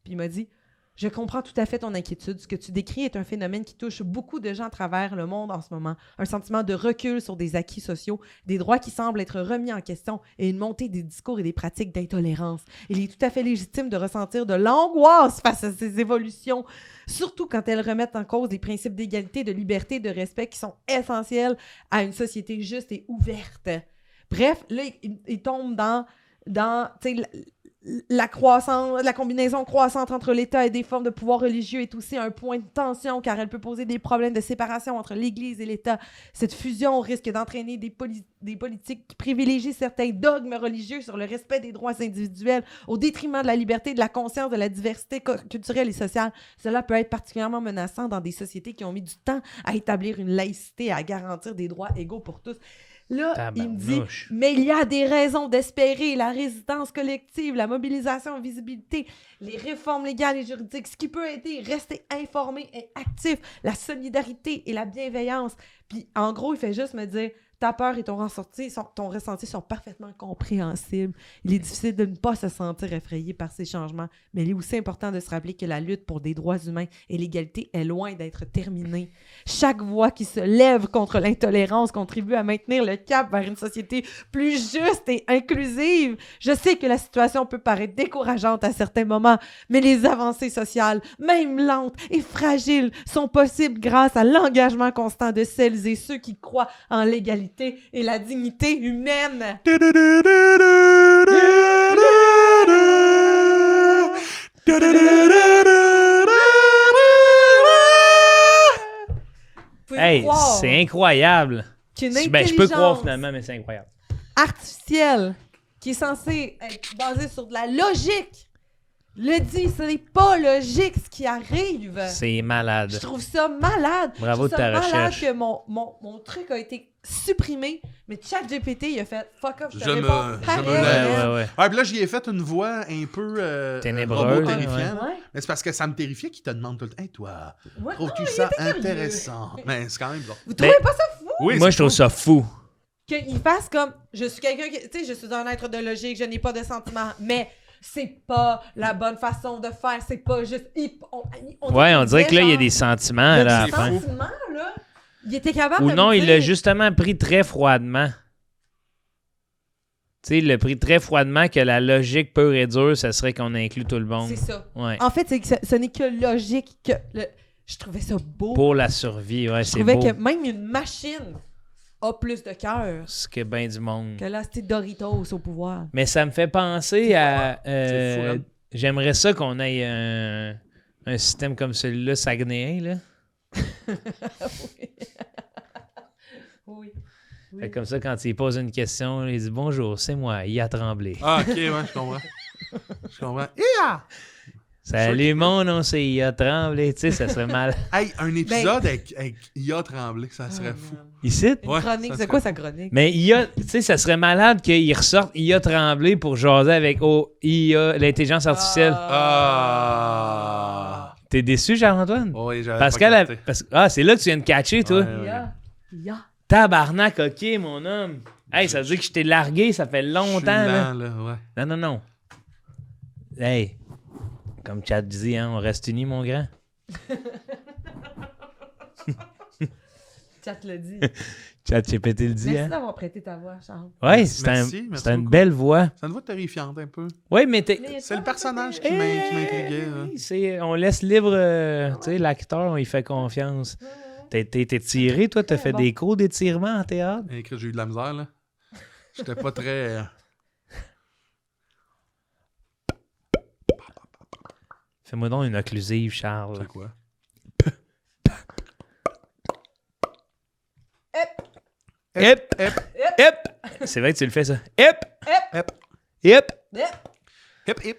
Puis il m'a dit, je comprends tout à fait ton inquiétude. Ce que tu décris est un phénomène qui touche beaucoup de gens à travers le monde en ce moment. Un sentiment de recul sur des acquis sociaux, des droits qui semblent être remis en question et une montée des discours et des pratiques d'intolérance. Il est tout à fait légitime de ressentir de l'angoisse face à ces évolutions, surtout quand elles remettent en cause les principes d'égalité, de liberté, de respect qui sont essentiels à une société juste et ouverte. Bref, là, il tombe dans tu sais, la combinaison croissante entre l'État et des formes de pouvoir religieux est aussi un point de tension car elle peut poser des problèmes de séparation entre l'Église et l'État. Cette fusion risque d'entraîner des politiques qui privilégient certains dogmes religieux sur le respect des droits individuels au détriment de la liberté, de la conscience, de la diversité culturelle et sociale. Cela peut être particulièrement menaçant dans des sociétés qui ont mis du temps à établir une laïcité et à garantir des droits égaux pour tous. Là, il me dit, mais il y a des raisons d'espérer la résistance collective, la mobilisation, la visibilité, les réformes légales et juridiques, ce qui peut aider, rester informé et actif, la solidarité et la bienveillance. Puis, en gros, il fait juste me dire, ta peur et ton ressenti sont parfaitement compréhensibles. Il est difficile de ne pas se sentir effrayé par ces changements, mais il est aussi important de se rappeler que la lutte pour des droits humains et l'égalité est loin d'être terminée. Chaque voix qui se lève contre l'intolérance contribue à maintenir le cap vers une société plus juste et inclusive. Je sais que la situation peut paraître décourageante à certains moments, mais les avancées sociales, même lentes et fragiles, sont possibles grâce à l'engagement constant de celles et ceux qui croient en l'égalité et la dignité humaine. Hey, c'est incroyable. Je peux croire finalement, mais c'est incroyable. Artificielle, qui est censée être basée sur de la logique, le dit, ce n'est pas logique ce qui arrive. C'est malade. Je trouve ça malade. Bravo de ta recherche. Que mon truc a été supprimé, mais ChatGPT, il a fait fuck off, je te réponds pareil. Ouais, puis là, j'y ai fait une voix un peu ténébreuse, terrifiante. Ouais. Mais c'est parce que ça me terrifiait qu'il te demande tout le temps, hey, toi, Ouais, trouves-tu non, ça il était intéressant? Mais c'est quand même bon. Vous trouvez pas ça fou? Oui, moi, je trouve ça fou. Qu'il fasse comme, je suis quelqu'un qui, tu sais, je suis un être de logique, je n'ai pas de sentiments, mais c'est pas la bonne façon de faire, c'est pas juste... On dirait que là, il y a des sentiments là, à la fin. Des sentiments, là, il était capable ou de non, me il dire... l'a justement pris très froidement. Tu sais, il l'a pris très froidement que la logique pure et dure, ça serait qu'on inclut tout le monde. C'est ça. Ouais. En fait, c'est que ce n'est que logique que... Je trouvais ça beau. Pour la survie, ouais, c'est beau. Je trouvais que même une machine a plus de cœur C'est que ben du monde. que là, c'était Doritos au pouvoir. Mais ça me fait penser à... C'est fou, hein? J'aimerais ça qu'on ait un système comme celui-là, Saguenay, là. Oui. Fait comme ça, quand il pose une question, il dit « Bonjour, c'est moi, il a tremblé. Ah, ok, ouais, je comprends. Je comprends. Yeah! Salut, mon nom, c'est IA Tremblay. » Tu sais, ça serait mal. Hey, un épisode avec IA Tremblay, ça serait fou. Ici? Une Ouais, chronique, ça c'est quoi sa chronique? Mais IA, tu sais, ça serait malade qu'il ressorte IA Tremblay pour jaser avec IA, l'intelligence artificielle. Ah! T'es déçu, Jean-Antoine? Oui, j'avais Pascal, pas capté. c'est là que tu viens de catcher, toi. Ouais. Ya. Tabarnak, ok, mon homme. Hey, ça veut dire que je t'ai largué, ça fait longtemps, là. Ouais. Non. Hey, comme Chad dit, hein, on reste unis, mon grand. Chat l'a dit. Chad GPT le dit, Merci hein. d'avoir prêté ta voix, Charles. Ouais, Merci, merci c'est une beaucoup. belle voix. C'est une voix terrifiante un peu. Ouais, mais C'est le personnage qui m'intriguait. Là. on laisse libre, tu sais, l'acteur, on y fait confiance. T'es tiré, toi? T'as fait des cours d'étirement en théâtre? J'ai eu de la misère, là. J'étais pas très... Fais-moi donc une occlusive, Charles. C'est quoi? Hip! Hip! C'est vrai que tu le fais, ça. Hip! Hip! Hip! Hip, hip.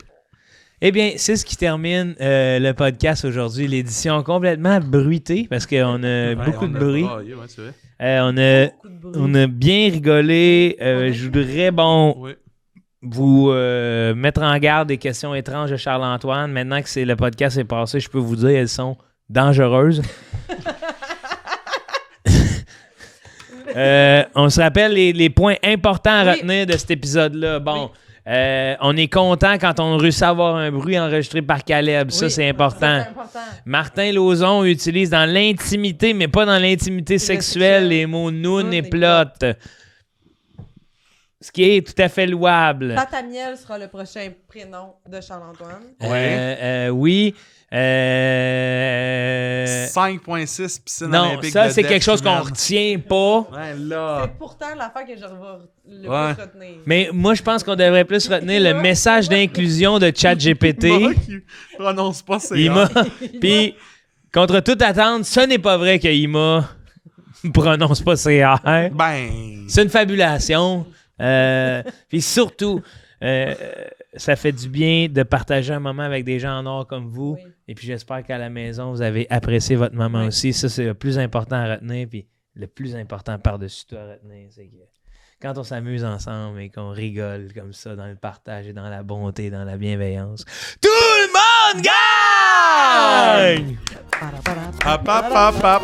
Eh bien, c'est ce qui termine le podcast aujourd'hui. L'édition complètement bruitée parce qu'on a beaucoup de bruit. Ouais, c'est vrai. On a bien rigolé. Je voudrais, Oui. vous mettre en garde des questions étranges de Charles-Antoine. Maintenant que le podcast est passé, je peux vous dire elles sont dangereuses. On se rappelle les points importants à retenir de cet épisode-là. Bon, on est content quand on réussit à avoir un bruit enregistré par Caleb. Ça, c'est important. Martin Lauzon utilise dans l'intimité, mais pas dans l'intimité sexuelle, les mots noun et plot. Ce qui est tout à fait louable. Patamiel sera le prochain prénom de Charles-Antoine. Oui. 5.6 piscine Non, olympique ça, de c'est depth quelque chose qu'on humaine. retient pas. Ouais, là. C'est pourtant l'affaire que je vais le plus retenir. Mais moi, je pense qu'on devrait plus retenir le message d'inclusion de ChatGPT. Ima qui prononce pas ses Ima. Puis, contre toute attente, ce n'est pas vrai que Ima prononce pas ses R. Ben. C'est une fabulation. Puis surtout, ça fait du bien de partager un moment avec des gens en or comme vous. Oui. Et puis j'espère qu'à la maison, vous avez apprécié votre moment aussi. Ça, c'est le plus important à retenir. Puis le plus important par-dessus tout à retenir, c'est que quand on s'amuse ensemble et qu'on rigole comme ça dans le partage et dans la bonté, dans la bienveillance, tout le monde gagne! Hop, hop, hop, hop.